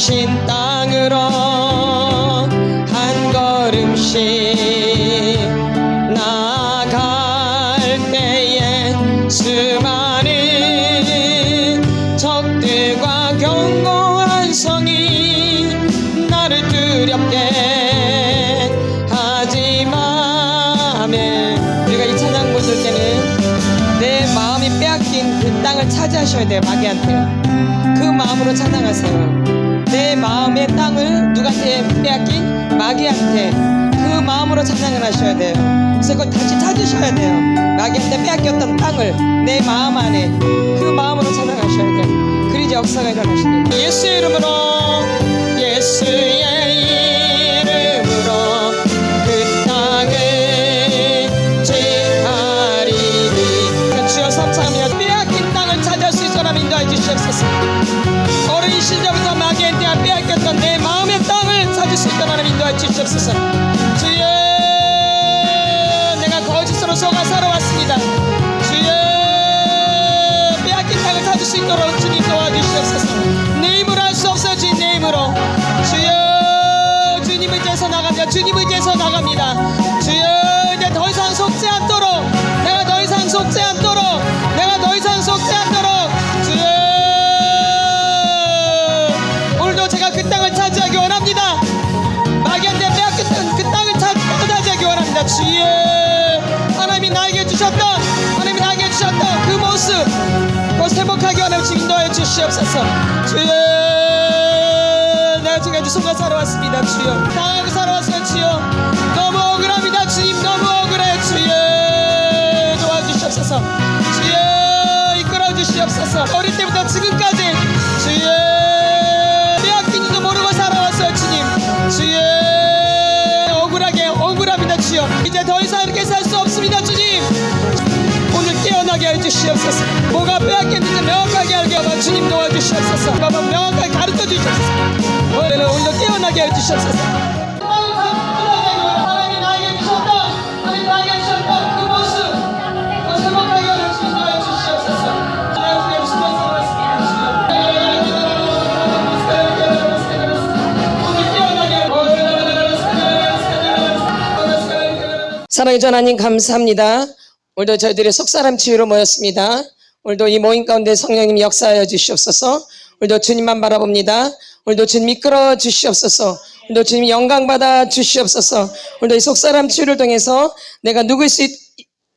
주신 땅으로 한 걸음씩 나아갈 때에 수많은 적들과 견고한 성이 나를 두렵게 하지만 우리가 이 찬양 부를 때는 내 마음이 빼앗긴 그 땅을 차지하셔야 돼요. 마귀한테 그 마음으로 찬양하세요. 내 마음의 땅을 누구한테 빼앗긴? 마귀한테 그 마음으로 찬양을 하셔야 돼요. 그래서 그걸 다시 찾으셔야 돼요. 마귀한테 빼앗겼던 땅을 내 마음 안에 그 마음으로 찬양하셔야 돼요. 그리지 역사가 일어나시는 예수의 이름으로, 예수의 이름으로 그 땅을 제하리니. 주여 삼창하며 빼앗긴 땅을 찾을 수 있도록 인도해 주시옵소서. 어린 시절부터 마귀한테 빼앗겼던 내 마음의 땅을 찾을 수 있도록 인도해 주시옵소서. 주여, 내가 거짓으로 속아 살아왔습니다. 주여, 빼앗긴 땅을 찾을 수 있도록 주님 도와주시옵소서. 내 힘으로 할 수 없어요. 주님 내 힘으로. 주여, 주님 의지해서 나갑니다. 주님 의지해서 나갑니다. 주여, 이제 더 이상 속지 않도록, 내가 더 이상 속지 않도록, 내가 더 이상 속지 않도록. 주여, 오늘도 제가 그 땅을 차지하기 원합니다. 마귀한테 빼앗겼던 그 땅을 차지하기 원합니다. 주여, 하나님이 나에게 주셨던, 하나님이 나에게 주셨던 그 모습, 그것을 회복하기 원하며 인도해 주시옵소서. 주여, 내가 지금까지 속아 살아왔습니다. 주여, 당하고 살아왔어요. 주여, 너무 억울합니다. 주님 너무 억울해. 주여, 도와주시옵소서. 주여, 이끌어 주시옵소서. 어릴 때부터 지금까지 주여, 빼앗긴지도 모르고 살아왔어요. 주님, 주여, 억울합니다. 주여, 이제 더 이상 이렇게 살 수 없습니다. 주님, 오늘 깨어나게 해주시옵소서. 뭐가 빼앗겼는지 명확하게 알게 하고 주님 도와주시옵소서. 명확하게 가르쳐 주시옵소서. 오늘도 깨어나게 해주시옵소서. 하나님이 나에게 주셨던, 하나님이 나에게 주셨던 그 모습, 그것을 행복하게 하는 주님 도와주시옵소서. 사랑의 전 하나님 감사합니다. 오늘도 저희들의 속사람 치유로 모였습니다. 오늘도 이 모임 가운데 성령님 역사하여 주시옵소서. 오늘도 주님만 바라봅니다. 오늘도 주님 이끌어 주시옵소서. 오늘도 주님 영광 받아 주시옵소서. 오늘도 이 속사람 치유를 통해서 내가 누구일 수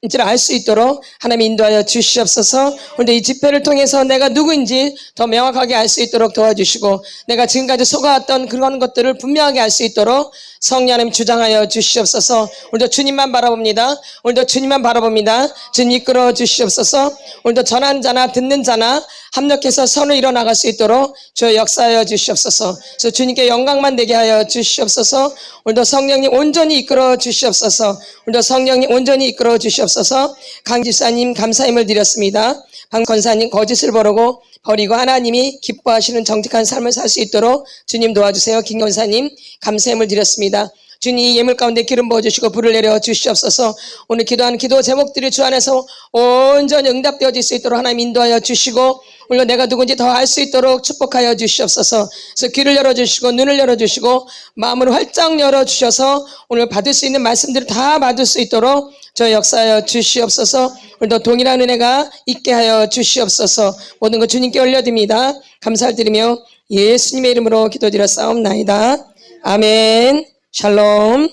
인지를 알 수 있도록 하나님 인도하여 주시옵소서. 오늘 이 집회를 통해서 내가 누구인지 더 명확하게 알 수 있도록 도와주시고, 내가 지금까지 속아왔던 그런 것들을 분명하게 알 수 있도록 성령 하나님 주장하여 주시옵소서. 오늘도 주님만 바라봅니다. 오늘도 주님만 바라봅니다. 주님 이끌어 주시옵소서. 오늘도 전하는 자나 듣는 자나 합력해서 선을 이뤄나갈 수 있도록 주여 역사하여 주시옵소서. 그래서 주님께 영광만 되게 하여 주시옵소서. 오늘도 성령님 온전히 이끌어 주시옵소서. 오늘도 성령님 온전히 이끌어 주시옵소서. 강 집사님 감사함을 드렸습니다. 방 권사님 거짓을 버리고 하나님이 기뻐하시는 정직한 삶을 살 수 있도록 주님 도와주세요. 김 권사님 감사함을 드렸습니다. 주님 예물 가운데 기름 부어주시고 불을 내려 주시옵소서. 오늘 기도하는 기도 제목들이 주 안에서 온전히 응답되어질 수 있도록 하나님 인도하여 주시고, 오늘 내가 누군지 더 알 수 있도록 축복하여 주시옵소서. 그래서 귀를 열어주시고 눈을 열어주시고 마음을 활짝 열어주셔서 오늘 받을 수 있는 말씀들을 다 받을 수 있도록 저 역사하여 주시옵소서. 오늘도 동일한 은혜가 있게 하여 주시옵소서. 모든 것 주님께 올려드립니다. 감사를 드리며 예수님의 이름으로 기도드렸사옵나이다. 아멘. 샬롬.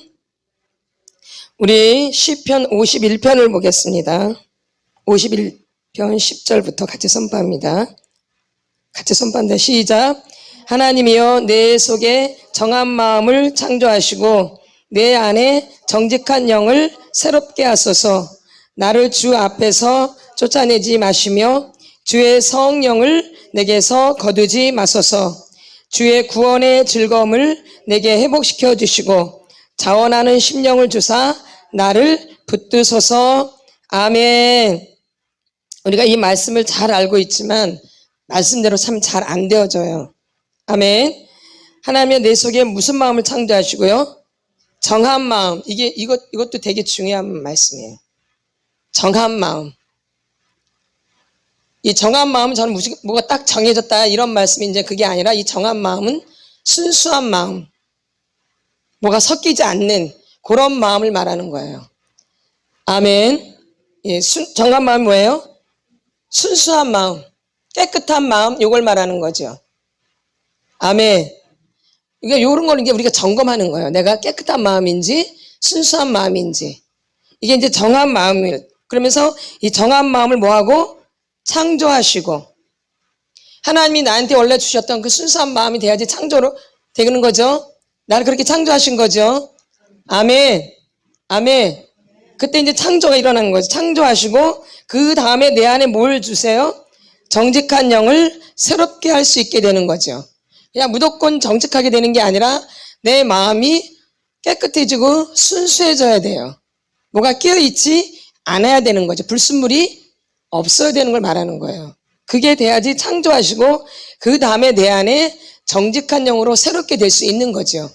우리 시편 51편을 보겠습니다. 51편 10절부터 같이 선포합니다. 같이 선포합니다. 시작. 하나님이여 내 속에 정한 마음을 창조하시고 내 안에 정직한 영을 새롭게 하소서. 나를 주 앞에서 쫓아내지 마시며 주의 성령을 내게서 거두지 마소서. 주의 구원의 즐거움을 내게 회복시켜 주시고 자원하는 심령을 주사 나를 붙드소서. 아멘. 우리가 이 말씀을 잘 알고 있지만 말씀대로 참 잘 안 되어져요. 아멘. 하나님의 내 속에 무슨 마음을 창조하시고요? 정한 마음. 이것도 되게 중요한 말씀이에요. 정한 마음. 이 정한 마음은 저는 뭐가 딱 정해졌다 이런 말씀이 이제 그게 아니라, 이 정한 마음은 순수한 마음, 뭐가 섞이지 않는 그런 마음을 말하는 거예요. 아멘. 예, 정한 마음이 뭐예요? 순수한 마음, 깨끗한 마음, 요걸 말하는 거죠. 아멘. 이게 요런 거는 이제 우리가 점검하는 거예요. 내가 깨끗한 마음인지 순수한 마음인지. 이게 이제 정한 마음을, 그러면서 이 정한 마음을 뭐하고? 창조하시고. 하나님이 나한테 원래 주셨던 그 순수한 마음이 돼야지 창조로 되는 거죠. 나를 그렇게 창조하신 거죠. 아멘. 아멘. 그때 이제 창조가 일어나는 거죠. 창조하시고 그 다음에 내 안에 뭘 주세요? 정직한 영을 새롭게 할 수 있게 되는 거죠. 그냥 무조건 정직하게 되는 게 아니라 내 마음이 깨끗해지고 순수해져야 돼요. 뭐가 끼어있지 않아야 되는 거죠. 불순물이 없어야 되는 걸 말하는 거예요. 그게 돼야지 창조하시고 그 다음에 내 안에 정직한 영으로 새롭게 될 수 있는 거죠.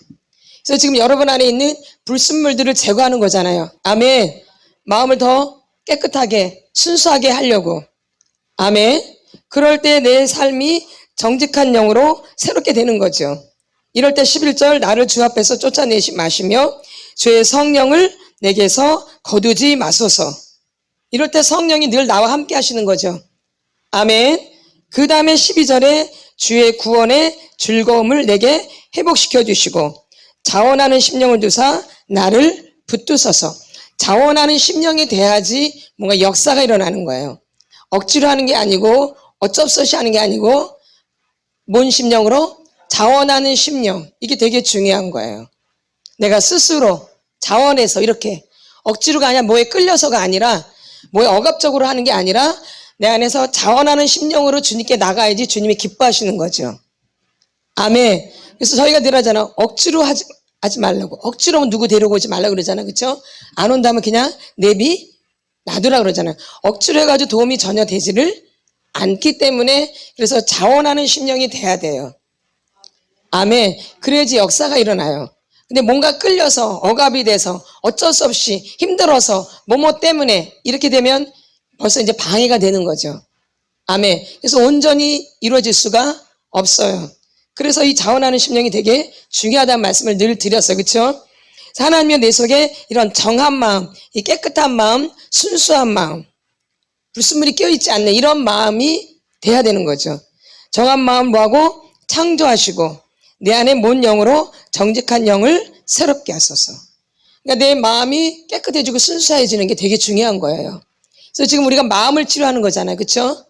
그래서 지금 여러분 안에 있는 불순물들을 제거하는 거잖아요. 아멘. 마음을 더 깨끗하게 순수하게 하려고. 아멘. 그럴 때 내 삶이 정직한 영으로 새롭게 되는 거죠. 이럴 때 11절 나를 주 앞에서 쫓아내지 마시며 주의 성령을 내게서 거두지 마소서. 이럴 때 성령이 늘 나와 함께 하시는 거죠. 아멘. 그 다음에 12절에 주의 구원의 즐거움을 내게 회복시켜 주시고 자원하는 심령을 두사 나를 붙드소서. 자원하는 심령이 돼야지 뭔가 역사가 일어나는 거예요. 억지로 하는 게 아니고 어쩔 수 없이 하는 게 아니고 뭔 심령으로? 자원하는 심령. 이게 되게 중요한 거예요. 내가 스스로 자원해서 이렇게 억지로가 아니라 뭐에 끌려서가 아니라 뭐에 억압적으로 하는 게 아니라 내 안에서 자원하는 심령으로 주님께 나가야지 주님이 기뻐하시는 거죠. 아멘. 그래서 저희가 늘 하잖아. 억지로 하지 말라고. 억지로 하면 누구 데려오지 말라고 그러잖아. 그렇죠? 안 온다면 그냥 내비 놔두라 그러잖아요. 억지로 해가지고 도움이 전혀 되지를 않기 때문에 그래서 자원하는 심령이 돼야 돼요. 아멘. 그래야지 역사가 일어나요. 근데 뭔가 끌려서 억압이 돼서 어쩔 수 없이 힘들어서 뭐뭐 때문에 이렇게 되면 벌써 이제 방해가 되는 거죠. 아멘. 그래서 온전히 이루어질 수가 없어요. 그래서 이 자원하는 심령이 되게 중요하다는 말씀을 늘 드렸어요. 그렇죠? 하나님의 내 속에 이런 정한 마음, 이 깨끗한 마음, 순수한 마음, 불순물이 껴있지 않는 이런 마음이 돼야 되는 거죠. 정한 마음 뭐하고? 창조하시고 내 안에 뭔 영으로? 정직한 영을 새롭게 하소서. 그러니까 내 마음이 깨끗해지고 순수해지는 게 되게 중요한 거예요. 그래서 지금 우리가 마음을 치료하는 거잖아요. 그렇죠?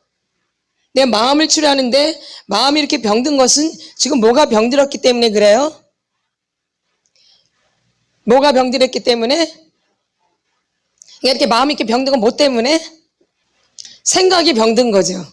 내 마음을 치료하는데 마음이 이렇게 병든 것은 지금 뭐가 병들었기 때문에 그래요? 뭐가 병들었기 때문에? 그러니까 이렇게 마음이 이렇게 병든 건 뭐 때문에? 생각이 병든 거죠.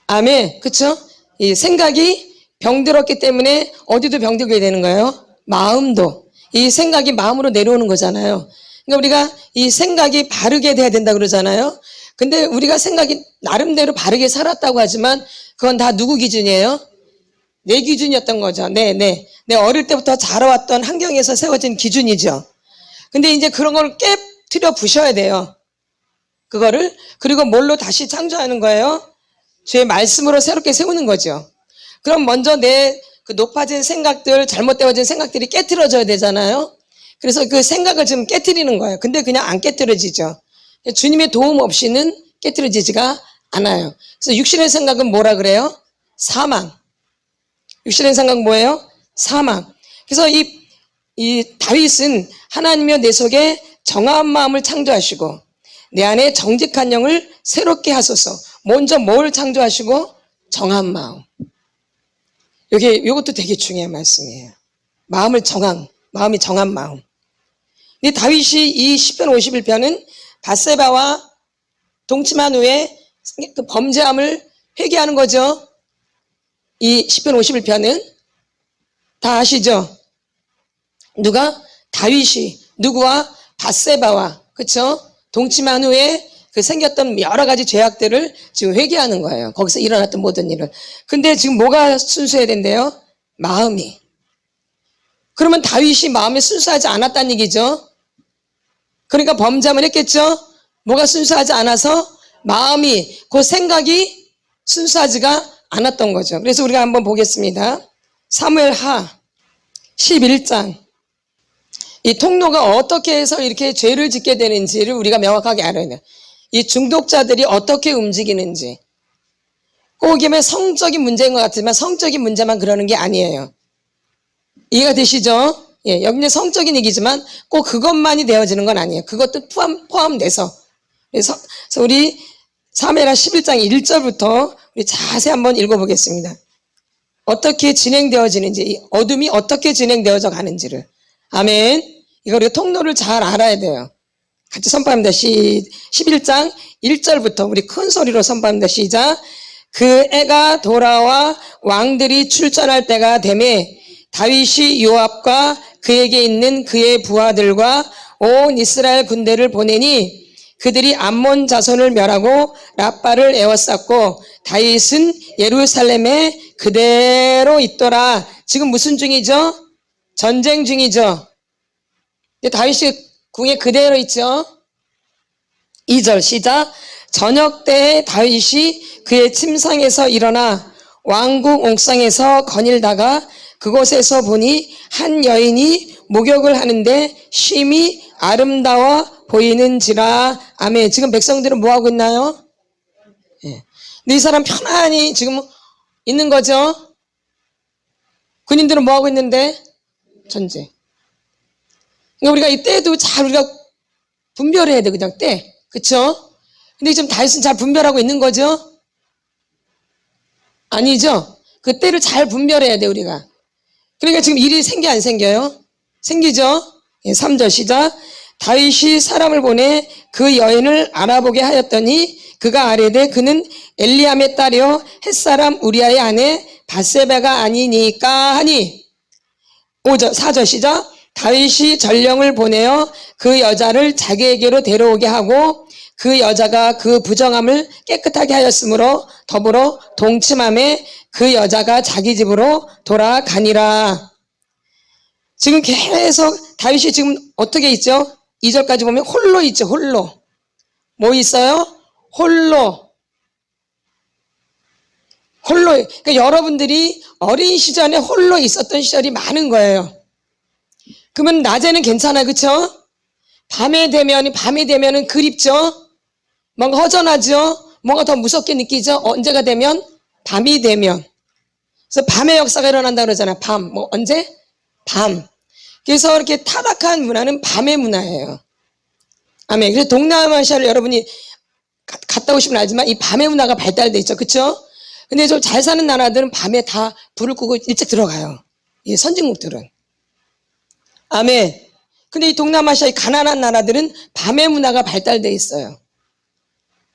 아멘. 그렇죠? 이 생각이 병들었기 때문에 어디도 병들게 되는 거예요? 마음도. 이 생각이 마음으로 내려오는 거잖아요. 그러니까 우리가 이 생각이 바르게 돼야 된다 그러잖아요. 근데 우리가 생각이 나름대로 바르게 살았다고 하지만 그건 다 누구 기준이에요? 내 기준이었던 거죠. 내 어릴 때부터 자라왔던 환경에서 세워진 기준이죠. 근데 이제 그런 걸 깨트려 부셔야 돼요. 그거를. 그리고 뭘로 다시 창조하는 거예요? 주의 말씀으로 새롭게 세우는 거죠. 그럼 먼저 내 그 높아진 생각들, 잘못되어진 생각들이 깨트려져야 되잖아요. 그래서 그 생각을 지금 깨트리는 거예요. 근데 그냥 안 깨트려지죠. 주님의 도움 없이는 깨트려지지가 않아요. 그래서 육신의 생각은 뭐라 그래요? 사망. 육신의 생각 뭐예요? 사망. 그래서 이 다윗은 하나님이여 내 속에 정한 마음을 창조하시고 내 안에 정직한 영을 새롭게 하소서. 먼저 뭘 창조하시고? 정한 마음. 이것도 되게 중요한 말씀이에요. 마음이 정한 마음. 근데 다윗이 이 시편 51편은 밧세바와 동침한 후에 그 범죄함을 회개하는 거죠. 이 시편 51편은 다 아시죠? 누가? 다윗이 누구와? 밧세바와, 그렇죠? 동침한 후에 그 생겼던 여러 가지 죄악들을 지금 회개하는 거예요. 거기서 일어났던 모든 일을. 근데 지금 뭐가 순수해야 된대요? 마음이. 그러면 다윗이 마음이 순수하지 않았다는 얘기죠. 그러니까 범죄함을 했겠죠. 뭐가 순수하지 않아서? 마음이, 그 생각이 순수하지가 않았던 거죠. 그래서 우리가 한번 보겠습니다. 사무엘하 11장. 이 통로가 어떻게 해서 이렇게 죄를 짓게 되는지를 우리가 명확하게 알아야 돼요. 이 중독자들이 어떻게 움직이는지. 꼭 이게 성적인 문제인 것 같지만 성적인 문제만 그러는 게 아니에요. 이해가 되시죠? 예, 여기는 성적인 얘기지만 꼭 그것만이 되어지는 건 아니에요. 그것도 포함돼서. 그래서 우리 사무엘하 11장 1절부터 우리 자세히 한번 읽어보겠습니다. 어떻게 진행되어지는지, 이 어둠이 어떻게 진행되어져 가는지를. 아멘. 이거 우리가 통로를 잘 알아야 돼요. 같이 선포합니다. 11장 1절부터 우리 큰 소리로 선포합니다. 시작. 그 애가 돌아와 왕들이 출전할 때가 되매 다윗이 요압과 그에게 있는 그의 부하들과 온 이스라엘 군대를 보내니 그들이 암몬 자손을 멸하고 라빠를 에워쌌고 다윗은 예루살렘에 그대로 있더라. 지금 무슨 중이죠? 전쟁 중이죠. 다윗이 궁에 그대로 있죠. 2절 시작. 저녁 때에 다윗이 그의 침상에서 일어나 왕궁 옥상에서 거닐다가 그곳에서 보니 한 여인이 목욕을 하는데 심히 아름다워 보이는지라. 아멘. 지금 백성들은 뭐 하고 있나요? 예. 근데 이 사람 편안히 지금 있는 거죠. 군인들은 뭐 하고 있는데? 전쟁. 그러니까 우리가 이 때도 잘 우리가 분별해야 돼. 그냥 때. 그쵸? 근데 지금 다윗은 잘 분별하고 있는 거죠? 아니죠? 그 때를 잘 분별해야 돼, 우리가. 그러니까 지금 일이 생겨, 안 생겨요? 생기죠? 예, 3절 시작. 다윗이 사람을 보내 그 여인을 알아보게 하였더니 그가 아뢰되 그는 엘리암의 딸이요 햇사람 우리아의 아내 밧세바가 아니니까 하니. 4절 시작. 다윗이 전령을 보내어 그 여자를 자기에게로 데려오게 하고 그 여자가 그 부정함을 깨끗하게 하였으므로 더불어 동침함에 그 여자가 자기 집으로 돌아가니라. 지금 계속 다윗이 지금 어떻게 있죠? 2절까지 보면 홀로 있죠. 홀로. 뭐 있어요? 홀로. 그러니까 여러분들이 어린 시절에 홀로 있었던 시절이 많은 거예요. 그러면 낮에는 괜찮아요. 그렇죠? 밤이 되면은 그립죠? 뭔가 허전하죠? 뭔가 더 무섭게 느끼죠? 언제가 되면? 밤이 되면. 그래서 밤의 역사가 일어난다 그러잖아요. 밤. 언제? 밤. 그래서 이렇게 타락한 문화는 밤의 문화예요. 아멘. 그래서 동남아시아를 여러분이 갔다 오시면 알지만 이 밤의 문화가 발달돼 있죠. 그렇죠? 근데 좀 잘 사는 나라들은 밤에 다 불을 끄고 일찍 들어가요. 이 선진국들은. 아멘. 근데 이 동남아시아의 가난한 나라들은 밤의 문화가 발달돼 있어요.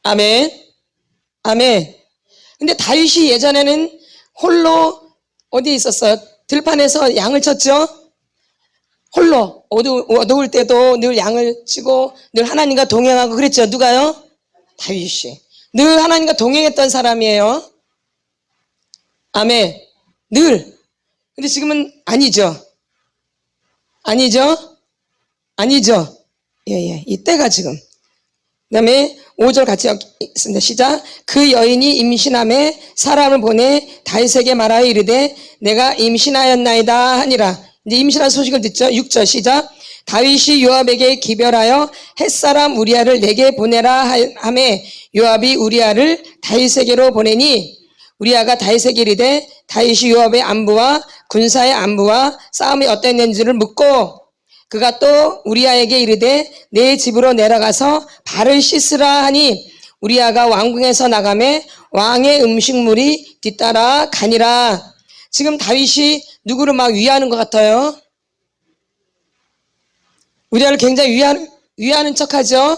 아멘. 아멘. 근데 다윗이 예전에는 홀로 어디에 있었어요? 들판에서 양을 쳤죠? 홀로 어두울 때도 늘 양을 치고 늘 하나님과 동행하고 그랬죠. 누가요? 다윗이. 늘 하나님과 동행했던 사람이에요. 아멘. 늘. 근데 지금은 아니죠. 아니죠? 아니죠. 예. 이때가 지금. 그 다음에 5절 같이 읽습니다. 시작. 그 여인이 임신함에 사람을 보내 다윗에게 말하여 이르되 내가 임신하였나이다 하니라. 이제 임신한 소식을 듣죠. 6절 시작. 다윗이 요압에게 기별하여 햇사람 우리아를 내게 보내라 하매 요압이 우리아를 다윗에게로 보내니 우리아가 다윗에게 이르되 다윗이 요압의 안부와 군사의 안부와 싸움이 어땠는지를 묻고 그가 또 우리아에게 이르되 내 집으로 내려가서 발을 씻으라 하니 우리아가 왕궁에서 나가매 왕의 음식물이 뒤따라 가니라. 지금 다윗이 누구를 막 위하는 것 같아요? 우리아를 굉장히 위하는 척하죠?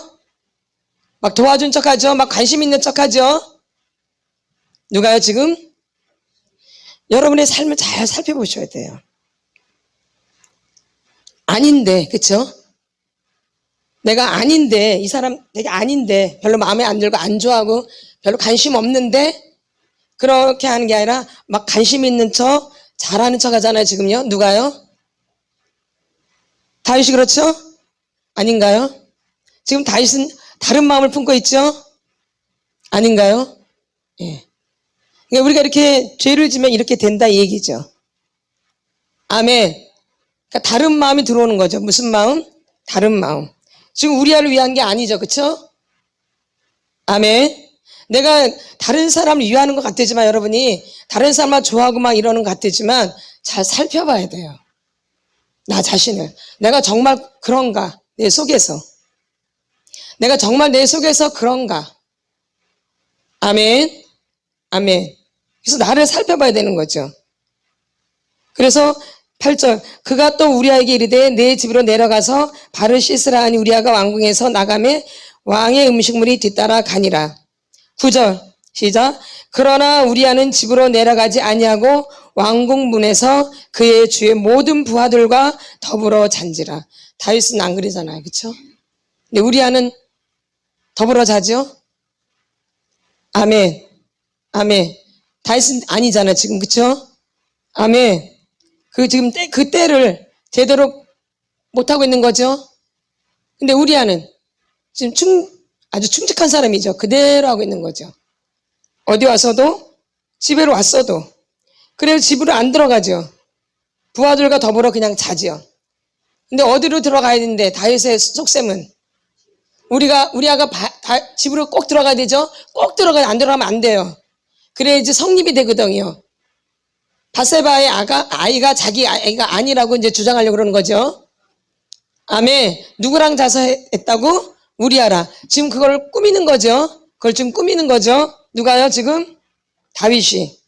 막 도와준 척하죠? 막 관심 있는 척하죠? 누가요 지금? 여러분의 삶을 잘 살펴보셔야 돼요. 아닌데, 그쵸? 내가 아닌데, 이 사람 되게 아닌데, 별로 마음에 안 들고 안 좋아하고 별로 관심 없는데 그렇게 하는 게 아니라 막 관심 있는 척, 잘하는 척 하잖아요, 지금요. 누가요? 다윗이 그렇죠? 아닌가요? 지금 다윗은 다른 마음을 품고 있죠? 아닌가요? 예. 그러니까 우리가 이렇게 죄를 지면 이렇게 된다 이 얘기죠. 아멘. 그러니까 다른 마음이 들어오는 거죠. 무슨 마음? 다른 마음. 지금 우리아를 위한 게 아니죠. 그렇죠? 아멘. 내가 다른 사람을 위하는 것 같지만 여러분이 다른 사람을 좋아하고 막 이러는 것 같지만 잘 살펴봐야 돼요. 나 자신을. 내가 정말 그런가? 내 속에서. 내가 정말 내 속에서 그런가? 아멘. 아멘. 그래서 나를 살펴봐야 되는 거죠. 그래서 8절 그가 또 우리아에게 이르되 내 집으로 내려가서 발을 씻으라 하니 우리아가 왕궁에서 나가매 왕의 음식물이 뒤따라 가니라. 9절 시작. 그러나 우리아는 집으로 내려가지 아니하고 왕궁 문에서 그의 주의 모든 부하들과 더불어 잔지라. 다윗은 안 그러잖아요. 그렇죠? 근데 우리아는 더불어 자죠? 아멘. 아멘. 다윗은 아니잖아요. 지금 그렇죠? 아멘. 지금 그 때를 제대로 못하고 있는 거죠. 근데 우리아는 지금 아주 충직한 사람이죠. 그대로 하고 있는 거죠. 어디 와서도 집에로 왔어도 그래서 집으로 안 들어가죠. 부하들과 더불어 그냥 자죠. 근데 어디로 들어가야 되는데 다윗의 속셈은 우리아가 집으로 꼭 들어가야 되죠. 꼭 들어가야 안 들어가면 안 돼요. 그래야지 성립이 되거든요. 바세바의 아이가 자기 아이가 아니라고 이제 주장하려고 그러는 거죠. 아멘. 누구랑 자서 했다고? 우리아라. 지금 그걸 꾸미는 거죠. 그걸 지금 꾸미는 거죠. 누가요? 지금? 다윗이.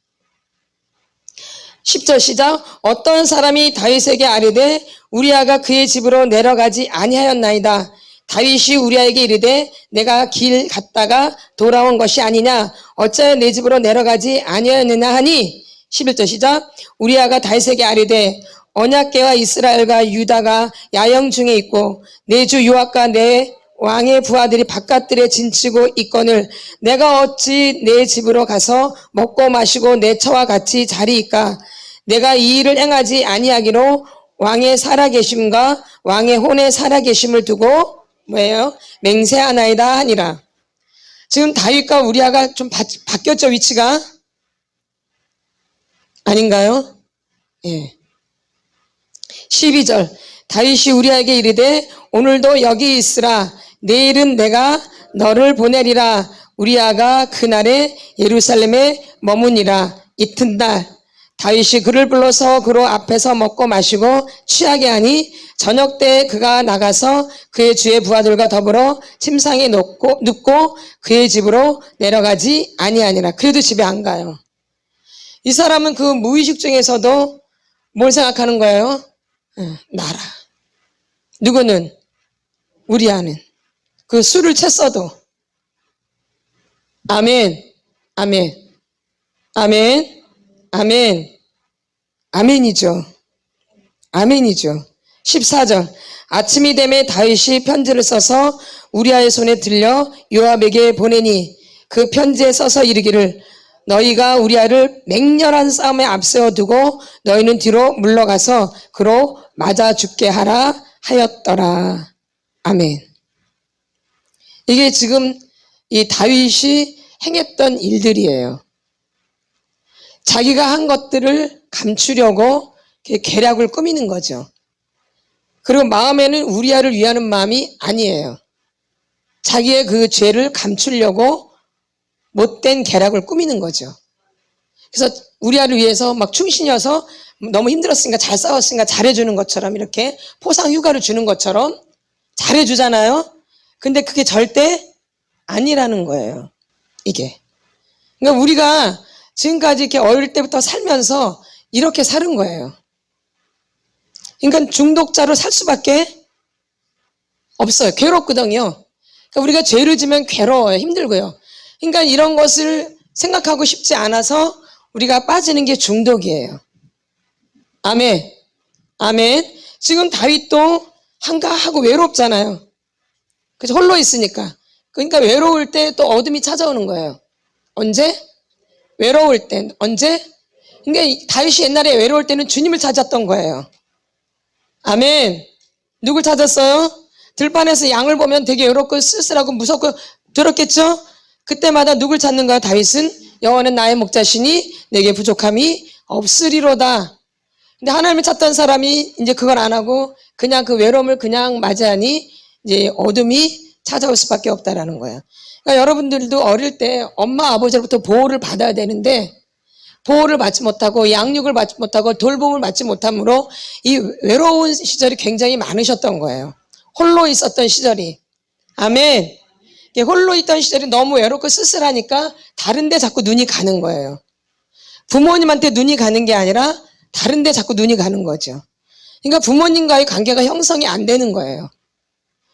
10절 시작. 어떤 사람이 다윗에게 아뢰되 우리아가 그의 집으로 내려가지 아니하였나이다. 다윗이 우리아에게 이르되 내가 길 갔다가 돌아온 것이 아니냐. 어찌하여 내 집으로 내려가지 아니하였느냐 하니 11절 시작. 우리아가 다윗에게 아뢰되 언약궤와 이스라엘과 유다가 야영 중에 있고 내 주 요압과 내 왕의 부하들이 바깥들에 진치고 있거늘 내가 어찌 내 집으로 가서 먹고 마시고 내 처와 같이 자리이까. 내가 이 일을 행하지 아니하기로 왕의 살아계심과 왕의 혼의 살아계심을 두고 뭐예요? 맹세하나이다 하니라. 지금 다윗과 우리아가 좀 바뀌었죠, 위치가? 아닌가요? 예. 12절 다윗이 우리아에게 이르되 오늘도 여기 있으라. 내일은 내가 너를 보내리라. 우리아가 그날에 예루살렘에 머무니라. 이튿날 다윗이 그를 불러서 그로 앞에서 먹고 마시고 취하게 하니 저녁 때 그가 나가서 그의 주의 부하들과 더불어 침상에 눕고 그의 집으로 내려가지 아니하니라. 그래도 집에 안 가요. 이 사람은 그 무의식 중에서도 뭘 생각하는 거예요? 나라. 누구는? 우리아는. 그 술을 챘어도. 아멘. 아멘. 아멘. 아멘. 아멘이죠. 아멘이죠. 14절 아침이 되매 다윗이 편지를 써서 우리아의 손에 들려 요압에게 보내니 그 편지에 써서 이르기를 너희가 우리아를 맹렬한 싸움에 앞세워 두고 너희는 뒤로 물러가서 그로 맞아 죽게 하라 하였더라. 아멘. 이게 지금 이 다윗이 행했던 일들이에요. 자기가 한 것들을 감추려고 계략을 꾸미는 거죠. 그리고 마음에는 우리아를 위하는 마음이 아니에요. 자기의 그 죄를 감추려고 못된 계략을 꾸미는 거죠. 그래서 우리아를 위해서 막 충신여서 너무 힘들었으니까 잘 싸웠으니까 잘해주는 것처럼 이렇게 포상 휴가를 주는 것처럼 잘해주잖아요. 근데 그게 절대 아니라는 거예요. 이게. 그러니까 우리가 지금까지 이렇게 어릴 때부터 살면서 이렇게 사는 거예요. 그러니까 중독자로 살 수밖에 없어요. 괴롭거든요. 그러니까 우리가 죄를 지면 괴로워요. 힘들고요. 그러니까 이런 것을 생각하고 싶지 않아서 우리가 빠지는 게 중독이에요. 아멘. 아멘. 지금 다윗도 한가하고 외롭잖아요. 그래서 홀로 있으니까. 그러니까 외로울 때 또 어둠이 찾아오는 거예요. 언제? 외로울 때. 언제? 그러니까 다윗이 옛날에 외로울 때는 주님을 찾았던 거예요. 아멘. 누굴 찾았어요? 들판에서 양을 보면 되게 외롭고 쓸쓸하고 무섭고 들었겠죠? 그때마다 누굴 찾는 거야? 다윗은 여호와는 나의 목자시니 내게 부족함이 없으리로다. 근데 하나님을 찾던 사람이 이제 그걸 안 하고 그냥 그 외로움을 그냥 맞이하니 이제 어둠이 찾아올 수밖에 없다라는 거예요. 그러니까 여러분들도 어릴 때 엄마 아버지로부터 보호를 받아야 되는데 보호를 받지 못하고 양육을 받지 못하고 돌봄을 받지 못함으로 이 외로운 시절이 굉장히 많으셨던 거예요. 홀로 있었던 시절이. 아멘. 홀로 있던 시절이 너무 외롭고 쓸쓸하니까 다른 데 자꾸 눈이 가는 거예요. 부모님한테 눈이 가는 게 아니라 다른 데 자꾸 눈이 가는 거죠. 그러니까 부모님과의 관계가 형성이 안 되는 거예요.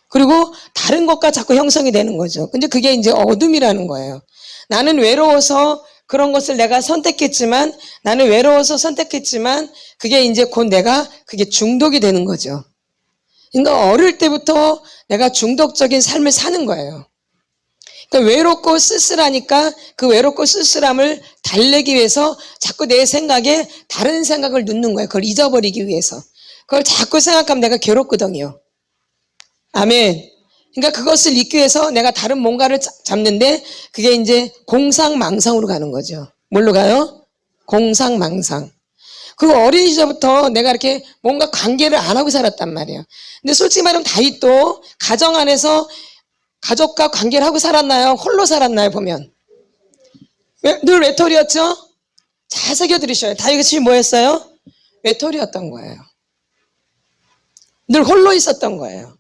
그리고 다른 것과 자꾸 형성이 되는 거죠. 근데 그게 이제 어둠이라는 거예요. 나는 외로워서 그런 것을 내가 선택했지만, 나는 외로워서 선택했지만, 그게 이제 곧 내가 그게 중독이 되는 거죠. 그러니까 어릴 때부터 내가 중독적인 삶을 사는 거예요. 그러니까 외롭고 쓸쓸하니까 그 외롭고 쓸쓸함을 달래기 위해서 자꾸 내 생각에 다른 생각을 넣는 거예요. 그걸 잊어버리기 위해서. 그걸 자꾸 생각하면 내가 괴롭거든요. 아멘. 그러니까 그것을 잊기 위해서 내가 다른 뭔가를 잡는데 그게 이제 공상망상으로 가는 거죠. 뭘로 가요? 공상망상. 그 어린 시절부터 내가 이렇게 뭔가 관계를 안 하고 살았단 말이에요. 근데 솔직히 말하면 다윗도 가정 안에서 가족과 관계를 하고 살았나요? 홀로 살았나요? 보면. 늘 외톨이였죠? 잘 새겨 들으셔요. 다윗이 뭐였어요? 외톨이였던 거예요. 늘 홀로 있었던 거예요.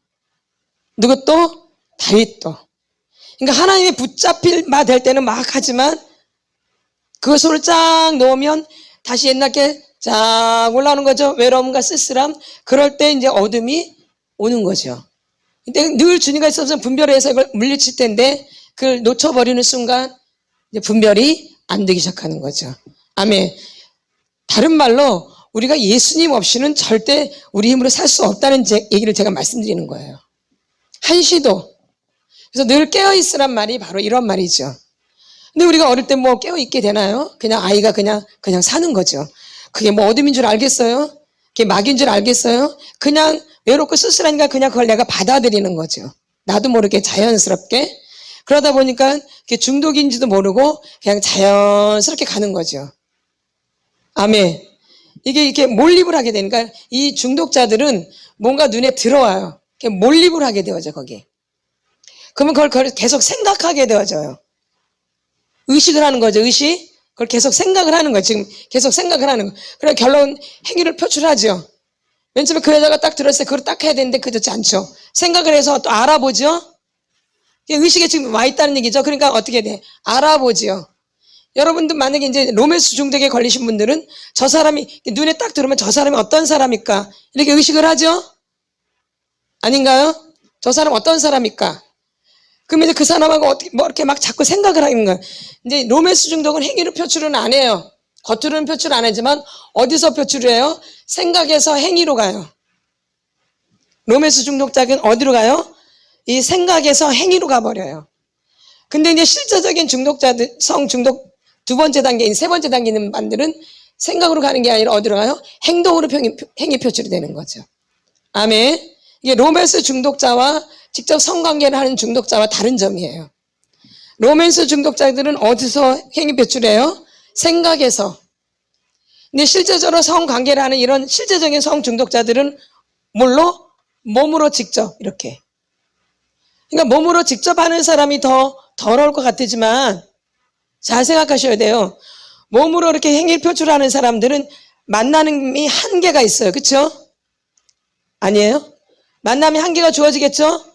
누구 또? 다윗도. 그러니까 하나님의 붙잡힐 마 될 때는 막 하지만 그 손을 쫙 놓으면 다시 옛날께 쫙 올라오는 거죠. 외로움과 쓸쓸함. 그럴 때 이제 어둠이 오는 거죠. 근데 늘 주님과 있어서 분별해서 이걸 물리칠 텐데 그걸 놓쳐버리는 순간 이제 분별이 안 되기 시작하는 거죠. 아멘. 다른 말로 우리가 예수님 없이는 절대 우리 힘으로 살 수 없다는 얘기를 제가 말씀드리는 거예요. 한시도. 그래서 늘 깨어있으란 말이 바로 이런 말이죠. 근데 우리가 어릴 때 뭐 깨어있게 되나요? 그냥 아이가 그냥 사는 거죠. 그게 뭐 어둠인 줄 알겠어요? 그게 막인 줄 알겠어요? 그냥 외롭고 쓸쓸하니까 그냥 그걸 내가 받아들이는 거죠. 나도 모르게 자연스럽게. 그러다 보니까 그게 중독인지도 모르고 그냥 자연스럽게 가는 거죠. 아멘. 이게 이렇게 몰입을 하게 되니까 이 중독자들은 뭔가 눈에 들어와요. 몰입을 하게 되어져, 거기. 그러면 그걸 계속 생각하게 되어져요. 의식을 하는 거죠, 의식. 그걸 계속 생각을 하는 거예요. 지금 계속 생각을 하는 거예요. 그래 결론 행위를 표출하죠. 맨 처음에 그 여자가 딱 들었을 때 그걸 딱 해야 되는데 그렇지 않죠. 생각을 해서 또 알아보죠. 의식에 지금 와 있다는 얘기죠. 그러니까 어떻게 돼? 알아보지요. 여러분들 만약에 이제 로맨스 중독에 걸리신 분들은 저 사람이 눈에 딱 들어오면 저 사람이 어떤 사람일까? 이렇게 의식을 하죠. 아닌가요? 저 사람 어떤 사람일까? 그러면 이제 그 사람하고 어떻게 뭐 이렇게 막 자꾸 생각을 하는 거예요. 이제 로맨스 중독은 행위로 표출은 안 해요. 겉으로는 표출 안 하지만 어디서 표출해요? 생각에서 행위로 가요. 로맨스 중독자는 어디로 가요? 이 생각에서 행위로 가버려요. 근데 이제 실제적인 중독자들, 성 중독 두 번째 단계인 세 번째 단계 있는 분들은 생각으로 가는 게 아니라 어디로 가요? 행동으로 행위 표출이 되는 거죠. 아멘. 이게 로맨스 중독자와 직접 성관계를 하는 중독자와 다른 점이에요. 로맨스 중독자들은 어디서 행위 표출해요? 생각에서. 근데 실제적으로 성관계를 하는 이런 실제적인 성 중독자들은 뭘로? 몸으로 직접 이렇게. 그러니까 몸으로 직접 하는 사람이 더 더러울 것 같지만 잘 생각하셔야 돼요. 몸으로 이렇게 행위 표출하는 사람들은 만나는 이 한계가 있어요. 그렇죠? 아니에요? 만남이 한계가 주어지겠죠?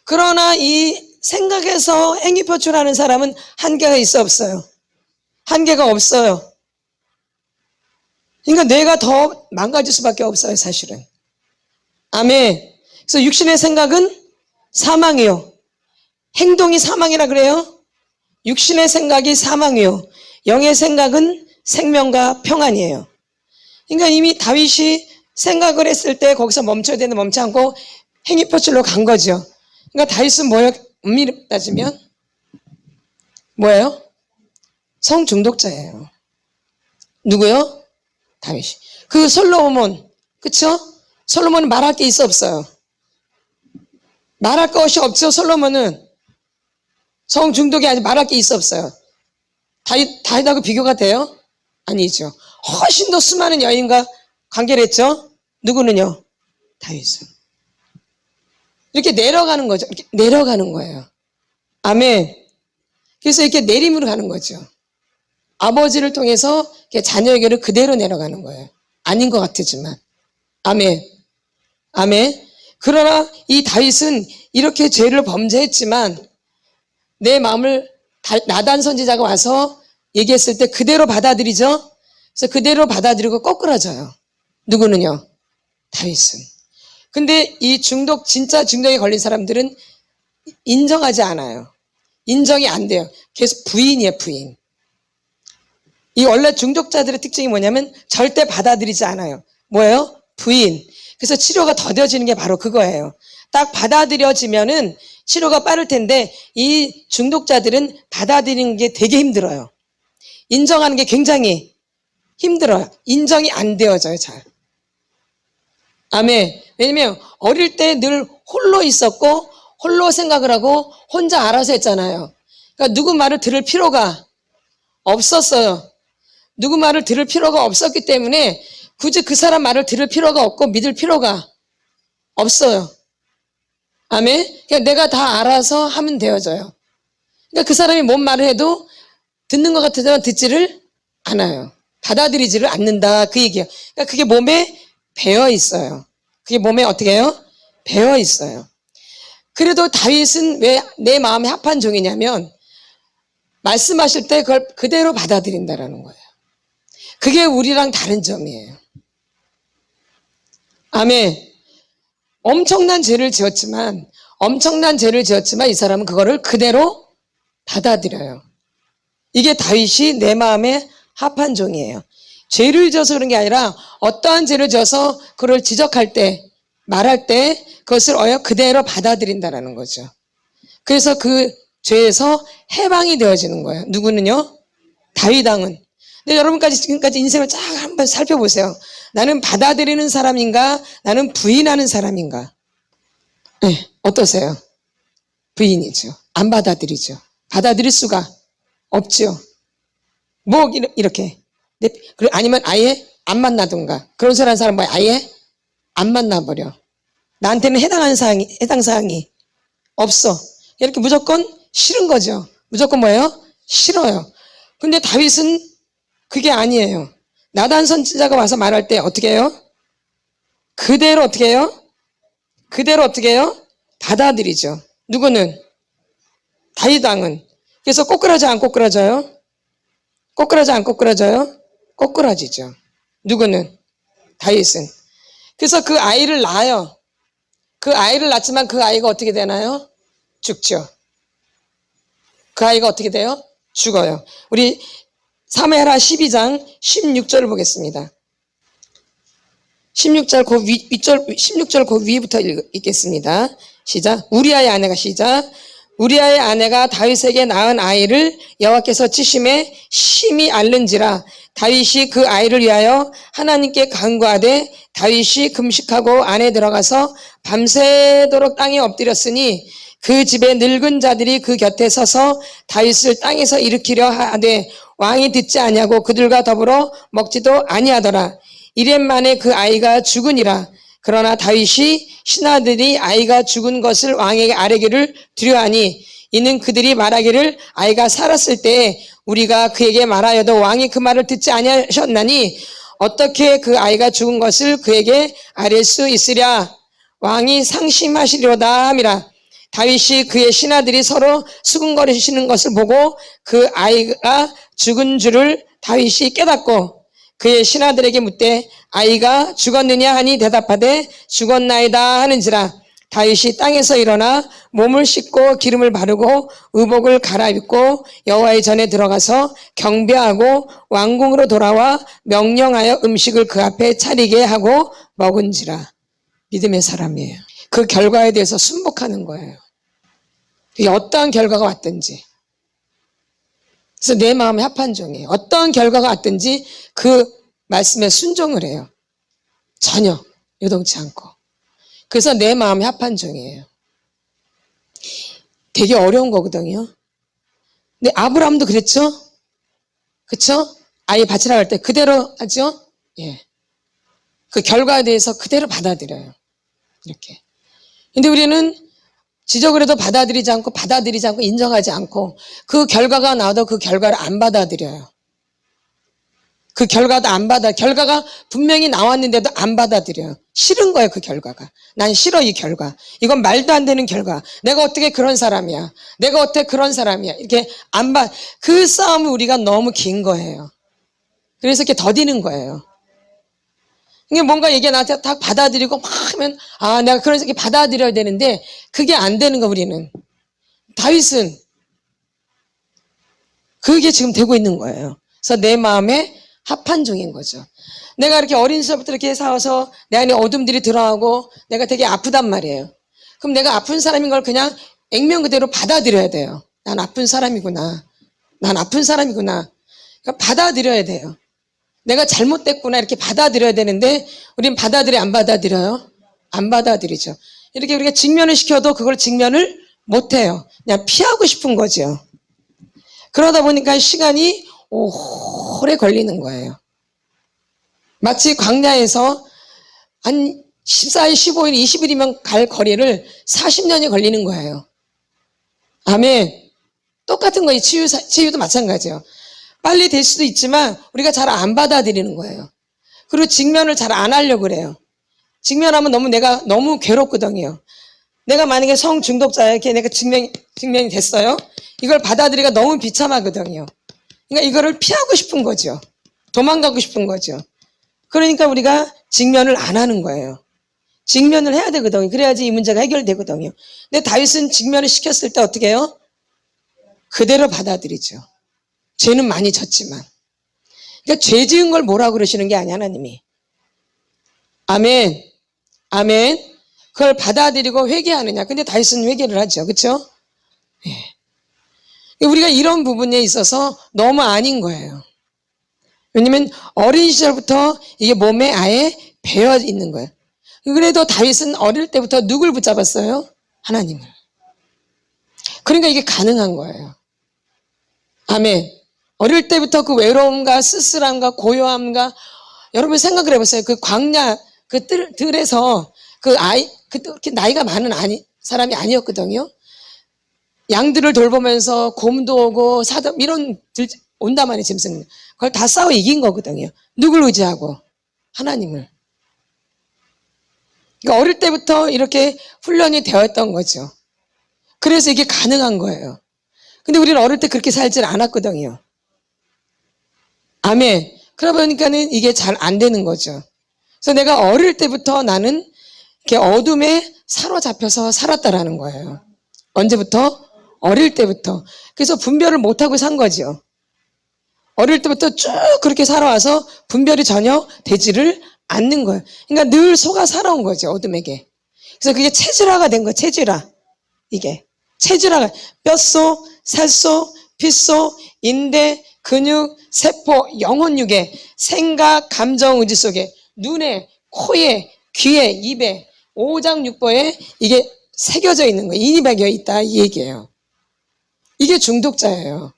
그러나 이 생각에서 행위 표출하는 사람은 한계가 있어 없어요? 한계가 없어요. 그러니까 뇌가 더 망가질 수밖에 없어요, 사실은. 아멘. 그래서 육신의 생각은 사망이요. 행동이 사망이라 그래요? 육신의 생각이 사망이요. 영의 생각은 생명과 평안이에요. 그러니까 이미 다윗이 생각을 했을 때 거기서 멈춰야 되는데 멈추지 않고 행위 표출로 간 거죠. 그러니까 다윗은 뭐예요? 엄밀히 따지면 뭐예요? 성중독자예요. 누구요? 다윗이. 그 솔로몬, 그쵸? 솔로몬은 말할 게 있어 없어요? 말할 것이 없죠. 솔로몬은 성중독이 아니라 말할 게 있어 없어요? 다윗하고 비교가 돼요? 아니죠. 훨씬 더 수많은 여인과 관계를 했죠. 누구는요? 다윗은. 이렇게 내려가는 거죠. 이렇게 내려가는 거예요. 아멘. 그래서 이렇게 내림으로 가는 거죠. 아버지를 통해서 자녀에게로 그대로 내려가는 거예요. 아닌 것 같지만. 아멘. 아멘. 그러나 이 다윗은 이렇게 죄를 범죄했지만 내 마음을 나단 선지자가 와서 얘기했을 때 그대로 받아들이죠. 그래서 그대로 받아들이고 거꾸라져요. 누구는요? 다윗은. 근데 이 진짜 중독에 걸린 사람들은 인정하지 않아요. 인정이 안 돼요. 계속 부인이에요, 부인. 이 원래 중독자들의 특징이 뭐냐면 절대 받아들이지 않아요. 뭐예요? 부인. 그래서 치료가 더뎌지는 게 바로 그거예요. 딱 받아들여지면은 치료가 빠를 텐데 이 중독자들은 받아들이는 게 되게 힘들어요. 인정하는 게 굉장히 힘들어요. 인정이 안 되어져요, 잘. 아멘. 왜냐면 어릴 때 늘 홀로 있었고 홀로 생각을 하고 혼자 알아서 했잖아요. 그러니까 누구 말을 들을 필요가 없었어요. 누구 말을 들을 필요가 없었기 때문에 굳이 그 사람 말을 들을 필요가 없고 믿을 필요가 없어요. 아멘. 그냥 내가 다 알아서 하면 되어져요. 그러니까 그 사람이 뭔 말을 해도 듣는 것 같아서 듣지를 않아요. 받아들이지를 않는다 그 얘기예요. 그러니까 그게 몸에 배어 있어요. 그게 몸에 어떻게 해요? 배어 있어요. 그래도 다윗은 왜 내 마음에 합한 종이냐면 말씀하실 때 그걸 그대로 받아들인다라는 거예요. 그게 우리랑 다른 점이에요. 아멘. 엄청난 죄를 지었지만 이 사람은 그거를 그대로 받아들여요. 이게 다윗이 내 마음에 합한 종이에요. 죄를 지어서 그런 게 아니라 어떠한 죄를 지어서 그걸 지적할 때 말할 때 그것을 그대로 받아들인다라는 거죠. 그래서 그 죄에서 해방이 되어지는 거예요. 누구는요? 다윗 왕은. 근데 여러분까지 지금까지 인생을 쫙 한번 살펴보세요. 나는 받아들이는 사람인가? 나는 부인하는 사람인가? 네, 어떠세요? 부인이죠. 안 받아들이죠. 받아들일 수가 없죠. 뭐 이렇게. 아니면 아예 안 만나든가. 그런 사람 뭐야? 아예 안 만나버려. 나한테는 해당 사항이 없어. 이렇게 무조건 싫은 거죠. 무조건 뭐예요? 싫어요. 근데 다윗은 그게 아니에요. 나단 선지자가 와서 말할 때 어떻게 해요? 그대로 어떻게 해요? 그대로 어떻게 해요? 받아들이죠. 누구는? 다윗 왕은. 그래서 꼬꾸라져 안 꼬꾸라져요? 꼬꾸라져 안 꼬꾸라져요? 꼬꾸라지죠. 누구는? 다윗은. 그래서 그 아이를 낳아요. 그 아이를 낳지만 그 아이가 어떻게 되나요? 죽죠. 그 아이가 어떻게 돼요? 죽어요. 우리 사무엘하 12장 16절을 보겠습니다. 16절 그 위부터 읽겠습니다. 시작. 우리아의 아내가 시작. 우리아의 아내가 다윗에게 낳은 아이를 여호와께서 치심에 심히 앓는지라 다윗이 그 아이를 위하여 하나님께 간구하되 다윗이 금식하고 안에 들어가서 밤새도록 땅에 엎드렸으니 그 집에 늙은 자들이 그 곁에 서서 다윗을 땅에서 일으키려 하되 왕이 듣지 아니하고 그들과 더불어 먹지도 아니하더라. 이렘만에 그 아이가 죽으니라. 그러나 다윗이 신하들이 아이가 죽은 것을 왕에게 아뢰기를 두려하니 이는 그들이 말하기를 아이가 살았을 때에 우리가 그에게 말하여도 왕이 그 말을 듣지 아니하셨나니 어떻게 그 아이가 죽은 것을 그에게 아뢰 수 있으랴. 왕이 상심하시려다 함이라. 다윗이 그의 신하들이 서로 수군거리시는 것을 보고 그 아이가 죽은 줄을 다윗이 깨닫고 그의 신하들에게 묻되 아이가 죽었느냐 하니 대답하되 죽었나이다 하는지라. 다윗이 땅에서 일어나 몸을 씻고 기름을 바르고 의복을 갈아입고 여호와의 전에 들어가서 경배하고 왕궁으로 돌아와 명령하여 음식을 그 앞에 차리게 하고 먹은지라. 믿음의 사람이에요. 그 결과에 대해서 순복하는 거예요. 어떠한 결과가 왔든지. 그래서 내 마음에 합한 종이에요. 어떠한 결과가 왔든지 그 말씀에 순종을 해요. 전혀 요동치 않고. 그래서 내 마음에 합한 종이에요. 되게 어려운 거거든요. 근데 아브라함도 그랬죠? 그쵸? 아이 바치라고 할 때 그대로 하죠? 예. 그 결과에 대해서 그대로 받아들여요. 이렇게. 근데 우리는 지적을 해도 받아들이지 않고 인정하지 않고 그 결과가 나와도 그 결과를 안 받아들여요. 그 결과도 안 받아, 결과가 분명히 나왔는데도 안 받아들여요. 싫은 거예요, 그 결과가. 난 싫어, 이 결과. 이건 말도 안 되는 결과. 내가 어떻게 그런 사람이야. 내가 어떻게 그런 사람이야. 이렇게 그 싸움을 우리가 너무 긴 거예요. 그래서 이렇게 더디는 거예요. 이게 뭔가 이게 나한테 딱 받아들이고 막 하면, 내가 그런 식으로 받아들여야 되는데, 그게 안 되는 거, 우리는. 다윗은, 그게 지금 되고 있는 거예요. 그래서 내 마음에 합한 중인 거죠. 내가 이렇게 어린 시절부터 이렇게 살아서 내 안에 어둠들이 들어가고 내가 되게 아프단 말이에요. 그럼 내가 아픈 사람인 걸 그냥 액면 그대로 받아들여야 돼요. 난 아픈 사람이구나. 난 아픈 사람이구나. 그러니까 받아들여야 돼요. 내가 잘못됐구나 이렇게 받아들여야 되는데 우린 받아들여 안 받아들여요? 안 받아들이죠. 이렇게 우리가 직면을 시켜도 그걸 직면을 못해요. 그냥 피하고 싶은 거죠. 그러다 보니까 시간이 오래 걸리는 거예요. 마치 광야에서 한 14일, 15일, 20일이면 갈 거리를 40년이 걸리는 거예요. 아멘. 똑같은 거예요. 치유도 마찬가지예요. 빨리 될 수도 있지만 우리가 잘 안 받아들이는 거예요. 그리고 직면을 잘 안 하려고 그래요. 직면하면 내가 너무 괴롭거든요. 내가 만약에 성 중독자야 이렇게 내가 직면이 됐어요. 이걸 받아들이기가 너무 비참하거든요. 그러니까 이거를 피하고 싶은 거죠. 도망가고 싶은 거죠. 그러니까 우리가 직면을 안 하는 거예요. 직면을 해야 되거든요. 그래야지 이 문제가 해결되거든요. 근데 다윗은 직면을 시켰을 때 어떻게 해요? 그대로 받아들이죠. 죄는 많이 졌지만. 그러니까 죄 지은 걸 뭐라고 그러시는 게 아니야, 하나님이. 아멘. 아멘. 그걸 받아들이고 회개하느냐. 근데 다윗은 회개를 하죠. 그렇죠? 예. 우리가 이런 부분에 있어서 너무 아닌 거예요. 왜냐면 어린 시절부터 이게 몸에 아예 배어 있는 거예요. 그래도 다윗은 어릴 때부터 누굴 붙잡았어요? 하나님을. 그러니까 이게 가능한 거예요. 아멘. 어릴 때부터 그 외로움과 쓸쓸함과 고요함과 여러분 생각을 해보세요. 그 광야 그 들에서 그렇게 나이가 많은 사람이 아니었거든요. 양들을 돌보면서 곰도 오고 사슴 이런 온단 말이에요. 짐승. 그걸 다 싸워 이긴 거거든요. 누굴 의지하고? 하나님을. 그러니까 어릴 때부터 이렇게 훈련이 되었던 거죠. 그래서 이게 가능한 거예요. 근데 우리는 어릴 때 그렇게 살질 않았거든요. 아멘. 그러다 보니까는 이게 잘 안 되는 거죠. 그래서 내가 어릴 때부터 나는 이렇게 어둠에 사로잡혀서 살았다라는 거예요. 언제부터? 어릴 때부터. 그래서 분별을 못하고 산 거죠. 어릴 때부터 쭉 그렇게 살아와서 분별이 전혀 되지를 않는 거예요. 그러니까 늘 속아 살아온 거죠, 어둠에게. 그래서 그게 체질화가 된 거예요, 체질화. 이게. 체질화가. 뼛속, 살속, 핏속, 인대, 근육, 세포, 영혼육에, 생각, 감정, 의지 속에, 눈에, 코에, 귀에, 입에, 오장육부에 이게 새겨져 있는 거예요. 인이 박여 있다, 이 얘기예요. 이게 중독자예요.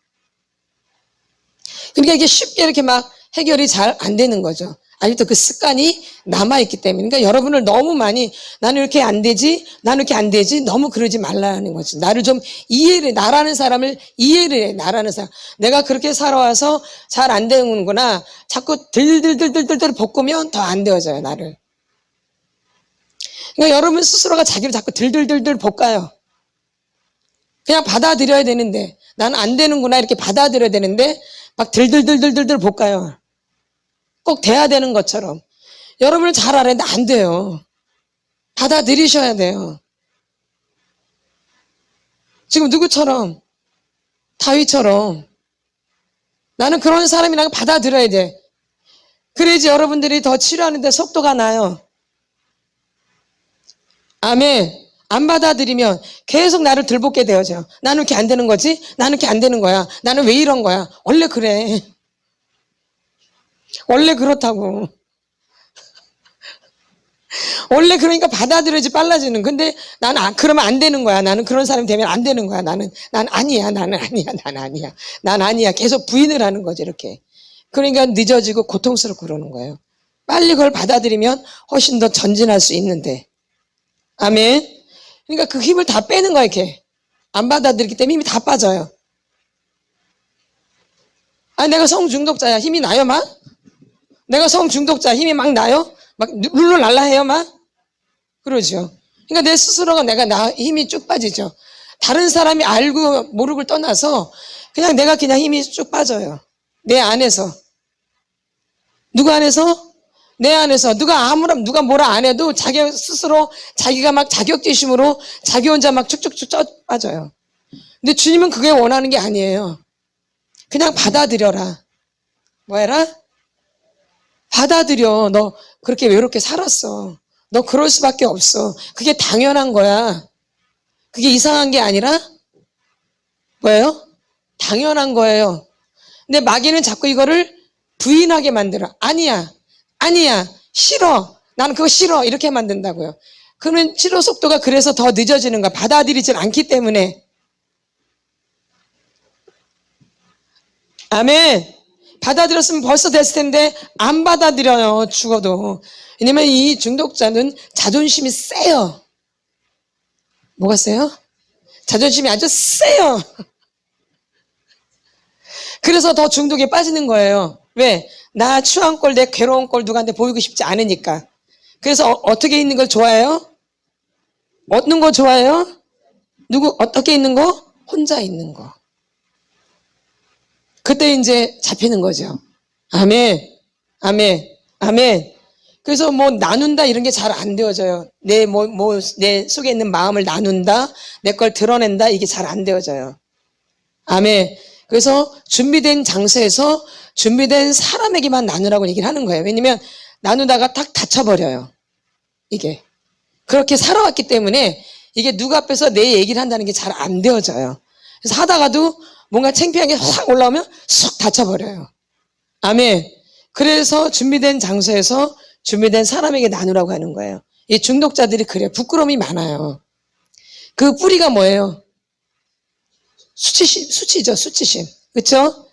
그러니까 이게 쉽게 이렇게 막 해결이 잘 안 되는 거죠. 아직도 그 습관이 남아있기 때문에. 그러니까 여러분을 너무 많이 나는 이렇게 안 되지, 나는 이렇게 안 되지, 너무 그러지 말라는 거죠. 나를 좀 이해를, 나라는 사람을 이해를 해, 나라는 사람. 내가 그렇게 살아와서 잘 안 되는구나. 자꾸 들들들들들 볶으면 더 안 되어져요, 나를. 그러니까 여러분 스스로가 자기를 자꾸 들들들들 볶아요. 그냥 받아들여야 되는데, 나는 안 되는구나, 이렇게 받아들여야 되는데, 막 들들들들들 볶아요. 꼭 돼야 되는 것처럼. 여러분은 잘 알았는데 안 돼요. 받아들이셔야 돼요. 지금 누구처럼? 다윗처럼. 나는 그런 사람이라고 받아들여야 돼. 그래야지 여러분들이 더 치료하는데 속도가 나요. 아멘. 안 받아들이면 계속 나를 들볶게 되어져요. 나는 이렇게 안 되는 거지? 나는 이렇게 안 되는 거야. 나는 왜 이런 거야? 원래 그래. 원래 그렇다고. 원래 그러니까 받아들여야지 빨라지는. 근데 나는 그러면 안 되는 거야. 나는 그런 사람이 되면 안 되는 거야. 난 아니야. 나는 아니야. 난 아니야. 난 아니야. 계속 부인을 하는 거죠, 이렇게. 그러니까 늦어지고 고통스럽고 그러는 거예요. 빨리 그걸 받아들이면 훨씬 더 전진할 수 있는데. 아멘. 그러니까 그 힘을 다 빼는 거예요, 이렇게. 안 받아들이기 때문에 힘이 다 빠져요. 아니, 내가 성중독자야. 힘이 나요, 막? 내가 성중독자 힘이 막 나요? 막 룰루랄라 해요, 막? 그러죠. 그러니까 내 스스로가 내가 힘이 쭉 빠지죠. 다른 사람이 알고 모르고를 떠나서 그냥 내가 그냥 힘이 쭉 빠져요. 내 안에서. 누구 안에서? 내 안에서. 누가 뭐라 안 해도 자기 스스로 자기가 막 자격지심으로 자기 혼자 막 쭉쭉쭉 빠져요. 근데 주님은 그게 원하는 게 아니에요. 그냥 받아들여라. 뭐 해라? 받아들여. 너 그렇게 외롭게 살았어. 너 그럴 수밖에 없어. 그게 당연한 거야. 그게 이상한 게 아니라 뭐예요? 당연한 거예요. 근데 마귀는 자꾸 이거를 부인하게 만들어. 아니야. 싫어. 나는 그거 싫어. 이렇게 만든다고요. 그러면 치료 속도가 그래서 더 늦어지는 거야. 받아들이질 않기 때문에. 아멘. 받아들였으면 벌써 됐을 텐데 안 받아들여요. 죽어도. 왜냐면 이 중독자는 자존심이 세요. 뭐가 세요? 자존심이 아주 세요. 그래서 더 중독에 빠지는 거예요. 왜? 나 추한 꼴, 내 괴로운 꼴 누구한테 보이고 싶지 않으니까. 그래서 어떻게 있는 걸 좋아해요? 어떤 거 좋아해요? 어떻게 있는 거? 혼자 있는 거. 그때 이제 잡히는 거죠. 아멘. 그래서 뭐 나눈다 이런 게 잘 안 되어져요. 내 속에 있는 마음을 나눈다, 내 걸 드러낸다, 이게 잘 안 되어져요. 아멘. 그래서 준비된 장소에서 준비된 사람에게만 나누라고 얘기를 하는 거예요. 왜냐면 나누다가 딱 다쳐버려요. 이게. 그렇게 살아왔기 때문에 이게 누구 앞에서 내 얘기를 한다는 게 잘 안 되어져요. 그래서 하다가도 뭔가 창피한 게 확 올라오면 쑥 다쳐버려요. 아멘. 그래서 준비된 장소에서 준비된 사람에게 나누라고 하는 거예요. 이 중독자들이 그래요. 부끄러움이 많아요. 그 뿌리가 뭐예요? 수치죠, 수치심. 그쵸?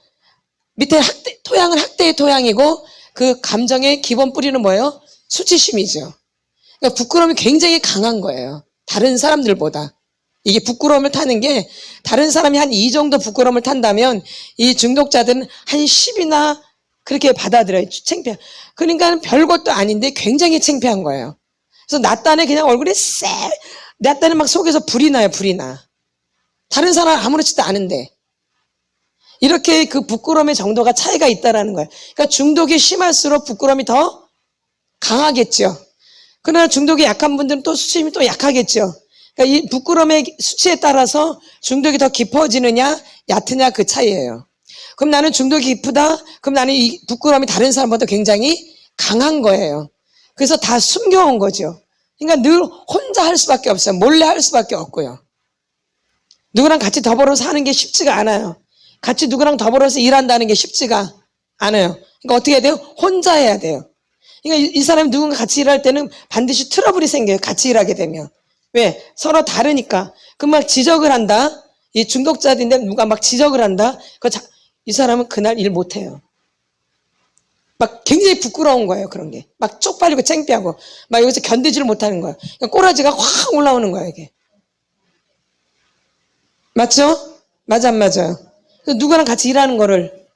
밑에 토양은 학대의 토양이고 그 감정의 기본 뿌리는 뭐예요? 수치심이죠. 그러니까 부끄러움이 굉장히 강한 거예요. 다른 사람들보다. 이게 부끄러움을 타는 게 다른 사람이 한 2 정도 부끄러움을 탄다면 이 중독자들은 한 10이나 그렇게 받아들여요. 창피해. 그러니까 별것도 아닌데 굉장히 창피한 거예요. 그래서 나 딴에 그냥 얼굴이 나 딴에 막 속에서 불이 나요, 불이 나. 다른 사람 아무렇지도 않은데. 이렇게 그 부끄러움의 정도가 차이가 있다라는 거예요. 그러니까 중독이 심할수록 부끄러움이 더 강하겠죠. 그러나 중독이 약한 분들은 또 수치심이 또 약하겠죠. 그러니까 이 부끄러움의 수치에 따라서 중독이 더 깊어지느냐 얕으냐 그 차이예요. 그럼 나는 중독이 깊다? 그럼 나는 이 부끄러움이 다른 사람보다 굉장히 강한 거예요. 그래서 다 숨겨온 거죠. 그러니까 늘 혼자 할 수밖에 없어요. 몰래 할 수밖에 없고요. 누구랑 같이 더불어서 사는 게 쉽지가 않아요. 같이 누구랑 더불어서 일한다는 게 쉽지가 않아요. 그러니까 어떻게 해야 돼요? 혼자 해야 돼요. 그러니까 이 사람이 누군가 같이 일할 때는 반드시 트러블이 생겨요. 같이 일하게 되면. 왜? 서로 다르니까. 그 막 지적을 한다. 이 중독자들인데 누가 막 지적을 한다. 이 사람은 그날 일 못해요. 막 굉장히 부끄러운 거예요. 그런 게. 막 쪽팔리고 창피하고 막 여기서 견디지를 못하는 거예요. 그러니까 꼬라지가 확 올라오는 거예요. 이게. 맞죠? 맞아 안 맞아요? 누구랑 같이 일하는 거를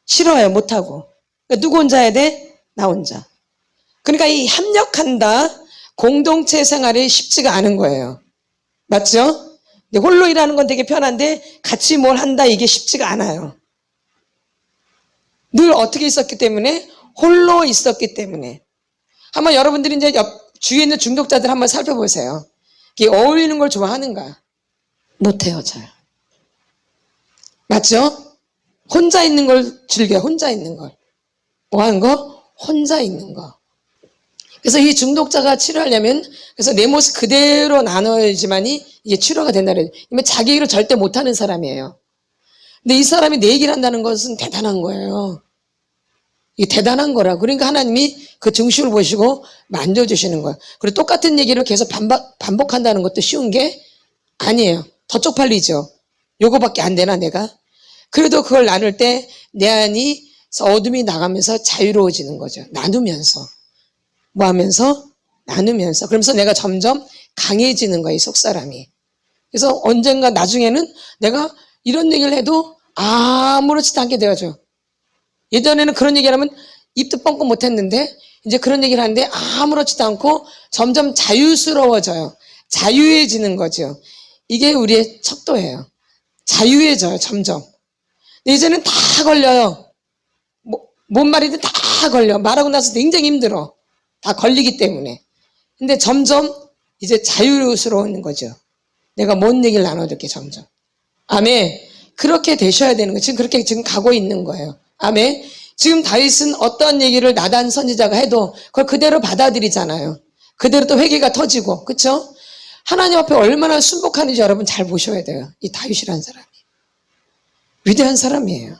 싫어해요. 못하고. 그러니까 누구 혼자 해야 돼? 나 혼자. 그러니까 이 협력한다. 공동체 생활이 쉽지가 않은 거예요. 맞죠? 근데 홀로 일하는 건 되게 편한데 같이 뭘 한다 이게 쉽지가 않아요. 늘 어떻게 있었기 때문에? 홀로 있었기 때문에. 한번 여러분들이 이제 주위에 있는 중독자들 한번 살펴보세요. 이게 어울리는 걸 좋아하는가? 못해요, 잘. 맞죠? 혼자 있는 걸 즐겨요. 혼자 있는 걸. 뭐 하는 거? 혼자 있는 거. 그래서 이 중독자가 치료하려면 그래서 내 모습 그대로 나눠야지만이 이게 치료가 된다는 거예요. 자기 얘기를 절대 못하는 사람이에요. 근데 이 사람이 내 얘기를 한다는 것은 대단한 거예요. 이게 대단한 거라. 그러니까 하나님이 그 중심을 보시고 만져주시는 거예요. 그리고 똑같은 얘기를 계속 반복한다는 것도 쉬운 게 아니에요. 더 쪽팔리죠. 요거밖에 안 되나 내가? 그래도 그걸 나눌 때 내 안이 그래서 어둠이 나가면서 자유로워지는 거죠. 나누면서. 뭐 하면서? 나누면서. 그러면서 내가 점점 강해지는 거예요, 이 속사람이. 그래서 언젠가 나중에는 내가 이런 얘기를 해도 아무렇지도 않게 되어져. 예전에는 그런 얘기를 하면 입도 뻥뻥 못했는데 이제 그런 얘기를 하는데 아무렇지도 않고 점점 자유스러워져요. 자유해지는 거죠. 이게 우리의 척도예요. 자유해져요, 점점. 근데 이제는 다 걸려요. 뭔 말이든 다 걸려. 말하고 나서 굉장히 힘들어. 다 걸리기 때문에. 근데 점점 이제 자유스러운 거죠. 내가 뭔 얘기를 나눠줄게, 점점. 아멘. 그렇게 되셔야 되는 거예요. 지금 그렇게 지금 가고 있는 거예요. 아멘. 지금 다윗은 어떤 얘기를 나단 선지자가 해도 그걸 그대로 받아들이잖아요. 그대로 또 회개가 터지고, 그렇죠? 하나님 앞에 얼마나 순복하는지 여러분 잘 보셔야 돼요. 이 다윗이라는 사람이. 위대한 사람이에요.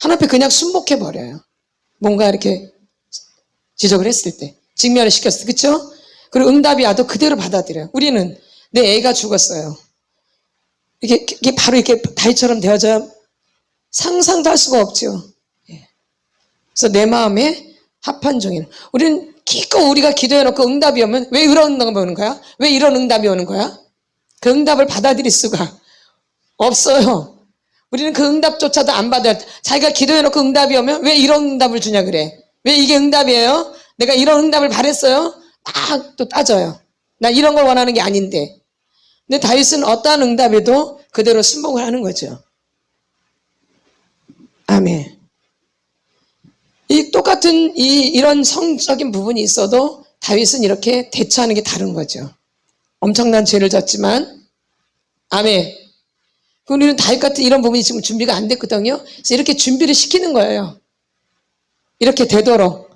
하나님 앞에 그냥 순복해버려요. 뭔가 이렇게 지적을 했을 때, 직면을 시켰을 때, 그렇죠? 그리고 응답이 와도 그대로 받아들여요. 우리는 내 애가 죽었어요. 이게 바로 이렇게 다윗처럼 되어져야 상상도 할 수가 없죠. 그래서 내 마음에 합한 종이는 우리는 기껏 우리가 기도해놓고 응답이 오면 왜 이런 응답이 오는 거야? 왜 이런 응답이 오는 거야? 그 응답을 받아들일 수가 없어요. 우리는 그 응답조차도 안 받아요. 자기가 기도해놓고 응답이 오면 왜 이런 응답을 주냐 그래. 왜 이게 응답이에요? 내가 이런 응답을 바랬어요? 막 또 따져요. 나 이런 걸 원하는 게 아닌데. 근데 다윗은 어떠한 응답에도 그대로 순복을 하는 거죠. 아멘. 이 똑같은 이런 성적인 부분이 있어도 다윗은 이렇게 대처하는 게 다른 거죠. 엄청난 죄를 졌지만, 아멘. 우리는 다윗 같은 이런 부분이 지금 준비가 안 됐거든요. 그래서 이렇게 준비를 시키는 거예요. 이렇게 되도록.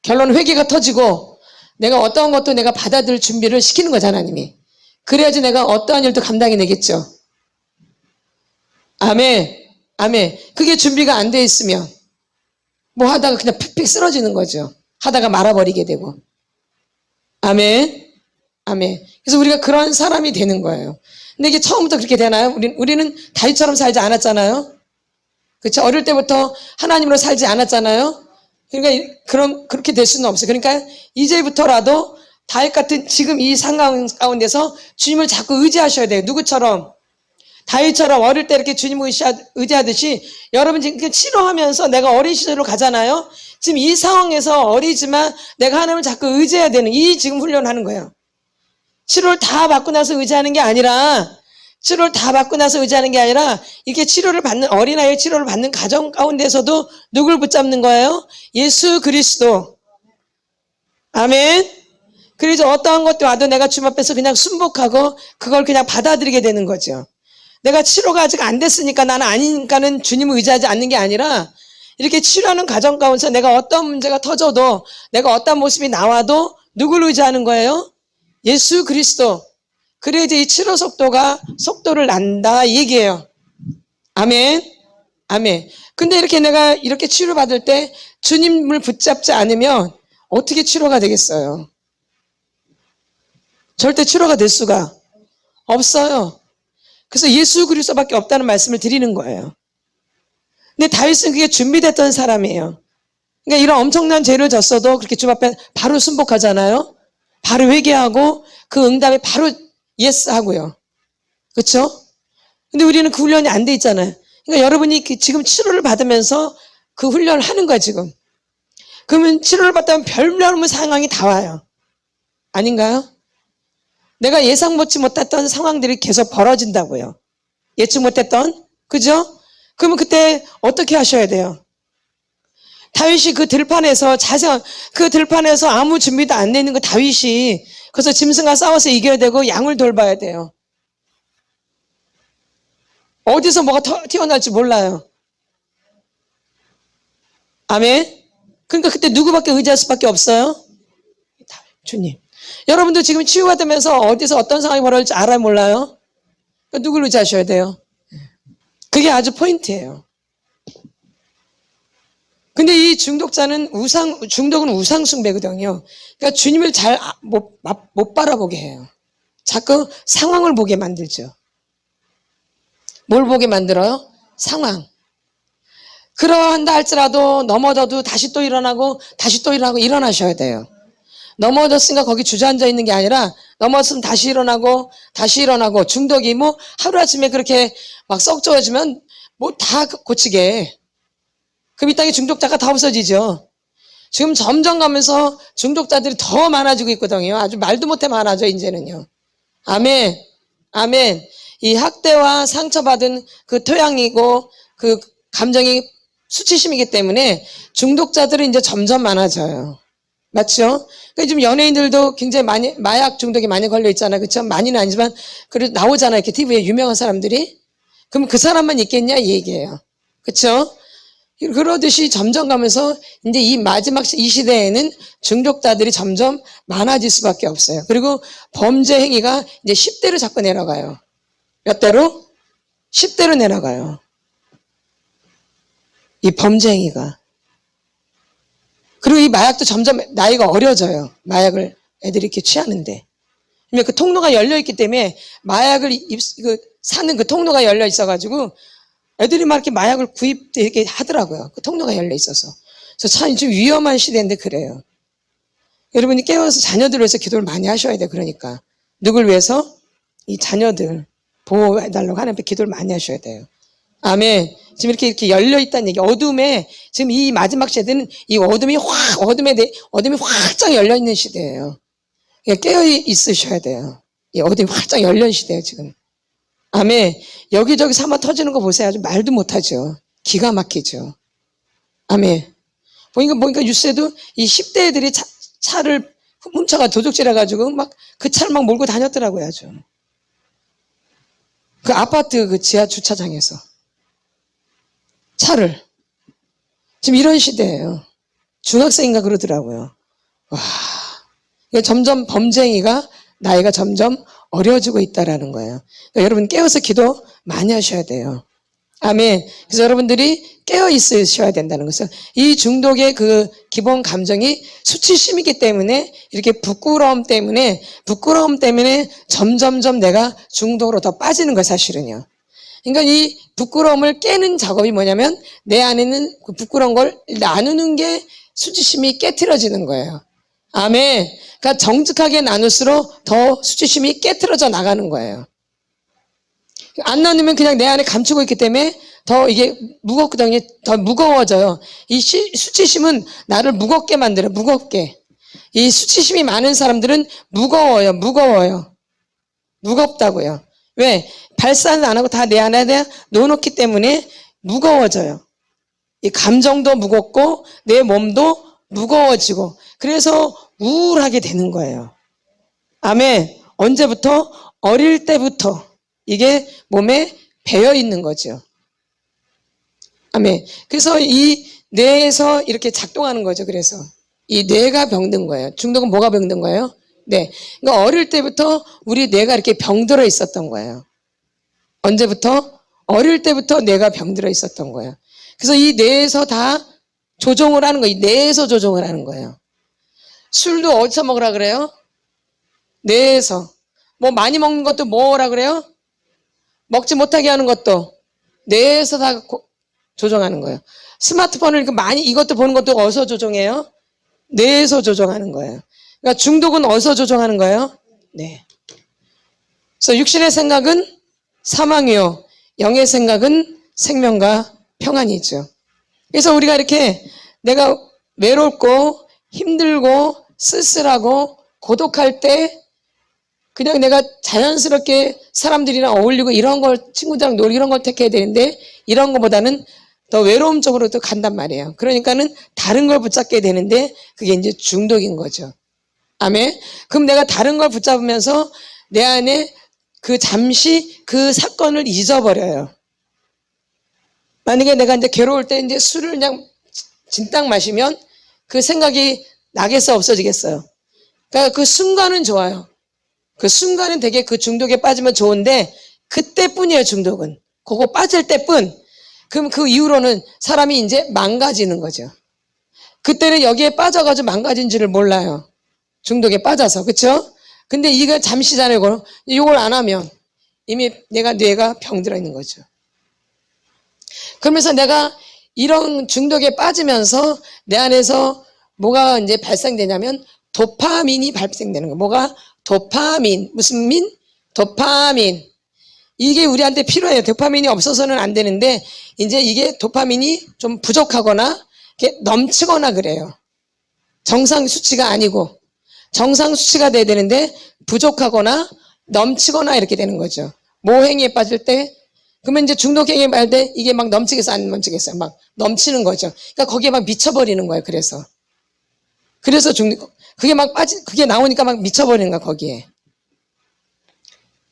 결론 회개가 터지고 내가 어떠한 것도 내가 받아들일 준비를 시키는 거잖아, 하나님이. 그래야지 내가 어떠한 일도 감당해 내겠죠. 아멘. 아멘. 그게 준비가 안 돼 있으면 뭐 하다가 그냥 픽픽 쓰러지는 거죠. 하다가 말아버리게 되고. 아멘. 아멘. 그래서 우리가 그런 사람이 되는 거예요. 근데 이게 처음부터 그렇게 되나요? 우리는 다윗처럼 살지 않았잖아요. 그렇죠? 어릴 때부터 하나님으로 살지 않았잖아요. 그러니까 그렇게 될 수는 없어요. 그러니까 이제부터라도 다윗 같은 지금 이 상황 가운데서 주님을 자꾸 의지하셔야 돼요. 누구처럼? 다윗처럼 어릴 때 이렇게 주님을 의지하듯이 여러분 지금 치료하면서 내가 어린 시절로 가잖아요. 지금 이 상황에서 어리지만 내가 하나님을 자꾸 의지해야 되는 이 지금 훈련하는 거예요. 치료를 다 받고 나서 의지하는 게 아니라 이렇게 치료를 받는 어린아이의 치료를 받는 가정 가운데서도 누굴 붙잡는 거예요? 예수 그리스도. 아멘. 그래서 어떠한 것도 와도 내가 주님 앞에서 그냥 순복하고 그걸 그냥 받아들이게 되는 거죠. 내가 치료가 아직 안 됐으니까 나는 아니니까는 주님을 의지하지 않는 게 아니라 이렇게 치료하는 과정 가운데서 내가 어떤 문제가 터져도 내가 어떤 모습이 나와도 누굴 의지하는 거예요? 예수 그리스도. 그래야지 이 치료 속도를 난다 이 얘기예요. 아멘. 아멘. 근데 이렇게 내가 이렇게 치료받을 때 주님을 붙잡지 않으면 어떻게 치료가 되겠어요? 절대 치료가 될 수가 없어요. 그래서 예수 그리스도밖에 없다는 말씀을 드리는 거예요. 근데 다윗은 그게 준비됐던 사람이에요. 그러니까 이런 엄청난 죄를 졌어도 그렇게 주님 앞에 바로 순복하잖아요. 바로 회개하고 그 응답에 바로 예스 하고요. 그렇죠? 근데 우리는 그 훈련이 안 돼 있잖아요. 그러니까 여러분이 지금 치료를 받으면서 그 훈련을 하는 거야 지금. 그러면 치료를 받다면 별별 상황이 다 와요. 아닌가요? 내가 예상 못했던 상황들이 계속 벌어진다고요. 예측 못했던, 그죠? 그러면 그때 어떻게 하셔야 돼요? 다윗이 그 들판에서 그 들판에서 아무 준비도 안 돼 있는 그 다윗이 그래서 짐승과 싸워서 이겨야 되고 양을 돌봐야 돼요. 어디서 뭐가 튀어나올지 몰라요. 아멘. 그러니까 그때 누구밖에 의지할 수밖에 없어요? 주님. 여러분도 지금 치유받으면서 어디서 어떤 상황이 벌어질지 알아요, 몰라요? 그러니까 누구를 의지하셔야 돼요? 그게 아주 포인트예요. 근데 이 중독은 우상숭배거든요. 그러니까 주님을 잘 못 바라보게 해요. 자꾸 상황을 보게 만들죠. 뭘 보게 만들어요? 상황. 그러한다 할지라도 넘어져도 다시 또 일어나고 다시 또 일어나고 일어나셔야 돼요. 넘어졌으니까 거기 주저앉아 있는 게 아니라 넘어졌으면 다시 일어나고 다시 일어나고 중독이 뭐 하루아침에 그렇게 막 썩 좋아지면 뭐 다 고치게. 그럼 이 땅에 중독자가 다 없어지죠. 지금 점점 가면서 중독자들이 더 많아지고 있거든요. 아주 말도 못해 많아져 이제는요. 아멘. 아멘. 이 학대와 상처받은 그 토양이고 그 감정이 수치심이기 때문에 중독자들은 이제 점점 많아져요. 맞죠? 그러니까 지금 연예인들도 굉장히 많이 마약 중독이 많이 걸려 있잖아요. 그렇죠? 많이는 아니지만 그래도 나오잖아요. 이렇게 TV에 유명한 사람들이. 그럼 그 사람만 있겠냐 이 얘기예요. 그렇죠? 그러듯이 점점 가면서 이제 이 마지막 이 시대에는 중독자들이 점점 많아질 수밖에 없어요. 그리고 범죄 행위가 이제 10대로 자꾸 내려가요. 몇 대로? 10대로 내려가요. 이 범죄 행위가. 그리고 이 마약도 점점 나이가 어려져요. 마약을 애들이 이렇게 취하는데. 그 통로가 열려있기 때문에 마약을 사는 그 통로가 열려 있어가지고 애들이 막 이렇게 마약을 구입되게 하더라고요. 그 통로가 열려 있어서. 그래서 참 좀 위험한 시대인데 그래요. 여러분이 깨어서 자녀들을 위해서 기도를 많이 하셔야 돼요. 그러니까. 누굴 위해서? 이 자녀들 보호해달라고 하나님께 기도를 많이 하셔야 돼요. 아멘. 지금 이렇게 열려있다는 얘기. 어둠에, 지금 이 마지막 시대는 이 어둠이 활짝 열려있는 시대예요. 깨어 있으셔야 돼요. 이 어둠이 활짝 열린 시대예요, 지금. 아멘. 여기저기 한번 터지는 거 보세요. 아주 말도 못하죠. 기가 막히죠. 아멘. 보니까 뉴스에도 이 10대 애들이 차를 훔쳐가 도둑질 해가지고 막 그 차를 막 몰고 다녔더라고요, 아주. 그 아파트 그 지하 주차장에서. 차를. 지금 이런 시대예요. 중학생인가 그러더라고요. 와. 점점 범죄 행위가 나이가 점점 어려지고 있다라는 거예요. 그러니까 여러분 깨어서 기도 많이 하셔야 돼요. 아멘. 그래서 여러분들이 깨어 있으셔야 된다는 것은 이 중독의 그 기본 감정이 수치심이기 때문에 이렇게 부끄러움 때문에 점점점 내가 중독으로 더 빠지는 거예요, 사실은요. 그러니까 이 부끄러움을 깨는 작업이 뭐냐면 내 안에는 그 부끄러운 걸 나누는 게 수치심이 깨트려지는 거예요. 아멘. 그러니까 정직하게 나눌수록 더 수치심이 깨트려져 나가는 거예요. 안 나누면 그냥 내 안에 감추고 있기 때문에 더 이게 무겁거든요. 더 무거워져요. 이 수치심은 나를 무겁게 만들어요. 무겁게. 이 수치심이 많은 사람들은 무거워요. 무겁다고요. 왜? 발산을 안 하고 다 내 안에 넣어놓기 때문에 무거워져요. 이 감정도 무겁고 내 몸도 무거워지고 그래서 우울하게 되는 거예요. 아멘. 언제부터? 어릴 때부터 이게 몸에 배어 있는 거죠. 아멘. 그래서 이 뇌에서 이렇게 작동하는 거죠. 그래서 이 뇌가 병든 거예요. 중독은 뭐가 병든 거예요? 네. 그러니까 어릴 때부터 우리 뇌가 이렇게 병들어 있었던 거예요. 언제부터? 어릴 때부터 뇌가 병들어 있었던 거예요. 그래서 이 뇌에서 다 조종을 하는 거예요. 이 뇌에서 조종을 하는 거예요. 술도 어디서 먹으라 그래요? 뇌에서. 뭐 많이 먹는 것도 뭐라 그래요? 먹지 못하게 하는 것도 뇌에서 다 조종하는 거예요. 스마트폰을 많이 이것도 보는 것도 어디서 조종해요? 뇌에서 조종하는 거예요. 그러니까 중독은 어디서 조종하는 거예요? 네. 그래서 육신의 생각은 사망이요, 영의 생각은 생명과 평안이죠. 그래서 우리가 이렇게 내가 외롭고 힘들고 쓸쓸하고 고독할 때 그냥 내가 자연스럽게 사람들이랑 어울리고 이런 걸 친구들이랑 놀고 이런 걸 택해야 되는데 이런 것보다는 더 외로움 쪽으로 또 간단 말이에요. 그러니까는 다른 걸 붙잡게 되는데 그게 이제 중독인 거죠. 아멘. 그럼 내가 다른 걸 붙잡으면서 내 안에 그 잠시 그 사건을 잊어버려요. 만약에 내가 이제 괴로울 때 이제 술을 그냥 진딱 마시면 그 생각이 나겠어, 없어지겠어요? 그러니까 그 순간은 좋아요. 그 순간은 되게 그 중독에 빠지면 좋은데 그때뿐이에요, 중독은. 그거 빠질 때뿐. 그럼 그 이후로는 사람이 이제 망가지는 거죠. 그때는 여기에 빠져가지고 망가진 줄을 몰라요. 중독에 빠져서. 그렇죠? 근데 이거 잠시잖아요. 이걸 안 하면 이미 뇌가 병들어 있는 거죠. 그러면서 내가 이런 중독에 빠지면서 내 안에서 뭐가 이제 발생되냐면 도파민이 발생되는 거예요. 뭐가? 도파민. 무슨 민? 도파민. 이게 우리한테 필요해요. 도파민이 없어서는 안 되는데 이제 이게 도파민이 좀 부족하거나 이렇게 넘치거나 그래요. 정상 수치가 아니고 정상 수치가 돼야 되는데 부족하거나 넘치거나 이렇게 되는 거죠. 모행위에 빠질 때 그러면 이제 중독행위에 빠질 때 이게 막 넘치겠어 안 넘치겠어요? 막 넘치는 거죠. 그러니까 거기에 막 미쳐버리는 거예요. 그래서 그게 막 그게 나오니까 막 미쳐버리는 거야 거기에.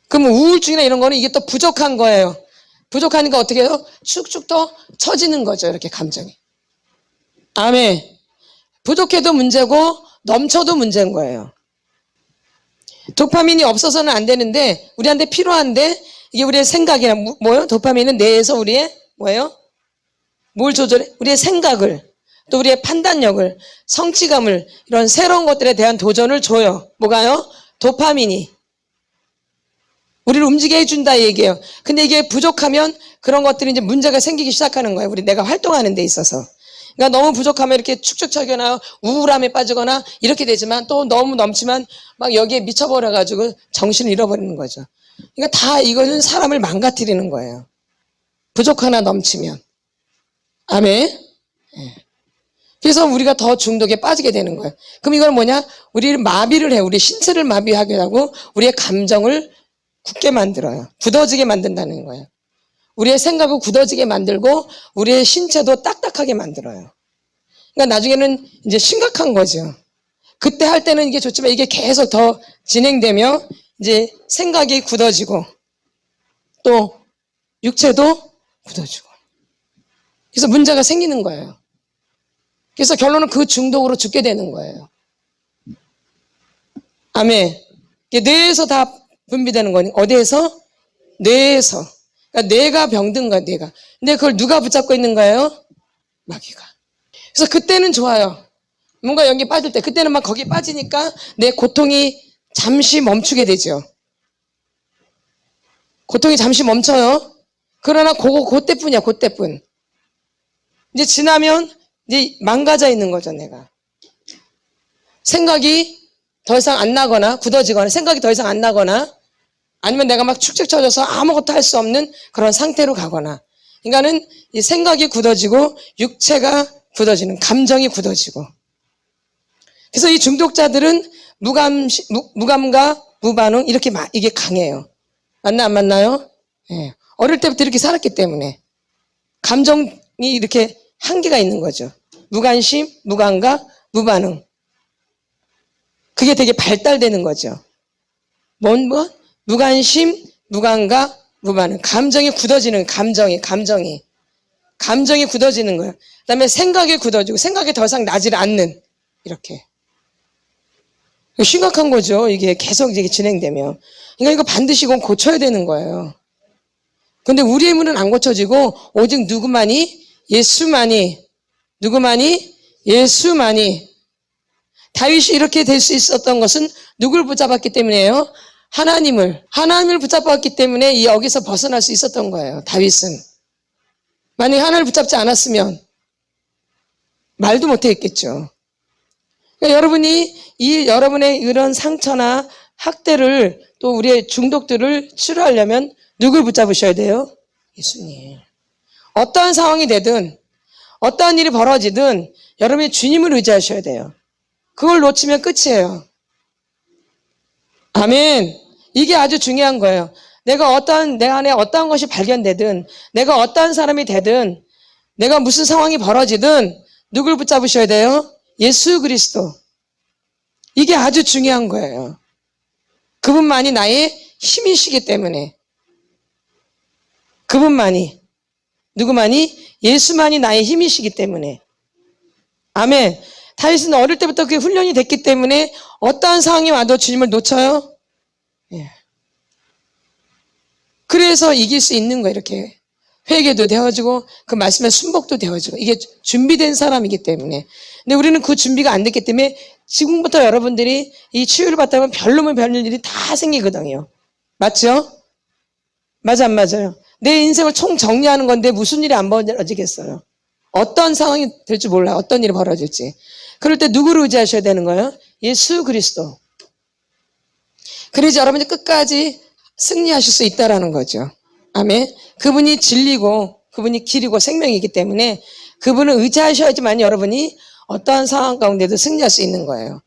그러면 우울증이나 이런 거는 이게 또 부족한 거예요. 부족하니까 어떻게 해요? 축축 더 처지는 거죠. 이렇게 감정이. 아멘. 부족해도 문제고 넘쳐도 문제인 거예요. 도파민이 없어서는 안 되는데 우리한테 필요한데 이게 우리의 생각이나 뭐예요? 도파민은 뇌에서 우리의 뭐예요? 뭘 조절해? 우리의 생각을 또 우리의 판단력을 성취감을 이런 새로운 것들에 대한 도전을 줘요. 뭐가요? 도파민이. 우리를 움직이게 해준다 얘기예요. 근데 이게 부족하면 그런 것들이 이제 문제가 생기기 시작하는 거예요. 내가 활동하는 데 있어서. 그러니까 너무 부족하면 이렇게 축축 처거나 우울함에 빠지거나 이렇게 되지만 또 너무 넘치면 막 여기에 미쳐버려가지고 정신을 잃어버리는 거죠. 그러니까 다 이거는 사람을 망가뜨리는 거예요. 부족하나 넘치면. 아멘. 그래서 우리가 더 중독에 빠지게 되는 거예요. 그럼 이건 뭐냐? 우리를 마비를 해요. 우리 신체를 마비하게 하고 우리의 감정을 굳게 만들어요. 굳어지게 만든다는 거예요. 우리의 생각을 굳어지게 만들고 우리의 신체도 딱딱하게 만들어요. 그러니까 나중에는 이제 심각한 거죠. 그때 할 때는 이게 좋지만 이게 계속 더 진행되며 이제 생각이 굳어지고 또 육체도 굳어지고 그래서 문제가 생기는 거예요. 그래서 결론은 그 중독으로 죽게 되는 거예요. 아멘. 뇌에서 다 분비되는 거니 어디에서? 뇌에서. 그러니까 뇌가 병든 거야, 뇌가. 근데 그걸 누가 붙잡고 있는 거예요? 마귀가. 그래서 그때는 좋아요. 뭔가 여기 빠질 때, 그때는 막 거기 빠지니까 내 고통이 잠시 멈추게 되죠. 고통이 잠시 멈춰요. 그러나 그때뿐이야, 그때뿐. 이제 지나면 이제 망가져 있는 거죠, 내가. 생각이 더 이상 안 나거나, 굳어지거나, 생각이 더 이상 안 나거나, 아니면 내가 막 축축 처져서 아무것도 할 수 없는 그런 상태로 가거나. 그러니까는 이 생각이 굳어지고 육체가 굳어지는, 감정이 굳어지고. 그래서 이 중독자들은 무감과 무반응 이게 강해요. 맞나 안 맞나요? 예. 어릴 때부터 이렇게 살았기 때문에 감정이 이렇게 한계가 있는 거죠. 무관심, 무감각, 무반응. 그게 되게 발달되는 거죠. 무관심, 무감각, 무반응. 감정이 굳어지는 감정이 굳어지는 거예요. 그다음에 생각이 굳어지고 생각이 더 이상 나질 않는 이렇게. 심각한 거죠. 이게 계속 이게 진행되면. 그러니까 이거 반드시 이건 고쳐야 되는 거예요. 근데 우리의 문은 안 고쳐지고 오직 누구만이? 예수만이. 누구만이? 예수만이. 다윗이 이렇게 될 수 있었던 것은 누굴 붙잡았기 때문이에요? 하나님을 붙잡았기 때문에 여기서 벗어날 수 있었던 거예요. 다윗은. 만약에 하나님을 붙잡지 않았으면 말도 못했겠죠. 그러니까 여러분의 이런 상처나 학대를 또 우리의 중독들을 치료하려면 누굴 붙잡으셔야 돼요? 예수님. 어떠한 상황이 되든 어떠한 일이 벌어지든 여러분이 주님을 의지하셔야 돼요. 그걸 놓치면 끝이에요. 아멘. 이게 아주 중요한 거예요. 내 안에 어떠한 것이 발견되든 내가 어떠한 사람이 되든 내가 무슨 상황이 벌어지든 누굴 붙잡으셔야 돼요? 예수 그리스도. 이게 아주 중요한 거예요. 그분만이 나의 힘이시기 때문에. 그분만이. 누구만이? 예수만이 나의 힘이시기 때문에. 아멘. 다윗은 어릴 때부터 그게 훈련이 됐기 때문에 어떠한 상황이 와도 주님을 놓쳐요? 예. 그래서 이길 수 있는 거예요. 이렇게 회개도 되어지고 그 말씀에 순복도 되어지고 이게 준비된 사람이기 때문에. 근데 우리는 그 준비가 안 됐기 때문에 지금부터 여러분들이 이 치유를 받다 보면 별로면 별일 일이 다 생기거든요. 맞죠? 맞아 안 맞아요? 내 인생을 총 정리하는 건데 무슨 일이 안 벌어지겠어요? 어떤 상황이 될지 몰라요. 어떤 일이 벌어질지. 그럴 때 누구를 의지하셔야 되는 거예요? 예수 그리스도. 그래서 여러분이 끝까지 승리하실 수 있다라는 거죠. 아멘. 그분이 진리고 그분이 길이고 생명이기 때문에 그분을 의지하셔야지만 여러분이 어떠한 상황 가운데도 승리할 수 있는 거예요.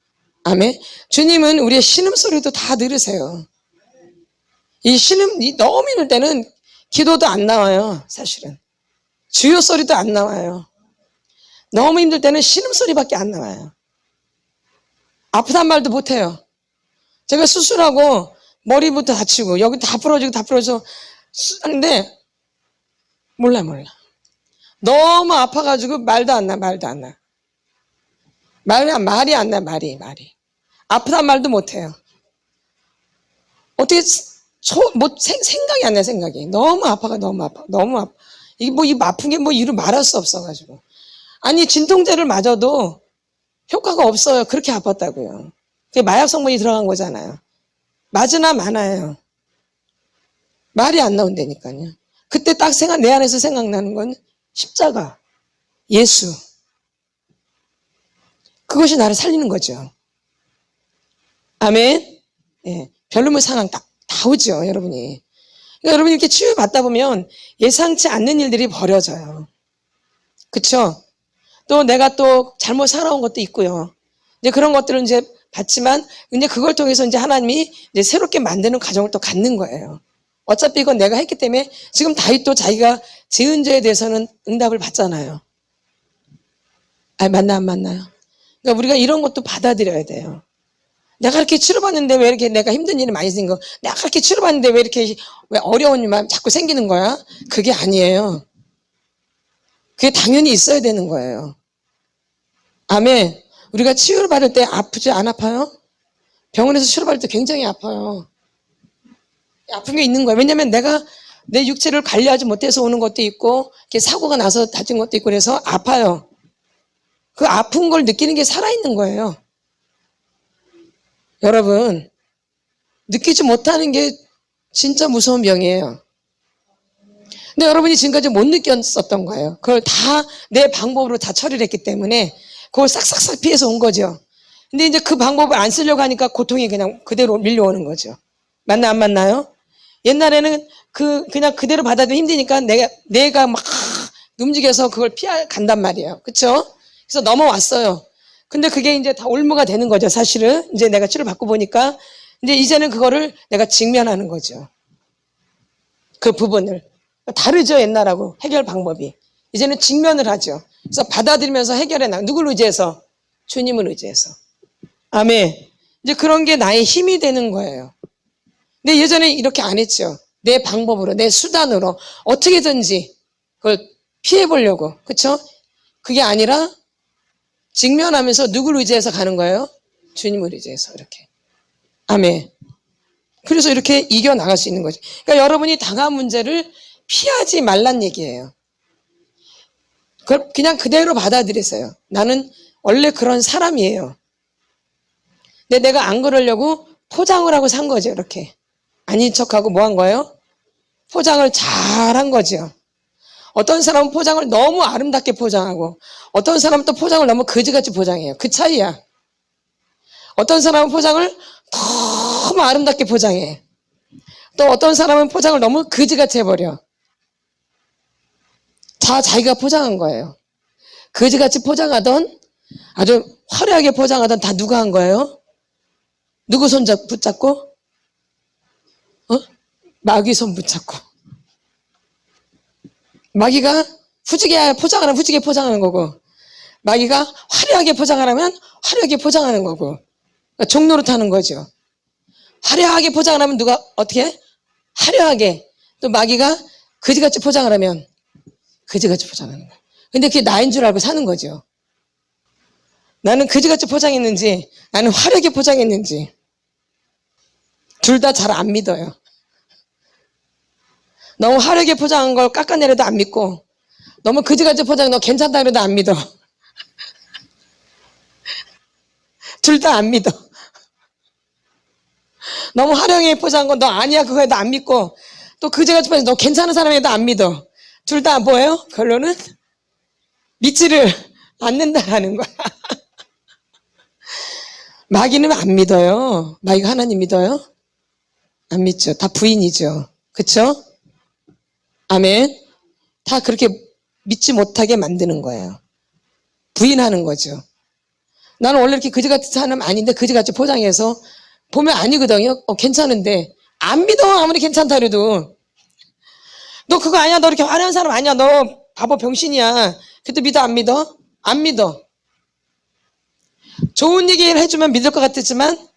아멘. 주님은 우리의 신음소리도 다 들으세요. 이 신음이 너무 힘들 때는 기도도 안 나와요. 사실은. 주여 소리도 안 나와요. 너무 힘들 때는 신음소리밖에 안 나와요. 아프단 말도 못해요. 제가 수술하고 머리부터 다치고 여기 다 부러지고 다 부러져 하는데 몰라. 너무 아파가지고 말도 안 나. 말이 안 나. 말이. 아프단 말도 못해요. 어떻게 생각이 안 나. 생각이 너무 아파가 너무 아파. 이게 이 아픈 게 이루 말할 수 없어가지고. 아니 진통제를 맞아도 효과가 없어요. 그렇게 아팠다고요. 그게 마약 성분이 들어간 거잖아요. 맞으나 마나요. 말이 안 나온다니까요. 그때 딱 내 안에서 생각나는 건 십자가, 예수. 그것이 나를 살리는 거죠. 아멘. 예, 별로면 상황 다 오죠, 여러분이. 그러니까 여러분이 이렇게 치유받다 보면 예상치 않는 일들이 벌어져요. 그쵸? 또 내가 또 잘못 살아온 것도 있고요. 이제 그런 것들은 이제 봤지만, 이제 그걸 통해서 이제 하나님이 이제 새롭게 만드는 과정을 또 갖는 거예요. 어차피 이건 내가 했기 때문에 지금 다윗도 자기가 지은 죄에 대해서는 응답을 받잖아요. 맞나 안 맞나요? 그러니까 우리가 이런 것도 받아들여야 돼요. 내가 이렇게 치료받는데 왜 이렇게 내가 힘든 일이 많이 생겨? 내가 그렇게 치료받는데 왜 어려운 일만 자꾸 생기는 거야? 그게 아니에요. 그게 당연히 있어야 되는 거예요. 아멘. 우리가 치유를 받을 때 아프지 안 아파요? 병원에서 치료받을 때 굉장히 아파요. 아픈 게 있는 거예요. 왜냐면 내가 내 육체를 관리하지 못해서 오는 것도 있고, 이렇게 사고가 나서 다친 것도 있고, 그래서 아파요. 그 아픈 걸 느끼는 게 살아있는 거예요. 여러분, 느끼지 못하는 게 진짜 무서운 병이에요. 근데 여러분이 지금까지 못 느꼈었던 거예요. 그걸 다 내 방법으로 다 처리를 했기 때문에 그걸 싹싹싹 피해서 온 거죠. 근데 이제 그 방법을 안 쓰려고 하니까 고통이 그냥 그대로 밀려오는 거죠. 맞나 안 맞나요? 옛날에는 그냥 그대로 받아도 힘드니까 내가 막 움직여서 그걸 간단 말이에요. 그쵸? 그래서 넘어왔어요. 근데 그게 이제 다 올무가 되는 거죠. 사실은 이제 내가 치료를 받고 보니까 이제는 그거를 내가 직면하는 거죠. 그 부분을. 다르죠, 옛날하고 해결 방법이. 이제는 직면을 하죠. 그래서 받아들이면서 해결해 나가. 누구를 의지해서? 주님을 의지해서. 아멘. 이제 그런 게 나의 힘이 되는 거예요. 근데 예전에 이렇게 안 했죠. 내 방법으로, 내 수단으로 어떻게든지 그걸 피해 보려고. 그렇죠? 그게 아니라 직면하면서 누구를 의지해서 가는 거예요? 주님을 의지해서 이렇게. 아멘. 그래서 이렇게 이겨나갈 수 있는 거죠. 그러니까 여러분이 당한 문제를 피하지 말란 얘기예요. 그걸 그냥 그대로 받아들이세요. 나는 원래 그런 사람이에요. 근데 내가 안 그러려고 포장을 하고 산 거죠. 이렇게. 아닌 척하고 뭐 한 거예요? 포장을 잘 한 거죠. 어떤 사람은 포장을 너무 아름답게 포장하고 어떤 사람은 또 포장을 너무 거지같이 포장해요. 그 차이야. 어떤 사람은 포장을 너무 아름답게 포장해. 또 어떤 사람은 포장을 너무 거지같이 해버려. 다 자기가 포장한 거예요. 거지같이 포장하던 아주 화려하게 포장하던 다 누가 한 거예요? 누구 손 붙잡고? 마귀 손 붙잡고. 마귀가 후지게 포장하면 후지게 포장하는 거고 마귀가 화려하게 포장하려면 화려하게 포장하는 거고 그러니까 종로로 타는 거죠. 화려하게 포장을 하면 누가 어떻게 해? 화려하게. 또 마귀가 거지같이 포장을 하면 거지같이 포장하는 거예요. 근데 그게 나인 줄 알고 사는 거죠. 나는 거지같이 포장했는지 나는 화려하게 포장했는지 둘 다 잘 안 믿어요. 너무 화려하게 포장한 걸 깎아내려도 안 믿고 너무 거지같이 포장해 너 괜찮다 그래도 안 믿어. 둘 다 안 믿어. 너무 화려하게 포장한 건 너 아니야 그거 해도 안 믿고 또 거지같이 포장해 너 괜찮은 사람에도 안 믿어. 둘 다 뭐예요? 결론은 믿지를 않는다라는 거야. 마귀는 안 믿어요. 마귀가 하나님 믿어요? 안 믿죠. 다 부인이죠. 그쵸? 아멘. 다 그렇게 믿지 못하게 만드는 거예요. 부인하는 거죠. 나는 원래 이렇게 그지같이 사람 아닌데 그지같이 포장해서 보면 아니거든요. 괜찮은데 안 믿어. 아무리 괜찮다 그래도. 너 그거 아니야. 너 이렇게 화려한 사람 아니야. 너 바보 병신이야. 그래도 믿어 안 믿어? 안 믿어. 좋은 얘기를 해주면 믿을 것 같았지만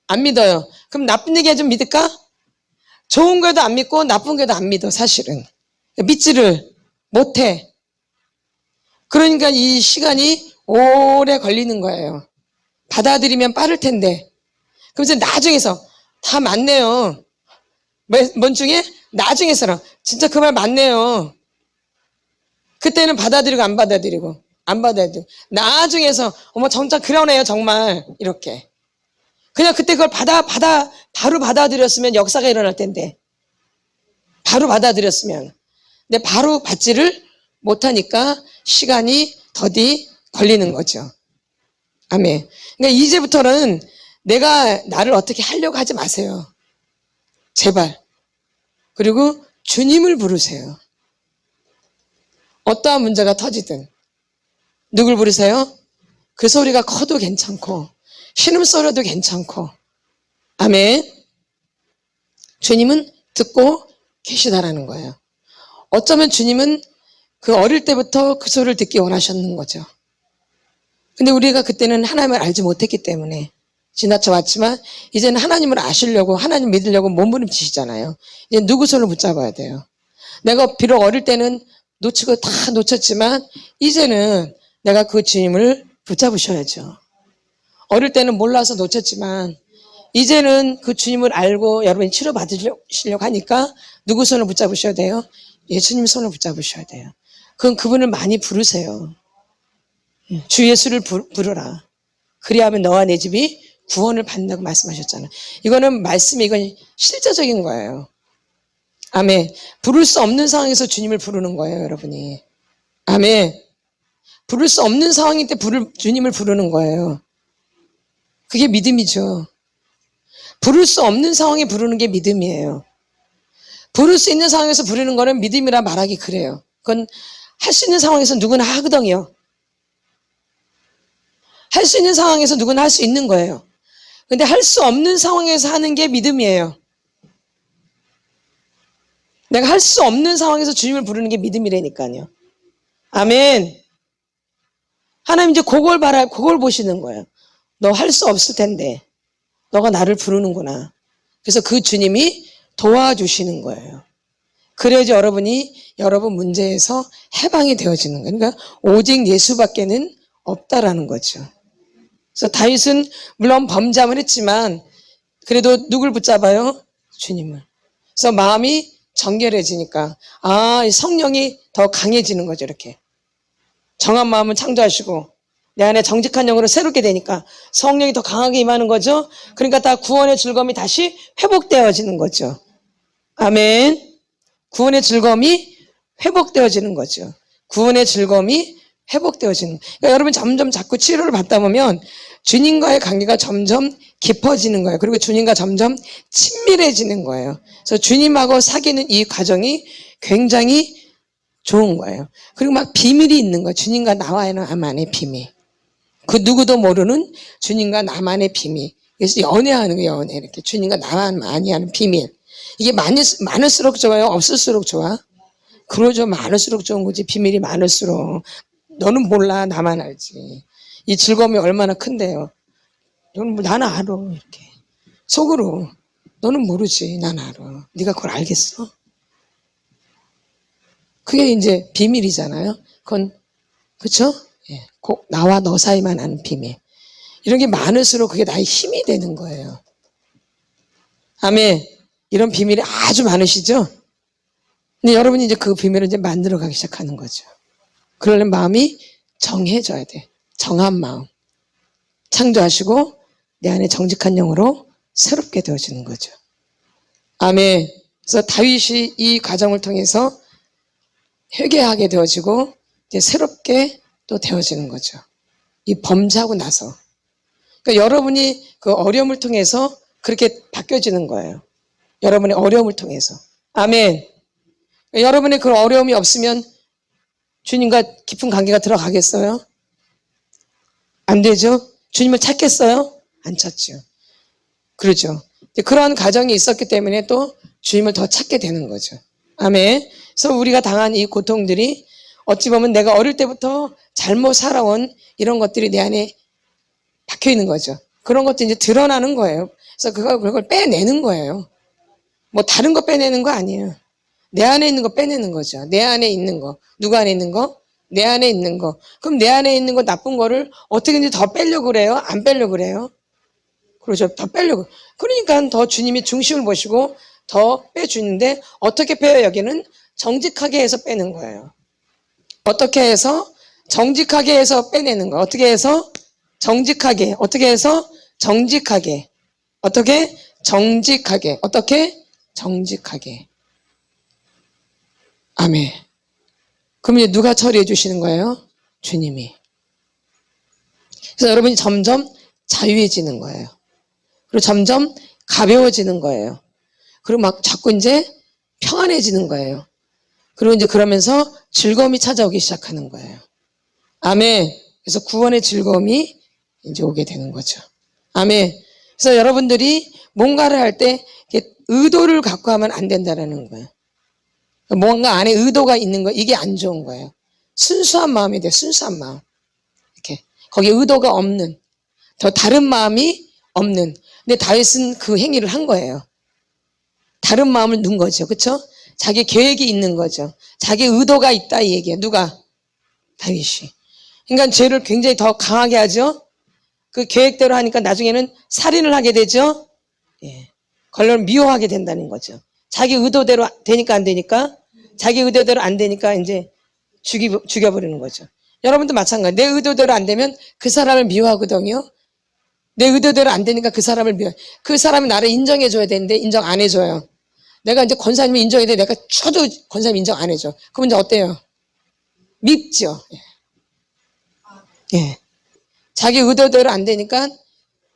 안 믿어요. 그럼 나쁜 얘기 해주면 믿을까? 좋은 거에도 안 믿고 나쁜 거에도 안 믿어. 사실은 믿지를 못해. 그러니까 이 시간이 오래 걸리는 거예요. 받아들이면 빠를 텐데. 그래서 나중에서 다 맞네요. 뭔 중에? 나중에서는 진짜 그 말 맞네요. 그때는 받아들이고 안 받아들이고 안 받아들이고 나중에서 어머 정작 그러네요 정말 이렇게. 그냥 그때 그걸 바로 받아들였으면 역사가 일어날 텐데. 바로 받아들였으면. 근데 바로 받지를 못하니까 시간이 더디 걸리는 거죠. 아멘. 그러니까 이제부터는 내가 나를 어떻게 하려고 하지 마세요. 제발. 그리고 주님을 부르세요. 어떠한 문제가 터지든. 누굴 부르세요? 그 소리가 커도 괜찮고 신음소리도 괜찮고. 아멘. 주님은 듣고 계시다라는 거예요. 어쩌면 주님은 그 어릴 때부터 그 소리를 듣기 원하셨는 거죠. 근데 우리가 그때는 하나님을 알지 못했기 때문에 지나쳐 왔지만 이제는 하나님을 아시려고 하나님 믿으려고 몸부림치시잖아요. 이제 누구 손을 붙잡아야 돼요. 내가 비록 어릴 때는 놓치고 다 놓쳤지만 이제는 내가 그 주님을 붙잡으셔야죠. 어릴 때는 몰라서 놓쳤지만 이제는 그 주님을 알고 여러분이 치료받으시려고 하니까 누구 손을 붙잡으셔야 돼요? 예수님 손을 붙잡으셔야 돼요. 그건 그분을 많이 부르세요. 주 예수를 부르라. 그리하면 너와 내 집이 구원을 받는다고 말씀하셨잖아요. 이거는 말씀이 이건 실제적인 거예요. 아멘. 부를 수 없는 상황에서 주님을 부르는 거예요, 여러분이. 아멘. 부를 수 없는 상황일 때 주님을 부르는 거예요. 그게 믿음이죠. 부를 수 없는 상황에 부르는 게 믿음이에요. 부를 수 있는 상황에서 부르는 거는 믿음이라 말하기 그래요. 그건 할 수 있는 상황에서 누구나 하거든요. 할 수 있는 상황에서 누구나 할 수 있는 거예요. 근데 할 수 없는 상황에서 하는 게 믿음이에요. 내가 할 수 없는 상황에서 주님을 부르는 게 믿음이라니까요. 아멘. 하나님 이제 그걸 보시는 거예요. 너 할 수 없을 텐데 너가 나를 부르는구나. 그래서 그 주님이 도와주시는 거예요. 그래야지 여러분이 여러분 문제에서 해방이 되어지는 거예요. 그러니까 오직 예수밖에는 없다라는 거죠. 그래서 다윗은 물론 범죄함을 했지만 그래도 누굴 붙잡아요? 주님을. 그래서 마음이 정결해지니까 이 성령이 더 강해지는 거죠. 이렇게 정한 마음을 창조하시고 내 안에 정직한 영으로 새롭게 되니까 성령이 더 강하게 임하는 거죠. 그러니까 다 구원의 즐거움이 다시 회복되어지는 거죠. 아멘. 구원의 즐거움이 회복되어지는 거죠. 구원의 즐거움이 회복되어지는. 그러니까 여러분 점점 자꾸 치료를 받다 보면 주님과의 관계가 점점 깊어지는 거예요. 그리고 주님과 점점 친밀해지는 거예요. 그래서 주님하고 사귀는 이 과정이 굉장히 좋은 거예요. 그리고 막 비밀이 있는 거예요. 주님과 나만의 비밀. 그 누구도 모르는 주님과 나만의 비밀. 그래서 연애하는 거예요. 연애. 이렇게 주님과 나만이 하는 비밀. 이게 많을수록 좋아요? 없을수록 좋아? 그러죠. 많을수록 좋은 거지. 비밀이 많을수록. 너는 몰라. 나만 알지. 이 즐거움이 얼마나 큰데요. 나는 알아. 이렇게. 속으로. 너는 모르지. 난 알아. 네가 그걸 알겠어? 그게 이제 비밀이잖아요. 그건, 그쵸? 예. 꼭 나와 너 사이만 아는 비밀. 이런 게 많을수록 그게 나의 힘이 되는 거예요. 아멘. 이런 비밀이 아주 많으시죠? 근데 여러분이 이제 그 비밀을 이제 만들어가기 시작하는 거죠. 그러려면 마음이 정해져야 돼. 정한 마음. 창조하시고 내 안에 정직한 영으로 새롭게 되어지는 거죠. 아멘. 그래서 다윗이 이 과정을 통해서 회개하게 되어지고 이제 새롭게 또 되어지는 거죠. 이 범죄하고 나서. 그러니까 여러분이 그 어려움을 통해서 그렇게 바뀌어지는 거예요. 여러분의 어려움을 통해서. 아멘. 여러분의 그 어려움이 없으면 주님과 깊은 관계가 들어가겠어요? 안 되죠? 주님을 찾겠어요? 안 찾죠. 그러죠. 그런 과정이 있었기 때문에 또 주님을 더 찾게 되는 거죠. 아멘. 그래서 우리가 당한 이 고통들이 어찌 보면 내가 어릴 때부터 잘못 살아온 이런 것들이 내 안에 박혀 있는 거죠. 그런 것도 이제 드러나는 거예요. 그래서 그걸 빼내는 거예요. 뭐 다른 거 빼내는 거 아니에요. 내 안에 있는 거 빼내는 거죠. 내 안에 있는 거. 누구 안에 있는 거? 내 안에 있는 거. 그럼 내 안에 있는 거 나쁜 거를 어떻게든지 더 빼려고 그래요? 안 빼려고 그래요? 그렇죠. 더 빼려고. 그러니까 더 주님이 중심을 보시고 더 빼주는데 어떻게 빼요? 여기는 정직하게 해서 빼는 거예요. 어떻게 해서? 정직하게 해서 빼내는 거. 어떻게 해서? 정직하게. 어떻게 해서? 정직하게. 어떻게? 정직하게. 어떻게? 정직하게. 아멘. 그럼 이제 누가 처리해 주시는 거예요? 주님이. 그래서 여러분이 점점 자유해지는 거예요. 그리고 점점 가벼워지는 거예요. 그리고 막 자꾸 이제 평안해지는 거예요. 그리고 이제 그러면서 즐거움이 찾아오기 시작하는 거예요. 아멘. 그래서 구원의 즐거움이 이제 오게 되는 거죠. 아멘. 그래서 여러분들이 뭔가를 할 때 의도를 갖고 하면 안 된다라는 거예요. 뭔가 안에 의도가 있는 거, 이게 안 좋은 거예요. 순수한 마음이 돼, 순수한 마음. 이렇게. 거기에 의도가 없는, 더 다른 마음이 없는. 근데 다윗은 그 행위를 한 거예요. 다른 마음을 넣은 거죠. 그쵸? 자기 계획이 있는 거죠. 자기 의도가 있다, 이 얘기예요. 누가? 다윗이. 그러니까 죄를 굉장히 더 강하게 하죠. 그 계획대로 하니까 나중에는 살인을 하게 되죠. 예. 걸려는 미워하게 된다는 거죠. 자기 의도대로 되니까 안 되니까, 자기 의도대로 안 되니까 이제 죽여버리는 거죠. 여러분도 마찬가지. 내 의도대로 안 되면 그 사람을 미워하거든요. 내 의도대로 안 되니까 그 사람을 미워해. 그 사람이 나를 인정해줘야 되는데 인정 안 해줘요. 내가 이제 권사님이 인정해야 돼. 내가 쳐도 권사님 인정 안 해줘. 그럼 이제 어때요? 밉죠. 예. 자기 의도대로 안 되니까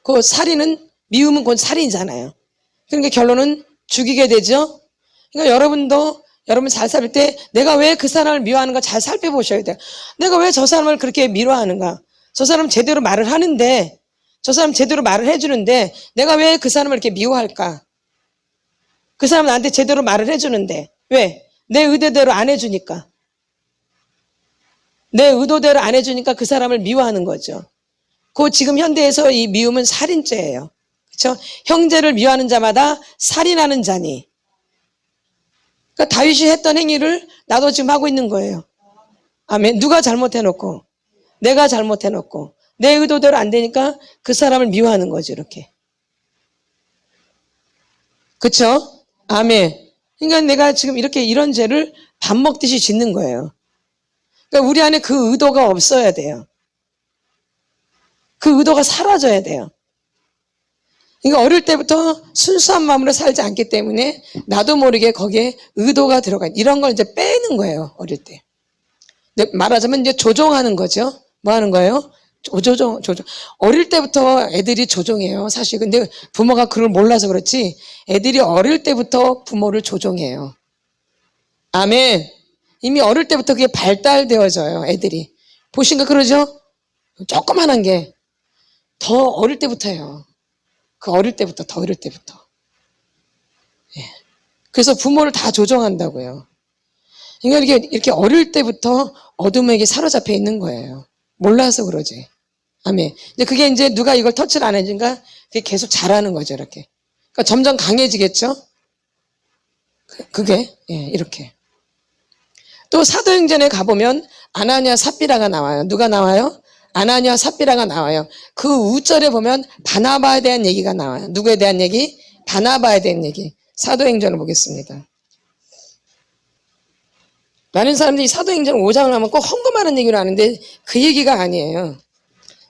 그 살인은, 미움은 곧 살인이잖아요. 그러니까 결론은 죽이게 되죠. 그러니까 여러분도 여러분 잘 살 때 내가 왜 그 사람을 미워하는가 잘 살펴보셔야 돼요. 내가 왜 저 사람을 그렇게 미워하는가. 저 사람 제대로 말을 하는데, 저 사람 제대로 말을 해주는데 내가 왜 그 사람을 이렇게 미워할까. 그 사람 나한테 제대로 말을 해주는데 왜? 내 의도대로 안 해주니까. 내 의도대로 안 해주니까 그 사람을 미워하는 거죠. 그 지금 현대에서 이 미움은 살인죄예요. 그렇죠? 형제를 미워하는 자마다 살인하는 자니. 그러니까 다윗이 했던 행위를 나도 지금 하고 있는 거예요. 아멘. 누가 잘못해놓고, 내가 잘못해놓고, 내 의도대로 안 되니까 그 사람을 미워하는 거죠, 이렇게. 그렇죠? 아멘. 그러니까 내가 지금 이렇게 이런 죄를 밥 먹듯이 짓는 거예요. 그러니까 우리 안에 그 의도가 없어야 돼요. 그 의도가 사라져야 돼요. 그러니까 어릴 때부터 순수한 마음으로 살지 않기 때문에 나도 모르게 거기에 의도가 들어가. 이런 걸 이제 빼는 거예요, 어릴 때. 근데 말하자면 이제 조종하는 거죠. 뭐 하는 거예요? 조종. 어릴 때부터 애들이 조종해요, 사실. 근데 부모가 그걸 몰라서 그렇지, 애들이 어릴 때부터 부모를 조종해요. 아멘. 이미 어릴 때부터 그게 발달되어져요, 애들이. 보신가 그러죠? 조그만한 게 더 어릴 때부터예요. 그 어릴 때부터, 더 어릴 때부터. 예. 그래서 부모를 다 조종한다고요. 그러니까 이렇게 어릴 때부터 어둠에게 사로잡혀 있는 거예요. 몰라서 그러지. 아멘. 근데 그게 이제 누가 이걸 터치를 안 해주니까 그게 계속 자라는 거죠, 이렇게. 그러니까 점점 강해지겠죠? 그게, 예, 이렇게. 또 사도행전에 가보면 아나니아 삽비라가 나와요. 누가 나와요? 아나니아 삽비라가 나와요. 그 우절에 보면 바나바에 대한 얘기가 나와요. 누구에 대한 얘기? 바나바에 대한 얘기. 사도행전을 보겠습니다. 많은 사람들이 사도행전 5장을 하면 꼭 헌금하는 얘기를 하는데 그 얘기가 아니에요.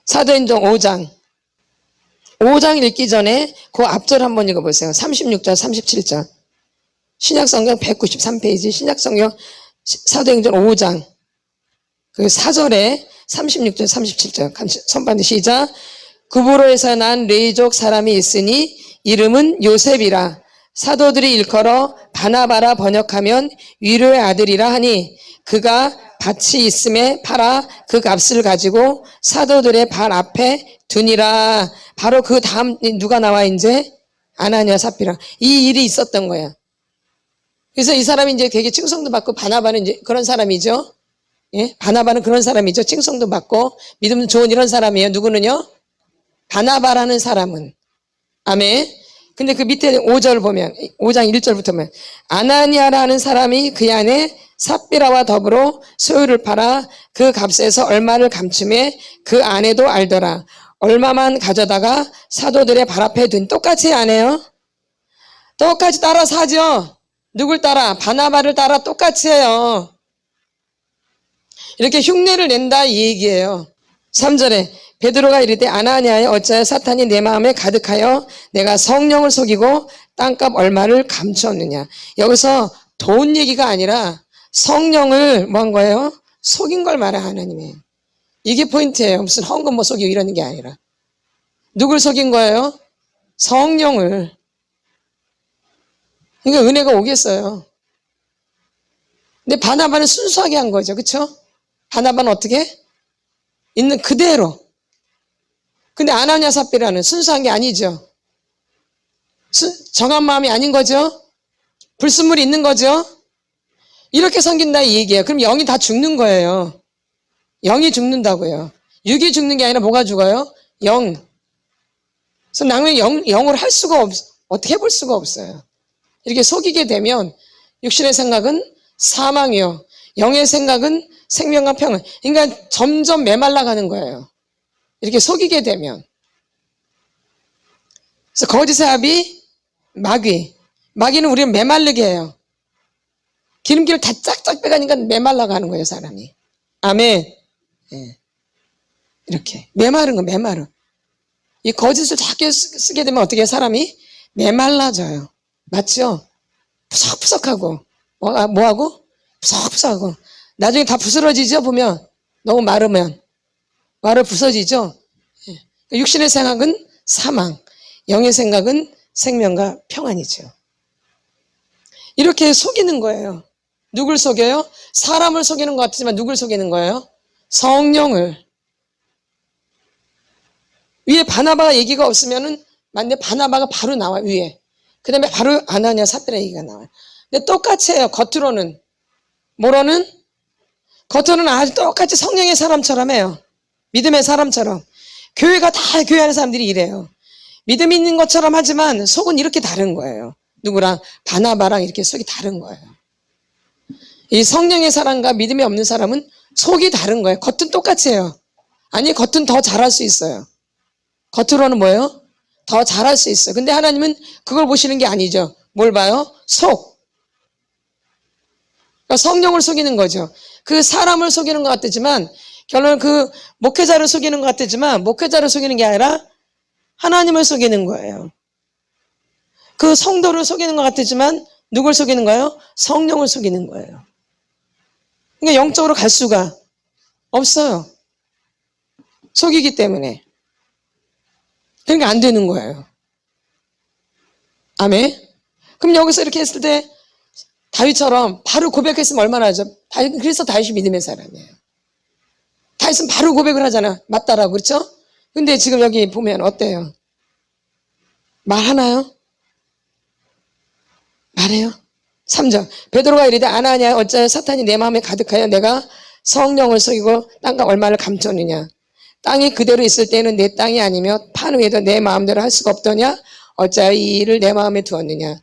사도행전 5장. 5장 읽기 전에 그 앞절 한번 읽어보세요. 36절, 37절. 신약성경 193페이지, 신약성경 사도행전 5장. 그 4절에 36절 37절 선반대 시작. 구브로에서 난 레이족 사람이 있으니 이름은 요셉이라. 사도들이 일컬어 바나바라 번역하면 위로의 아들이라 하니 그가 밭이 있음에 팔아 그 값을 가지고 사도들의 발 앞에 두니라. 바로 그 다음 누가 나와 이제 아나니아 삽비라. 이 일이 있었던 거야. 그래서 이 사람이 이제 되게 칭송도 받고 바나바는 이제 그런 사람이죠. 예? 바나바는 그런 사람이죠. 칭송도 받고 믿음 좋은 이런 사람이에요. 누구는요? 바나바라는 사람은. 아멘. 근데 그 밑에 5절 보면 5장 1절부터 보면 아나니아라는 사람이 그 안에 삽비라와 더불어 소유를 팔아 그 값에서 얼마를 감춤해 그 아내도 알더라. 얼마만 가져다가 사도들의 발 앞에 둔. 똑같이 안 해요? 똑같이 따라 사죠. 누굴 따라? 바나바를 따라 똑같이 해요. 이렇게 흉내를 낸다 이 얘기예요. 3절에 베드로가 이르되 아나니아여 어찌하여 사탄이 내 마음에 가득하여 내가 성령을 속이고 땅값 얼마를 감추었느냐. 여기서 돈 얘기가 아니라 성령을 뭐 한 거예요? 속인 걸 말해 하나님이. 이게 포인트예요. 무슨 헌금 뭐 속이고 이러는 게 아니라. 누굴 속인 거예요? 성령을. 그러니까 은혜가 오겠어요. 근데 바나바는 순수하게 한 거죠. 그렇죠? 바나바는 어떻게? 있는 그대로. 근데 아나니아 삽비라는 순수한 게 아니죠. 정한 마음이 아닌 거죠. 불순물이 있는 거죠. 이렇게 섬긴다 이 얘기예요. 그럼 영이 다 죽는 거예요. 영이 죽는다고요. 육이 죽는 게 아니라 뭐가 죽어요? 영. 그래서 나는 영을 할 수가 어떻게 해볼 수가 없어요. 이렇게 속이게 되면 육신의 생각은 사망이요. 영의 생각은 생명과 평안. 그러니까 점점 메말라가는 거예요. 이렇게 속이게 되면. 그래서 거짓의 합이 마귀. 마귀는 우리를 메말르게 해요. 기름기를 다 쫙쫙 빼가니까 메말라가는 거예요, 사람이. 아멘. 예. 이렇게. 메마른 거, 메마른. 이 거짓을 자꾸 쓰게 되면 어떻게 해요, 사람이? 메말라져요. 맞죠? 푸석푸석하고. 뭐하고? 푸석푸석하고. 나중에 다 부스러지죠, 보면. 너무 마르면. 말을 부서지죠? 육신의 생각은 사망, 영의 생각은 생명과 평안이죠. 이렇게 속이는 거예요. 누굴 속여요? 사람을 속이는 것 같지만 누굴 속이는 거예요? 성령을. 위에 바나바 얘기가 없으면은 만데 바나바가 바로 나와 위에. 그 다음에 바로 아나니아 삽비라 얘기가 나와요. 근데 똑같이 해요. 겉으로는. 뭐로는? 겉으로는 아주 똑같이 성령의 사람처럼 해요. 믿음의 사람처럼. 교회가 다 교회 하는 사람들이 이래요. 믿음 있는 것처럼 하지만 속은 이렇게 다른 거예요. 누구랑? 바나바랑 이렇게 속이 다른 거예요. 이 성령의 사람과 믿음이 없는 사람은 속이 다른 거예요. 겉은 똑같이 해요. 아니 겉은 더 잘할 수 있어요. 겉으로는 뭐예요? 더 잘할 수 있어요. 근데 하나님은 그걸 보시는 게 아니죠. 뭘 봐요? 속. 그러니까 성령을 속이는 거죠. 그 사람을 속이는 것 같지만 결론은 그 목회자를 속이는 것 같지만 목회자를 속이는 게 아니라 하나님을 속이는 거예요. 그 성도를 속이는 것 같지만 누굴 속이는 거예요? 성령을 속이는 거예요. 그러니까 영적으로 갈 수가 없어요. 속이기 때문에. 그러니까 안 되는 거예요. 아멘. 그럼 여기서 이렇게 했을 때 다윗처럼 바로 고백했으면 얼마나 하죠? 그래서 다윗이 믿음의 사람이에요. 다윗은 바로 고백을 하잖아. 맞다라고. 그렇죠? 근데 지금 여기 보면 어때요? 말하나요? 말해요? 3절 베드로가 이르되 아나니아 어찌하여 사탄이 내 마음에 가득하여 내가 성령을 속이고 땅과 얼마를 감췄느냐. 땅이 그대로 있을 때는 내 땅이 아니며 판 후에도 내 마음대로 할 수가 없더냐. 어찌하여 이 일을 내 마음에 두었느냐.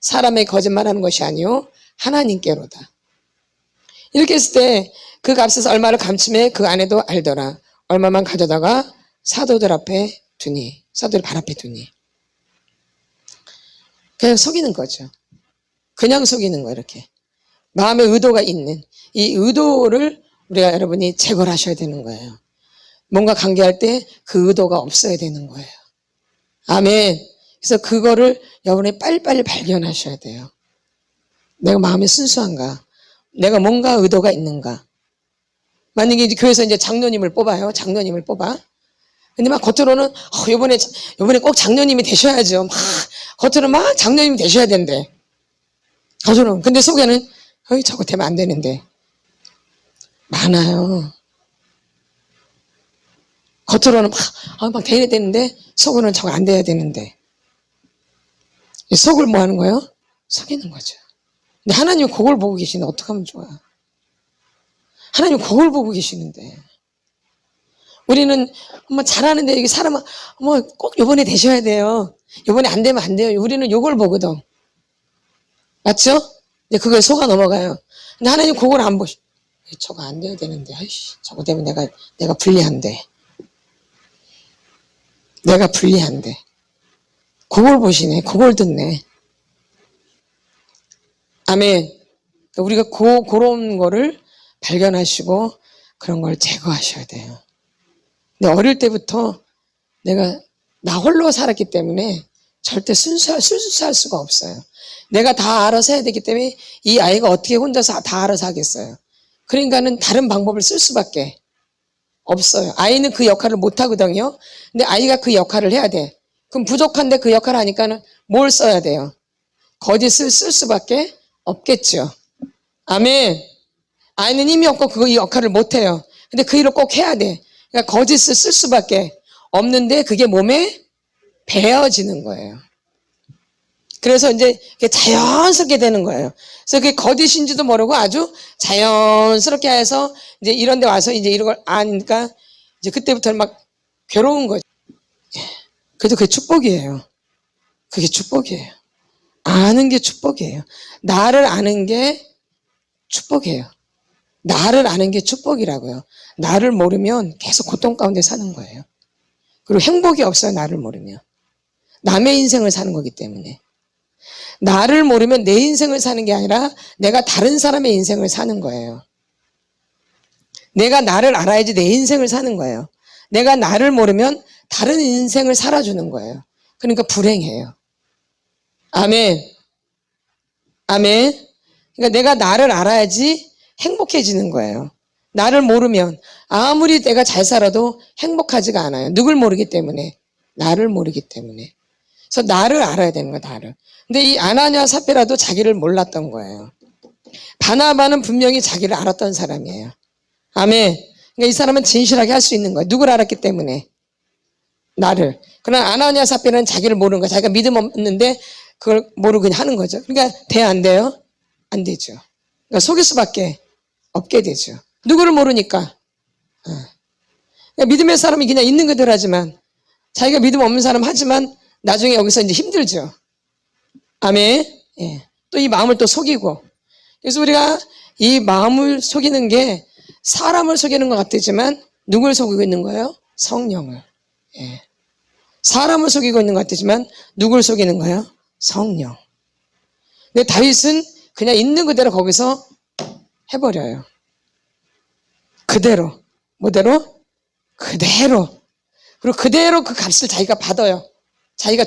사람의 거짓말하는 것이 아니요 하나님께로다. 이렇게 했을 때 그 값에서 얼마를 감춤해 그 아내도 알더라. 얼마만 가져다가 사도들 앞에 두니. 사도들 발 앞에 두니. 그냥 속이는 거죠. 그냥 속이는 거예요. 이렇게. 마음에 의도가 있는 이 의도를 우리가 여러분이 제거를 하셔야 되는 거예요. 뭔가 관계할 때 그 의도가 없어야 되는 거예요. 아멘. 그래서 그거를 여러분이 빨리빨리 발견하셔야 돼요. 내가 마음이 순수한가? 내가 뭔가 의도가 있는가? 만약에 이제 교회에서 이제 장로님을 뽑아요. 장로님을 뽑아. 근데 막 겉으로는 요번에 꼭 장로님이 되셔야죠. 막 겉으로 막 장로님이 되셔야 된대. 겉으로는. 근데 속에는 어이 저거 되면 안 되는데. 많아요. 겉으로는 막 돼야 되는데 속으로는 저거 안 돼야 되는데. 속을 뭐 하는 거예요? 속이는 거죠. 근데 하나님은 그걸 보고 계시는데 어떻게 하면 좋아? 하나님은 그걸 보고 계시는데. 우리는 잘하는데 여기 사람은 꼭 요번에 되셔야 돼요. 요번에 안 되면 안 돼요. 우리는 요걸 보거든. 맞죠? 이제 그걸 속아 넘어가요. 근데 하나님 그걸 안 보시. 저거 안 돼야 되는데. 아이씨, 저거 되면 내가 불리한데. 내가 불리한데. 그걸 보시네. 그걸 듣네. 아멘. 우리가 그런 거를 발견하시고 그런 걸 제거하셔야 돼요. 근데 어릴 때부터 내가 나 홀로 살았기 때문에 절대 순수할 수가 없어요. 내가 다 알아서 해야 되기 때문에 이 아이가 어떻게 혼자서 다 알아서 하겠어요. 그러니까는 다른 방법을 쓸 수밖에 없어요. 아이는 그 역할을 못 하거든요. 근데 아이가 그 역할을 해야 돼. 그럼 부족한데 그 역할을 하니까는 뭘 써야 돼요? 거짓을 쓸 수밖에 없겠죠. 아멘. 아이는 힘이 없고 이 역할을 못 해요. 근데 그 일을 꼭 해야 돼. 그러니까 거짓을 쓸 수밖에 없는데 그게 몸에 배어지는 거예요. 그래서 이제 자연스럽게 되는 거예요. 그래서 그게 거짓인지도 모르고 아주 자연스럽게 해서 이제 이런 데 와서 이제 이런 걸 아니까 이제 그때부터는 막 괴로운 거죠. 그래도 그게 축복이에요. 그게 축복이에요. 아는 게 축복이에요. 나를 아는 게 축복이에요. 나를 아는 게 축복이라고요. 나를 모르면 계속 고통 가운데 사는 거예요. 그리고 행복이 없어요. 나를 모르면. 남의 인생을 사는 거기 때문에. 나를 모르면 내 인생을 사는 게 아니라 내가 다른 사람의 인생을 사는 거예요. 내가 나를 알아야지 내 인생을 사는 거예요. 내가 나를 모르면 다른 인생을 살아주는 거예요. 그러니까 불행해요. 아멘. 아멘. 그러니까 내가 나를 알아야지 행복해지는 거예요. 나를 모르면 아무리 내가 잘 살아도 행복하지가 않아요. 누굴 모르기 때문에. 나를 모르기 때문에. 그래서 나를 알아야 되는 거예요. 나를. 근데 이 아나니아 삽비라도 자기를 몰랐던 거예요. 바나바는 분명히 자기를 알았던 사람이에요. 아멘. 그러니까 이 사람은 진실하게 할 수 있는 거예요. 누굴 알았기 때문에. 나를. 그러나 아나니아 삽비는 자기를 모르는 거예요. 자기가 믿음 없는데 그걸 모르고 그냥 하는 거죠. 그러니까 돼요, 안 돼요? 안 되죠. 그러니까 속일 수밖에 없게 되죠. 누구를 모르니까. 그러니까 믿음의 사람이 그냥 있는 그대로 하지만 자기가 믿음 없는 사람 하지만 나중에 여기서 이제 힘들죠. 아멘. 예. 또 이 마음을 또 속이고. 그래서 우리가 이 마음을 속이는 게 사람을 속이는 것 같지만 누굴 속이고 있는 거예요? 성령을. 예. 사람을 속이고 있는 것 같지만 누굴 속이는 거예요? 성령. 근데 다윗은 그냥 있는 그대로 거기서 해버려요. 그대로. 뭐대로? 그대로. 그리고 그대로 그 값을 자기가 받아요. 자기가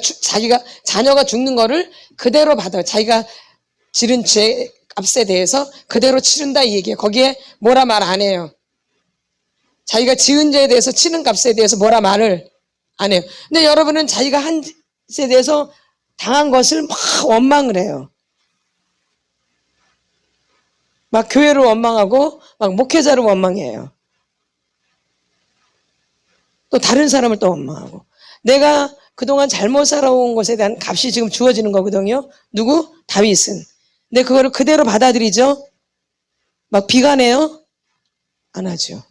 자녀가 죽는 거를 그대로 받아요. 자기가 지른 죄 값에 대해서 그대로 치른다 이 얘기예요. 거기에 뭐라 말 안 해요. 자기가 지은 죄에 대해서 치는 값에 대해서 뭐라 말을 안 해요. 근데 여러분은 자기가 한 짓에 대해서 당한 것을 막 원망을 해요. 막 교회를 원망하고 막 목회자를 원망해요. 또 다른 사람을 또 원망하고. 내가 그동안 잘못 살아온 것에 대한 값이 지금 주어지는 거거든요. 누구? 다윗은. 근데 그거를 그대로 받아들이죠? 막 비관해요? 안 하죠.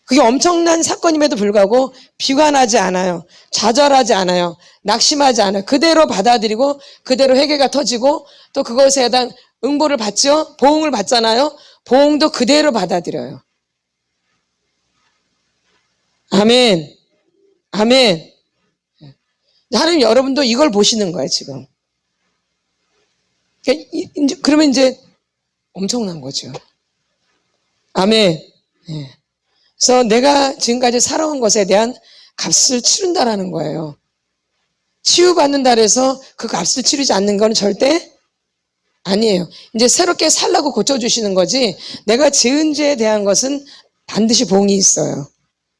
그게 엄청난 사건임에도 불구하고 비관하지 않아요. 좌절하지 않아요. 낙심하지 않아요. 그대로 받아들이고 그대로 회개가 터지고 또 그것에 대한 응보를 받죠? 보응을 받잖아요. 보응도 그대로 받아들여요. 아멘. 아멘. 하나님 여러분도 이걸 보시는 거예요, 지금. 그러면 이제 엄청난 거죠. 아멘. 그래서 내가 지금까지 살아온 것에 대한 값을 치른다라는 거예요. 치유받는다 해서 그 값을 치르지 않는 건 절대 아니에요. 이제 새롭게 살라고 고쳐주시는 거지, 내가 지은 죄에 대한 것은 반드시 봉이 있어요.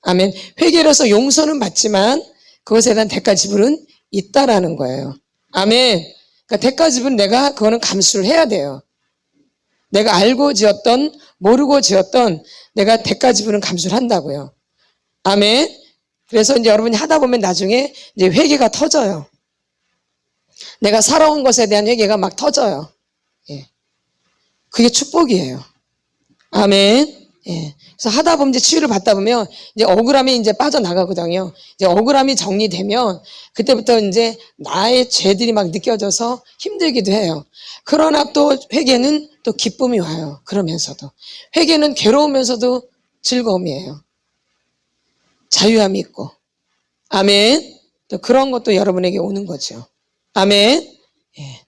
아멘. 회개로서 용서는 받지만 그것에 대한 대가 지불은 있다라는 거예요. 아멘. 그러니까 대가 지불은 내가 그거는 감수를 해야 돼요. 내가 알고 지었던 모르고 지었던 내가 대가 지불은 감수를 한다고요. 아멘. 그래서 이제 여러분이 하다 보면 나중에 이제 회개가 터져요. 내가 살아온 것에 대한 회개가 막 터져요. 예. 그게 축복이에요. 아멘. 예. 그래서 하다 보면 이제 치유를 받다 보면 이제 억울함이 이제 빠져나가거든요. 이제 억울함이 정리되면 그때부터 이제 나의 죄들이 막 느껴져서 힘들기도 해요. 그러나 또 회개는 또 기쁨이 와요. 그러면서도. 회개는 괴로우면서도 즐거움이에요. 자유함이 있고. 아멘. 또 그런 것도 여러분에게 오는 거죠. 아멘. 예.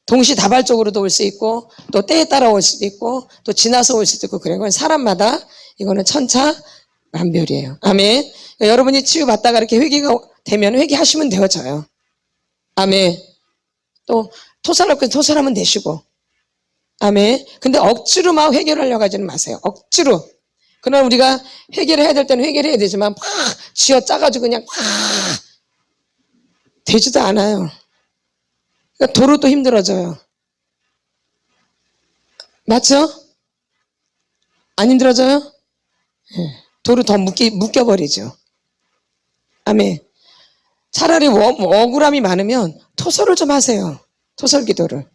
동시다발적으로도 올 수 있고 또 때에 따라 올 수도 있고 또 지나서 올 수도 있고 그래요. 사람마다 이거는 천차만별이에요. 아멘. 그러니까 여러분이 치유받다가 이렇게 회개가 되면 회개하시면 되어져요. 아멘. 또 토설하면 되시고. 아멘. 근데 억지로 막 해결하려고 하지는 마세요. 억지로. 그러나 우리가 해결을 해야 될 때는 해결을 해야 되지만 막 쥐어짜가지고 그냥 막 되지도 않아요. 그러니까 도로 또 힘들어져요. 맞죠? 안 힘들어져요? 도로 더 묶여버리죠. 아멘. 차라리 억울함이 많으면 토설을 좀 하세요. 토설 기도를.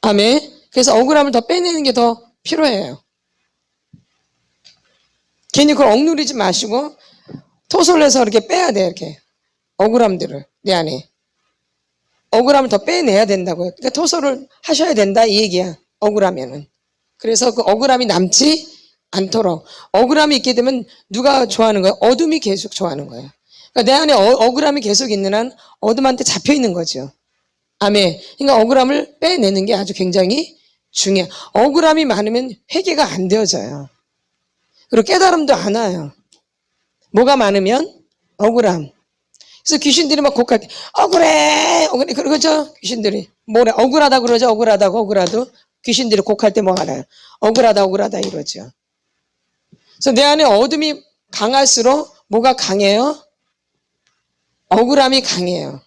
아멘. 그래서 억울함을 더 빼내는 게 더 필요해요. 괜히 그걸 억누르지 마시고 토설을 해서 이렇게 빼야 돼요. 이렇게 억울함들을 내 안에. 억울함을 더 빼내야 된다고요. 그러니까 토설을 하셔야 된다 이 얘기야. 억울하면은. 그래서 그 억울함이 남지 않도록. 억울함이 있게 되면 누가 좋아하는 거예요? 어둠이 계속 좋아하는 거예요. 그러니까 내 안에 억울함이 계속 있는 한 어둠한테 잡혀 있는 거죠. 아멘. 그러니까 억울함을 빼내는 게 아주 굉장히 중요해요. 억울함이 많으면 회개가 안 되어져요. 그리고 깨달음도 안 와요. 뭐가 많으면 억울함. 그래서 귀신들이 막 곡할 때 억울해 그러죠. 귀신들이 뭐래 억울하다 그러죠. 억울하도 귀신들이 곡할 때 뭐 하나요? 억울하다 이러죠. 그래서 내 안에 어둠이 강할수록 뭐가 강해요? 억울함이 강해요.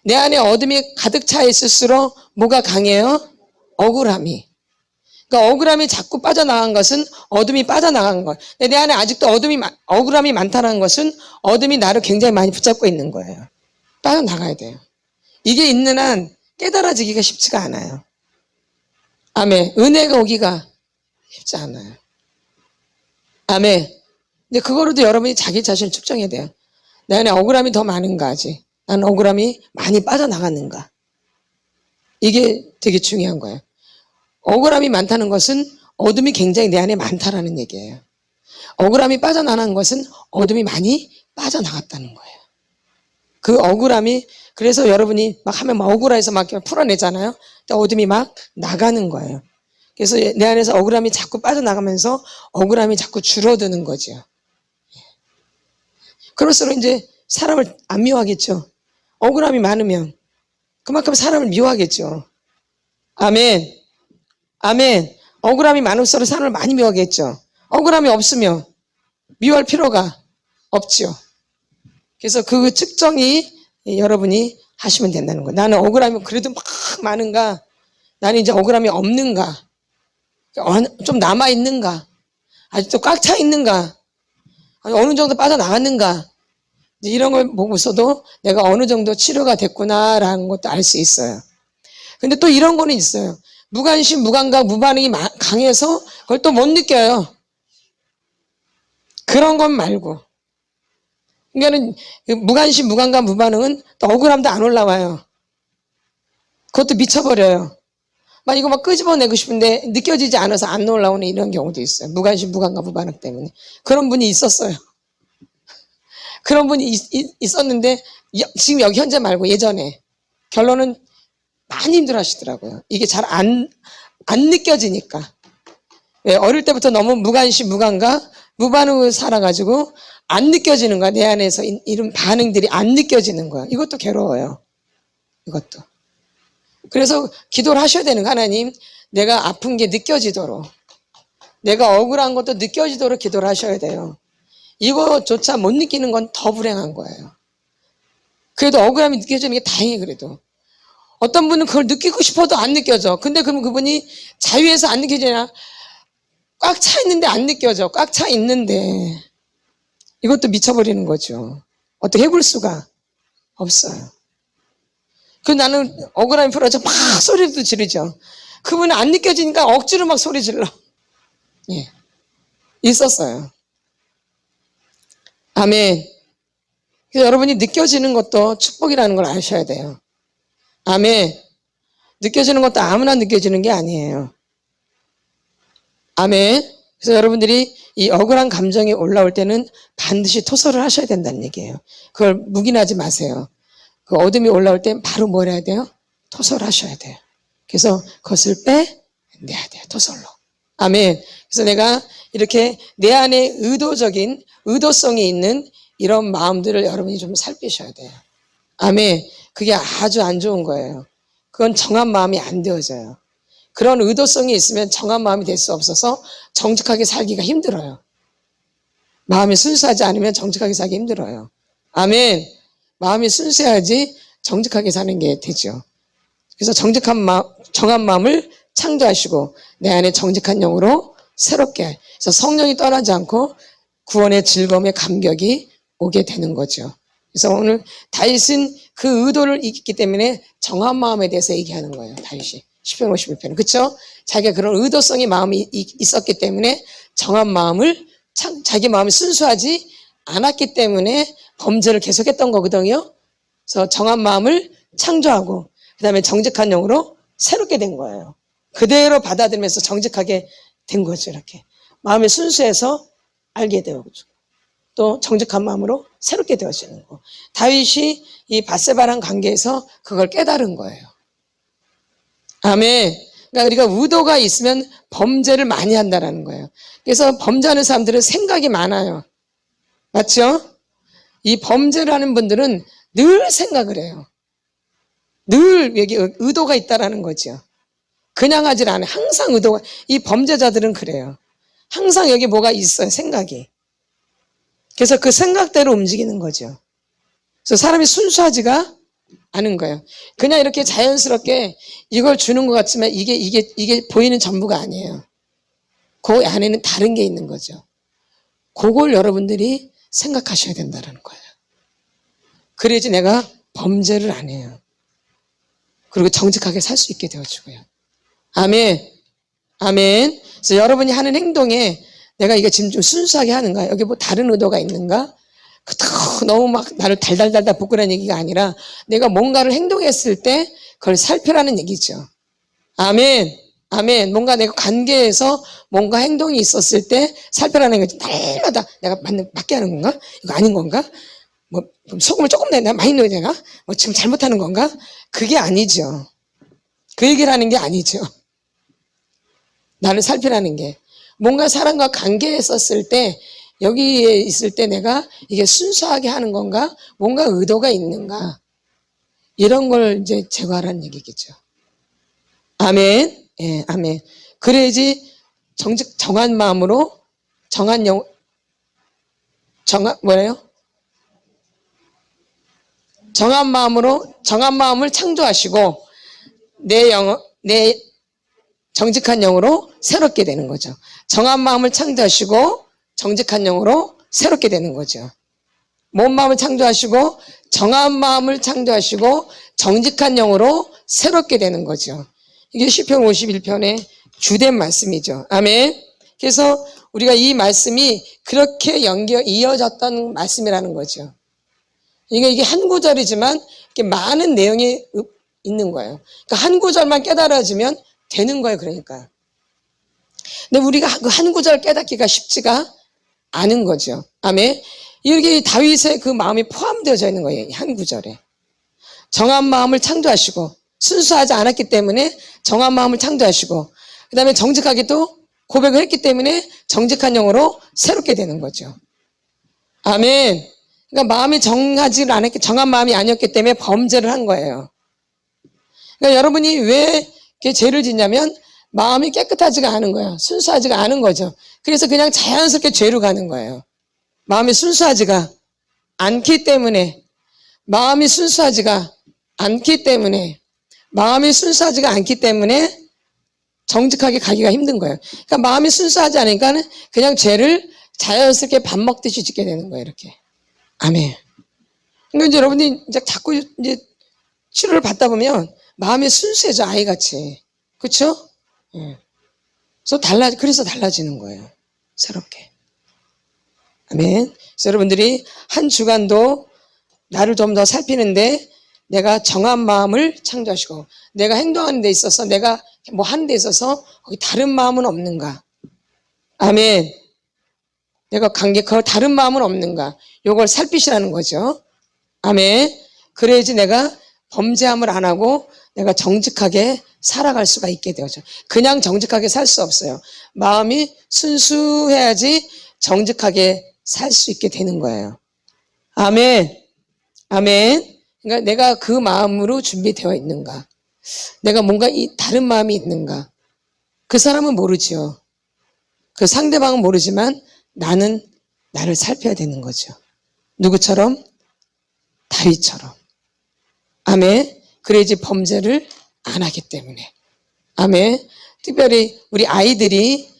내 안에 어둠이 가득 차 있을수록 뭐가 강해요? 억울함이. 그러니까 억울함이 자꾸 빠져나간 것은 어둠이 빠져나간 거예요. 내 안에 아직도 억울함이 많다는 것은 어둠이 나를 굉장히 많이 붙잡고 있는 거예요. 빠져나가야 돼요. 이게 있는 한 깨달아지기가 쉽지가 않아요. 아멘. 은혜가 오기가 쉽지 않아요. 아멘. 근데 그거로도 여러분이 자기 자신을 측정해야 돼요. 내 안에 억울함이 더 많은가 아직. 나는 억울함이 많이 빠져나갔는가. 이게 되게 중요한 거예요. 억울함이 많다는 것은 어둠이 굉장히 내 안에 많다라는 얘기예요. 억울함이 빠져나간 것은 어둠이 많이 빠져나갔다는 거예요. 그 억울함이 그래서 여러분이 막 하면 막 억울해서 막 풀어내잖아요. 어둠이 막 나가는 거예요. 그래서 내 안에서 억울함이 자꾸 빠져나가면서 억울함이 자꾸 줄어드는 거죠. 그럴수록 이제 사람을 안 미워하겠죠. 억울함이 많으면 그만큼 사람을 미워하겠죠. 아멘. 아멘. 억울함이 많을수록 사람을 많이 미워하겠죠. 억울함이 없으면 미워할 필요가 없죠. 그래서 그 측정이 여러분이 하시면 된다는 거예요. 나는 억울함이 그래도 막 많은가? 나는 이제 억울함이 없는가? 좀 남아있는가? 아직도 꽉 차 있는가? 어느 정도 빠져나갔는가? 이런 걸 보고서도 내가 어느 정도 치료가 됐구나라는 것도 알 수 있어요. 근데 또 이런 거는 있어요. 무관심, 무감각, 무반응이 강해서 그걸 또 못 느껴요. 그런 건 말고. 그러니까는 무관심, 무감각, 무반응은 또 억울함도 안 올라와요. 그것도 미쳐버려요. 막 이거 막 끄집어내고 싶은데 느껴지지 않아서 안 올라오는 이런 경우도 있어요. 무관심, 무감각, 무반응 때문에. 그런 분이 있었어요. 그런 분이 있었는데 지금 여기 현재 말고 예전에 결론은 많이 힘들어 하시더라고요. 이게 잘 안 느껴지니까. 왜? 어릴 때부터 너무 무관심, 무감각, 무반응을 살아가지고 안 느껴지는 거야. 내 안에서 이런 반응들이 안 느껴지는 거야. 이것도 괴로워요. 이것도. 그래서 기도를 하셔야 되는 거, 하나님, 내가 아픈 게 느껴지도록, 내가 억울한 것도 느껴지도록 기도를 하셔야 돼요. 이거조차 못 느끼는 건 더 불행한 거예요. 그래도 억울함이 느껴지는 게 다행히 그래도. 어떤 분은 그걸 느끼고 싶어도 안 느껴져. 근데 그럼 그분이 자유해서 안 느껴지냐? 꽉 차 있는데 안 느껴져. 꽉 차 있는데. 이것도 미쳐버리는 거죠. 어떻게 해볼 수가 없어요. 그 나는 억울함이 풀어져 막 소리도 지르죠. 그분은 안 느껴지니까 억지로 막 소리 질러. 예. 있었어요. 아멘. 그래서 여러분이 느껴지는 것도 축복이라는 걸 아셔야 돼요. 아멘. 느껴지는 것도 아무나 느껴지는 게 아니에요. 아멘. 그래서 여러분들이 이 억울한 감정이 올라올 때는 반드시 토설을 하셔야 된다는 얘기예요. 그걸 묵인하지 마세요. 그 어둠이 올라올 땐 바로 뭘 해야 돼요? 토설하셔야 돼요. 그래서 그것을 빼내야 돼요. 토설로. 아멘. 그래서 내가 이렇게 내 안에 의도성이 있는 이런 마음들을 여러분이 좀 살피셔야 돼요. 아멘. 그게 아주 안 좋은 거예요. 그건 정한 마음이 안 되어져요. 그런 의도성이 있으면 정한 마음이 될 수 없어서 정직하게 살기가 힘들어요. 마음이 순수하지 않으면 정직하게 살기 힘들어요. 아멘. 마음이 순수해야지 정직하게 사는 게 되죠. 그래서 정한 마음을 창조하시고 내 안에 정직한 영으로 새롭게, 그래서 성령이 떠나지 않고 구원의 즐거움의 감격이 오게 되는 거죠. 그래서 오늘 다윗은 그 의도를 이겼기 때문에 정한 마음에 대해서 얘기하는 거예요. 다윗이 시편 51편은. 그렇죠? 자기가 그런 의도성의 마음이 있었기 때문에 정한 마음을, 자기 마음이 순수하지 않았기 때문에 범죄를 계속했던 거거든요. 그래서 정한 마음을 창조하고 그 다음에 정직한 영으로 새롭게 된 거예요. 그대로 받아들이면서 정직하게 된 거죠. 이렇게 마음이 순수해서 알게 되고 또 정직한 마음으로 새롭게 되어지는 거. 다윗이 이 밧세바랑 관계에서 그걸 깨달은 거예요. 아멘. 그러니까 우리가 의도가 있으면 범죄를 많이 한다는 거예요. 그래서 범죄하는 사람들은 생각이 많아요. 맞죠? 이 범죄를 하는 분들은 늘 생각을 해요. 늘 여기 의도가 있다라는 거죠. 그냥 하질 않아요. 항상 의도가, 이 범죄자들은 그래요. 항상 여기 뭐가 있어요. 생각이. 그래서 그 생각대로 움직이는 거죠. 그래서 사람이 순수하지가 않은 거예요. 그냥 이렇게 자연스럽게 이걸 주는 것 같지만 이게 보이는 전부가 아니에요. 그 안에는 다른 게 있는 거죠. 그걸 여러분들이 생각하셔야 된다는 거예요. 그래야지 내가 범죄를 안 해요. 그리고 정직하게 살 수 있게 되어주고요. 아멘. 아멘. 그래서 여러분이 하는 행동에 내가 이게 지금 좀 순수하게 하는가? 여기 뭐 다른 의도가 있는가? 너무 막 나를 달달달달 볶으라는 얘기가 아니라 내가 뭔가를 행동했을 때 그걸 살펴라는 얘기죠. 아멘. 아멘. 뭔가 내가 관계에서 뭔가 행동이 있었을 때 살펴라는 거지. 날마다 내가 맞게 하는 건가? 이거 아닌 건가? 뭐 소금을 조금 내나 많이 넣어야 되나? 뭐 지금 잘못하는 건가? 그게 아니죠. 그 얘기를 하는 게 아니죠. 나를 살피라는 게 뭔가 사람과 관계했었을 때 여기에 있을 때 내가 이게 순수하게 하는 건가? 뭔가 의도가 있는가? 이런 걸 이제 제거하라는 얘기겠죠. 아멘. 예, 아멘. 그래야지 정한 마음으로 뭐래요? 정한 마음을 창조하시고 내 정직한 영으로 새롭게 되는 거죠. 정한 마음을 창조하시고 정직한 영으로 새롭게 되는 거죠. 뭔 마음을 창조하시고 정한 마음을 창조하시고 정직한 영으로 새롭게 되는 거죠. 이게 시편 51편의 주된 말씀이죠. 아멘. 그래서 우리가 이 말씀이 그렇게 이어졌던 말씀이라는 거죠. 이게 한 구절이지만 이렇게 많은 내용이 있는 거예요. 그러니까 한 구절만 깨달아지면 되는 거예요. 그러니까. 근데 우리가 그 한 구절 깨닫기가 쉽지가 않은 거죠. 아멘. 여기 다윗의 그 마음이 포함되어져 있는 거예요. 한 구절에. 정한 마음을 창조하시고 순수하지 않았기 때문에 정한 마음을 창조하시고 그 다음에 정직하게 또 고백을 했기 때문에 정직한 영으로 새롭게 되는 거죠. 아멘. 그러니까 마음이 정한 마음이 아니었기 때문에 범죄를 한 거예요. 그러니까 여러분이 왜 이렇게 죄를 짓냐면 마음이 깨끗하지가 않은 거야. 순수하지가 않은 거죠. 그래서 그냥 자연스럽게 죄로 가는 거예요. 마음이 순수하지가 않기 때문에, 마음이 순수하지가 않기 때문에, 마음이 순수하지가 않기 때문에 정직하게 가기가 힘든 거예요. 그러니까 마음이 순수하지 않으니까 그냥 죄를 자연스럽게 밥 먹듯이 짓게 되는 거예요. 이렇게. 아멘. 그러니까 이제 여러분이 이제 자꾸 이제 치료를 받다 보면 마음이 순수해져, 아이같이. 그렇죠? 예. 그래서 달라지는 거예요. 새롭게. 아멘. 그래서 여러분들이 한 주간도 나를 좀 더 살피는데 내가 정한 마음을 창조하시고, 내가 행동하는 데 있어서, 내가 뭐 하는 데 있어서 거기 다른 마음은 없는가? 아멘. 내가 그 다른 마음은 없는가? 요걸 살피시라는 거죠. 아멘. 그래야지 내가 범죄함을 안 하고 내가 정직하게 살아갈 수가 있게 되죠. 그냥 정직하게 살 수 없어요. 마음이 순수해야지 정직하게 살 수 있게 되는 거예요. 아멘. 아멘. 그러니까 내가 그 마음으로 준비되어 있는가? 내가 뭔가 다른 마음이 있는가? 그 사람은 모르죠. 그 상대방은 모르지만 나는 나를 살펴야 되는 거죠. 누구처럼? 다윗처럼. 아멘. 그래야지 범죄를 안 하기 때문에. 아멘. 특별히 우리 아이들이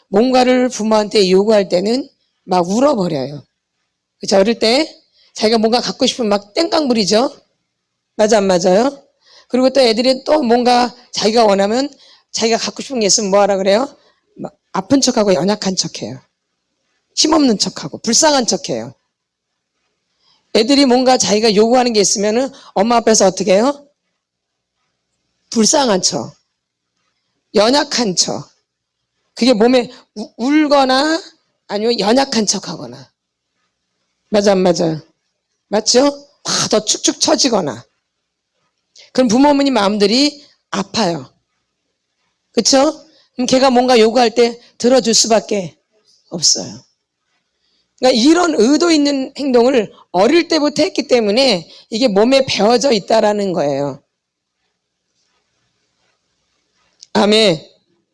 뭔가를 부모한테 요구할 때는 막 울어버려요. 그쵸? 어릴 때 자기가 뭔가 갖고 싶으면 막 땡깡 부리죠. 맞아, 안 맞아요? 그리고 또 애들이 또 뭔가 자기가 원하면 자기가 갖고 싶은 게 있으면 뭐 하라 그래요? 막 아픈 척하고 연약한 척해요. 힘없는 척하고 불쌍한 척해요. 애들이 뭔가 자기가 요구하는 게 있으면은 엄마 앞에서 어떻게 해요? 불쌍한 척, 연약한 척. 그게 몸에 울거나 아니면 연약한 척하거나. 맞아, 안 맞아요? 맞죠? 더 축축 처지거나. 그럼 부모 어머니 마음들이 아파요. 그쵸? 그럼 걔가 뭔가 요구할 때 들어줄 수밖에 없어요. 그러니까 이런 의도 있는 행동을 어릴 때부터 했기 때문에 이게 몸에 배어져 있다라는 거예요. 아멘.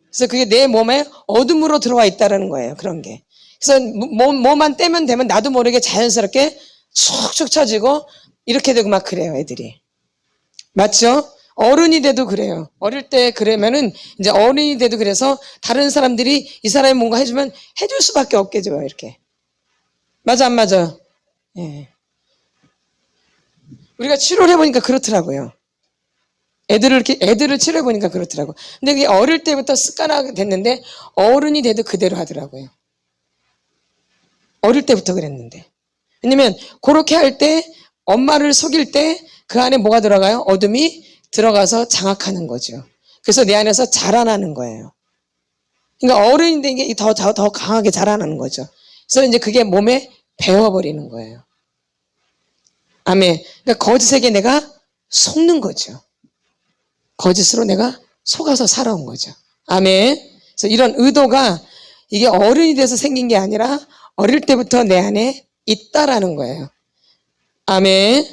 그래서 그게 내 몸에 어둠으로 들어와 있다라는 거예요. 그런 게. 그래서 뭐만 떼면 되면 나도 모르게 자연스럽게 축축 처지고 이렇게 되고 막 그래요, 애들이. 맞죠? 어른이 돼도 그래요. 어릴 때 그러면은 이제 어른이 돼도 그래서 다른 사람들이 이 사람이 뭔가 해주면 해줄 수밖에 없겠죠, 이렇게. 맞아, 안 맞아? 예. 우리가 치료를 해보니까 그렇더라고요. 애들을 치료해보니까 그렇더라고. 근데 그게 어릴 때부터 습관화가 됐는데 어른이 돼도 그대로 하더라고요. 어릴 때부터 그랬는데. 왜냐면 그렇게 할 때 엄마를 속일 때 그 안에 뭐가 들어가요? 어둠이 들어가서 장악하는 거죠. 그래서 내 안에서 자라나는 거예요. 그러니까 어른이 된 게 더 강하게 자라나는 거죠. 그래서 이제 그게 몸에 배워버리는 거예요. 아멘. 그러니까 거짓에게 내가 속는 거죠. 거짓으로 내가 속아서 살아온 거죠. 아멘. 그래서 이런 의도가 이게 어른이 돼서 생긴 게 아니라 어릴 때부터 내 안에 있다라는 거예요. 아멘.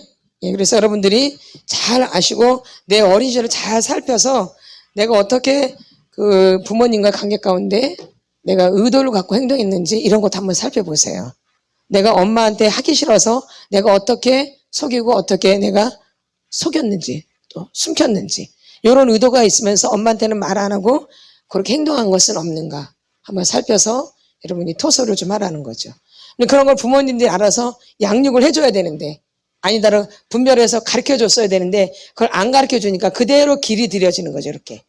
예, 그래서 여러분들이 잘 아시고 내 어린 시절을 잘 살펴서 내가 어떻게 그 부모님과 관계 가운데 내가 의도를 갖고 행동했는지 이런 것도 한번 살펴보세요. 내가 엄마한테 하기 싫어서 내가 어떻게 속이고 어떻게 내가 속였는지 또 숨겼는지 이런 의도가 있으면서 엄마한테는 말 안 하고 그렇게 행동한 것은 없는가 한번 살펴서 여러분이 토설을 좀 하라는 거죠. 근데 그런 걸 부모님들이 알아서 양육을 해줘야 되는데 아니다로 분별해서 가르쳐줬어야 되는데 그걸 안 가르쳐주니까 그대로 길이 들여지는 거죠. 이렇게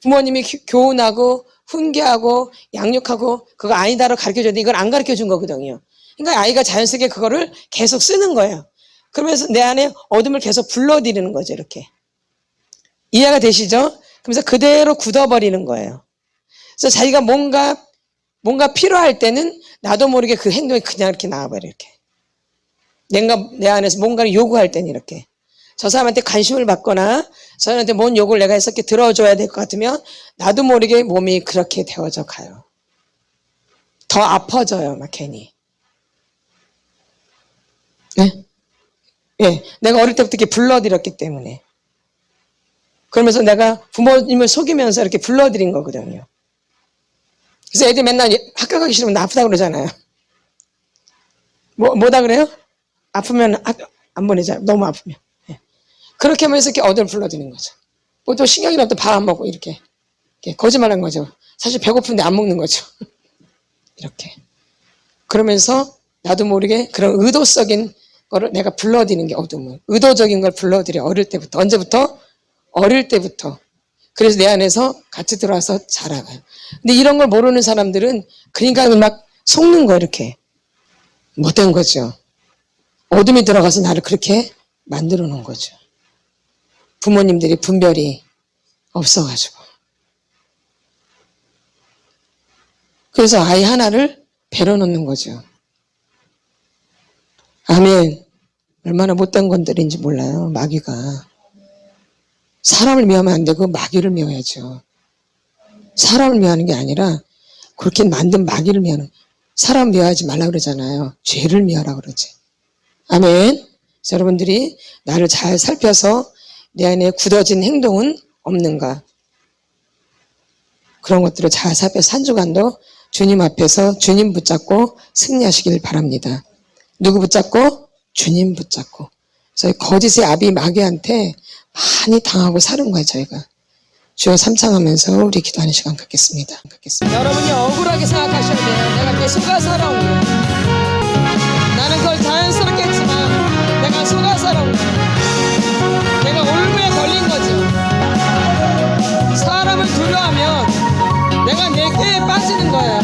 부모님이 교훈하고 훈계하고 양육하고 그거 아니다로 가르쳐줬는데 이걸 안 가르쳐준 거거든요. 그러니까 아이가 자연스럽게 그거를 계속 쓰는 거예요. 그러면서 내 안에 어둠을 계속 불러들이는 거죠. 이렇게 이해가 되시죠? 그러면서 그대로 굳어버리는 거예요. 그래서 자기가 뭔가 필요할 때는 나도 모르게 그 행동이 그냥 이렇게 나와버려. 이렇게 내 안에서 뭔가를 요구할 때는 이렇게 저 사람한테 관심을 받거나 저 사람한테 뭔 요구를 내가 해서 이렇게 들어줘야 될 것 같으면 나도 모르게 몸이 그렇게 되어져 가요. 더 아파져요. 막 괜히. 네? 예, 내가 어릴 때부터 이렇게 불러들였기 때문에. 그러면서 내가 부모님을 속이면서 이렇게 불러들인 거거든요. 그래서 애들이 맨날 학교 가기 싫으면 나 아프다고 그러잖아요. 뭐다 그래요? 아프면 학교 안 보내잖아요. 너무 아프면. 예. 그렇게 하면서 이렇게 어들을 불러드리는 거죠. 또 신경이라도 또 밥 안 먹고 이렇게 거짓말한 거죠. 사실 배고픈데 안 먹는 거죠. 이렇게. 그러면서 나도 모르게 그런 의도적인 거를 내가 불러들이는 게 어둠을. 의도적인 걸 불러들여. 어릴 때부터. 언제부터? 어릴 때부터. 그래서 내 안에서 같이 들어와서 자라가요. 근데 이런 걸 모르는 사람들은 그러니까 막 속는 거 이렇게. 못된 거죠. 어둠이 들어가서 나를 그렇게 만들어 놓은 거죠. 부모님들이 분별이 없어가지고. 그래서 아이 하나를 배려 놓는 거죠. 아멘. 얼마나 못된 건들인지 몰라요. 마귀가. 사람을 미워하면 안 되고 마귀를 미워야죠. 사람을 미워하는 게 아니라 그렇게 만든 마귀를 미워하는. 사람 미워하지 말라 그러잖아요. 죄를 미워하라 그러지. 아멘. 그래서 여러분들이 나를 잘 살펴서 내 안에 굳어진 행동은 없는가. 그런 것들을 잘 살펴서 한 주간도 주님 앞에서 주님 붙잡고 승리하시길 바랍니다. 누구 붙잡고? 주님 붙잡고. 그래서 거짓의 아비 마귀한테 많이 당하고 사는 거예요, 저희가. 주여 삼창하면서 우리 기도하는 시간 갖겠습니다. 여러분이 억울하게 생각하셔야 돼요. 내가 이렇게 속아 살아온 거예요. 나는 그걸 자연스럽게 했지만 내가 속아 살아온 거예요. 내가 올무에 걸린 거죠. 사람을 두려워하면 내가 내 꾀에 빠지는 거예요.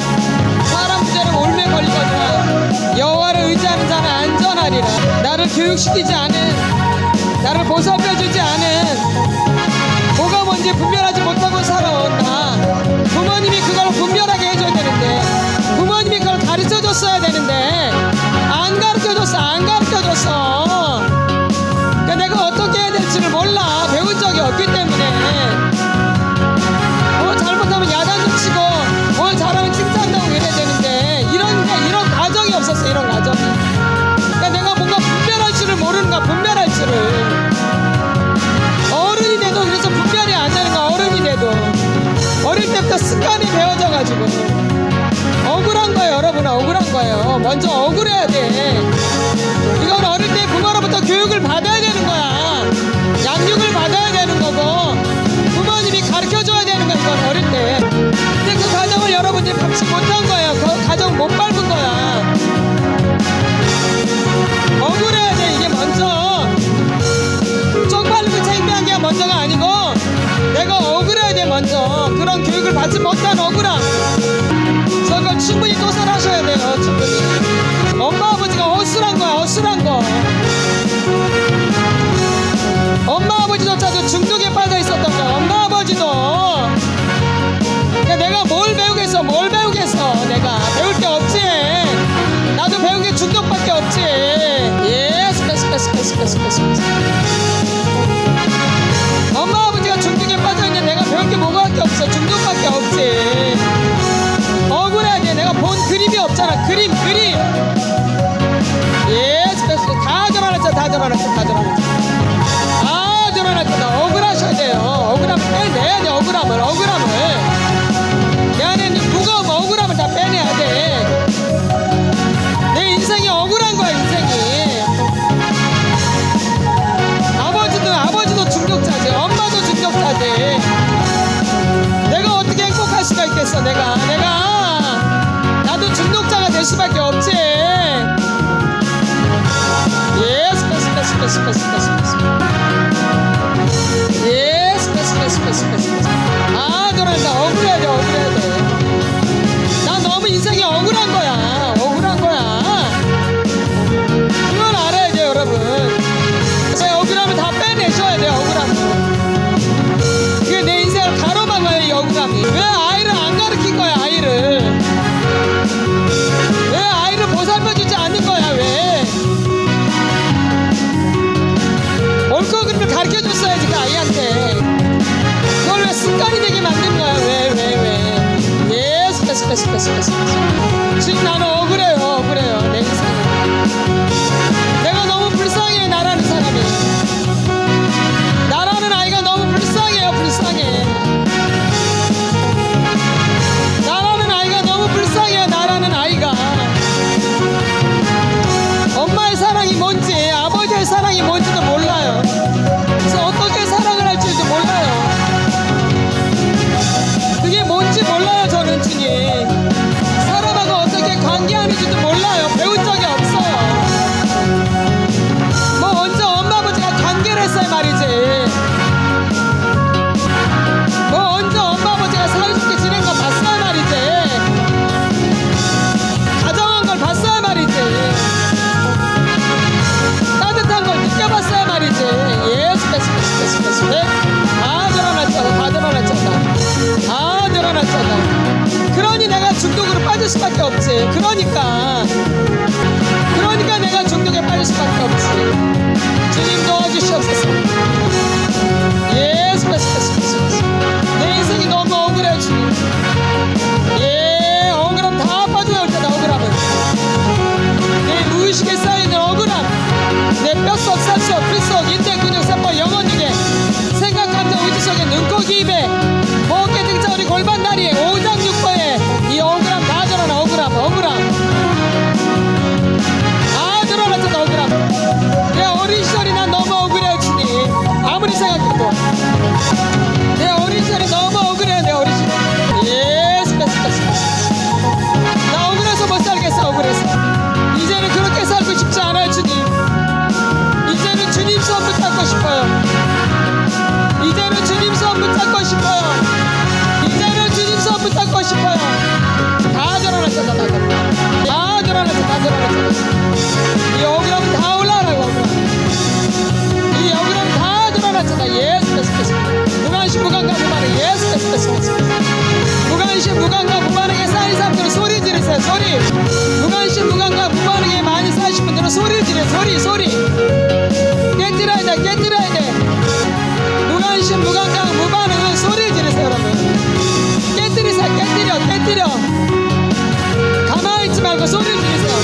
사람 부자는 올무에 걸리거든요. 여호와를 의지하는 자는 안전하리라. 나를 교육시키지 않은, 나를 보살펴주지 않은, 뭐가 뭔지 분별하지 못하고 살아온 나. 부모님이 그걸 분별하게 해줘야 되는데, 부모님이 그걸 가르쳐줬어야 되는데 안 가르쳐줬어. 안 가르쳐줬어. 그러니까 내가 어떻게 해야 될지를 몰라. 배운 적이 없기 때문에. 뭐 잘못하면 야단도 치고 뭘 잘하면 칭찬한다고 이래야 되는데 이런 과정이 없었어. 이런 과정이. 그러니까 내가 뭔가 분별할 줄을 모르는 거야. 분별할 줄을. 어른이 돼도 그래서 분별이 안 되는 거야. 어른이 돼도 어릴 때부터 습관이 배워져가지고 억울한 거예요. 여러분 억울한 거예요. 먼저 억울해야 돼. 이건 어릴 때 부모로부터 교육을 받아야 되는 거야. 양육을 받아야 되는 거고 부모님이 가르쳐줘야 되는 거야. 이건 어릴 때. 근데 그 과정을 여러분들이 밟지 못한 거예요. 그 과정 못 밟은 거야. 억울해야 돼. 이게 먼저 쪽팔리고 창피한 게 먼저가 아니고 내가 억울해야 돼. 먼저 그런 교육을 받지 못한 억울함. 그래서 그걸 충분히 도살하셔야 돼요. 충분히. 엄마 아버지가 허술한 거야. 허술한 거. 엄마 아버지조차도 중독에 빠져 있었던 거야. 엄마 아버지도. 그러니까 내가 뭘 배우겠어. 뭘 배우겠어. 내가 배울 게 없지. 나도 배운 게 중독밖에 없지. 스페스. 엄마 아버지가 중독에 빠져있는데 내가 배울 게 뭐가밖에 없어. 중독밖에 없지. 억울해야 돼. 내가 본 그림이 없잖아. 그림. 스페스. 다 전환했잖아. 다 전환했잖아. 억울하셔야 돼요. 억울함을 빼내야 돼. 억울함을. 내 안에 있는 무거운 억울함을 다 빼내야 돼. 내 인생이 억울한 거야. 인생이. 아버지도 중독자지. 엄마도 중독자지. 내가 어떻게 행복할 수가 있겠어. 내가 나도 중독자가 될 수밖에 없지. 스페스. 그러니까 억울해야 돼. 난 너무 인생이 억울한 거야. 그걸 알아야 돼요, 여러분. 그래서 억울함을 다 빼내셔야 돼요. 억울함을. 이게 내 인생을 가로막아요. 이 억울함이. 왜 아이를 안 가르친 거야. 왜 아이를 보살펴주지 않는 거야. 왜 옳고 그름을 가르쳐줬어야지. 그 아이한테. 그걸 왜 습관이 되게 만든 거야. 왜. 스페스. 지금 나는 억울해요. 내 인생에. 내가 너무 불쌍해. 나라는 사람이. 나라는 아이가 너무 불쌍해요. 없지. 그러니까 내가 중독에 빠질 수밖에 없지. 주님 도와주시옵소서. 예수 예수. 내 인생이 너무 억울해 주님. 예, 억울함 다 빠져나올 때다. 억울함은 내 무의식에 쌓이는 억울함, 내 뼛속 살속 불속 인대 근육 세포 영혼 중에 생각 감정 의지 속에 눈코기 입에 어깨 등자 우리 골반 다리에 오장육부에 이 억울함 다 드러나. 억울함 다 드러났잖아. 억울함. 내 어린 시절이 난 너무 억울해 주님. 아무리 생각해도 내 어린 시절이 너무 억울해. 내 어린 시절 예스 나 억울해서 못 살겠어. 억울해서 이제는 그렇게 살고 싶지 않아요 주님. 이제는 주님 수업 붙잡고 싶어요. 이제는 주님 수업 붙잡고 싶어요. 이제는 주님 수업 붙잡고 싶어요. 다 드러났잖아. 다 드러났잖아. 이 억울함은 다 올라가라고. 이 억울함은 다 드러났잖아. 예스 무관심 무감각 무반응. 예스 무관심 무감각 무반응에 쌓인 사람들은 소리 지르세요. 소리. 무관심 무감각 무반응에 많이 쌓이신 분들은 소리 지르세요. 소리 깨뜨려야 돼. 무관심 무감각 무반응은 소리 지르세요. 여러분 깨뜨리세요. 깨뜨려. 가만히 있지 말고 소리를 지르세요.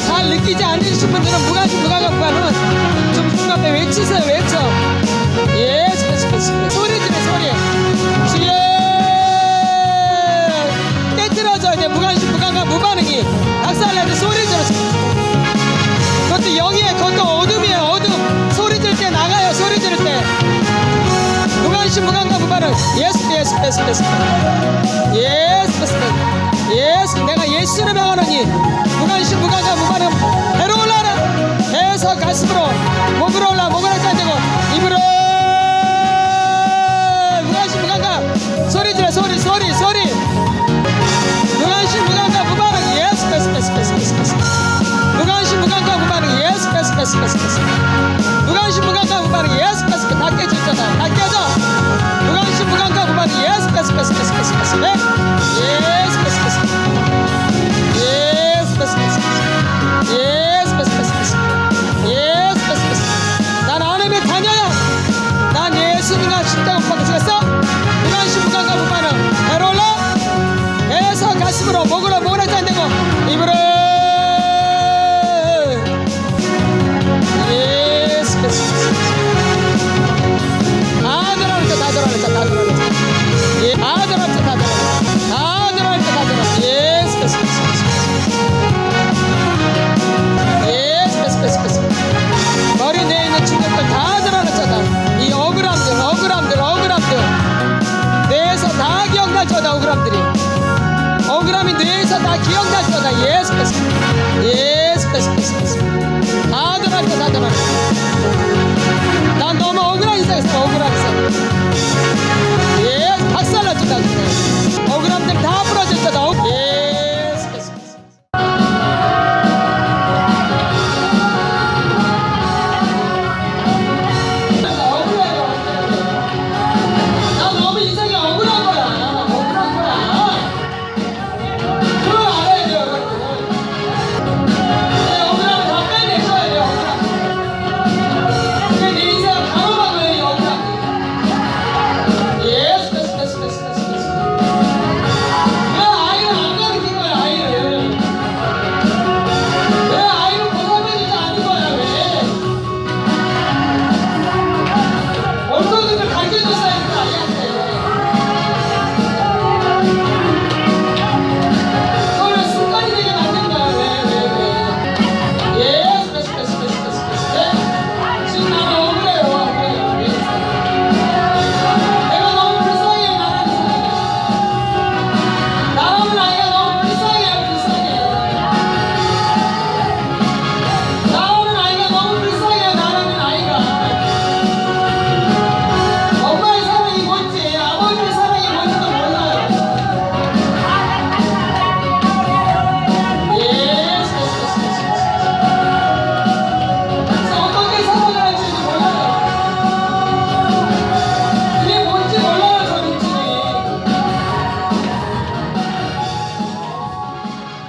잘 느끼지 않으신 분들은 무관심 무감각 무반응은 좀 중간에 외치세요. 외쳐. 예스 소리 지르. 주여 깨뜨려져야 돼. 무관심 무감각 무반응이 박살날 때 소리 지르세요. 그것도 영이에요. 그것도 어둠이에요. 어둠. 소리 지를 때 나가요. 소리 지를 때 무관심 무감각 무반응. 예스 내가 예수를 명하노니 무관심 무감각 무반응 배로 올라라. 배에서 가슴으로 목으로 올라. 목을 앉아지고 입으로 무관심 무감각 소리 지르.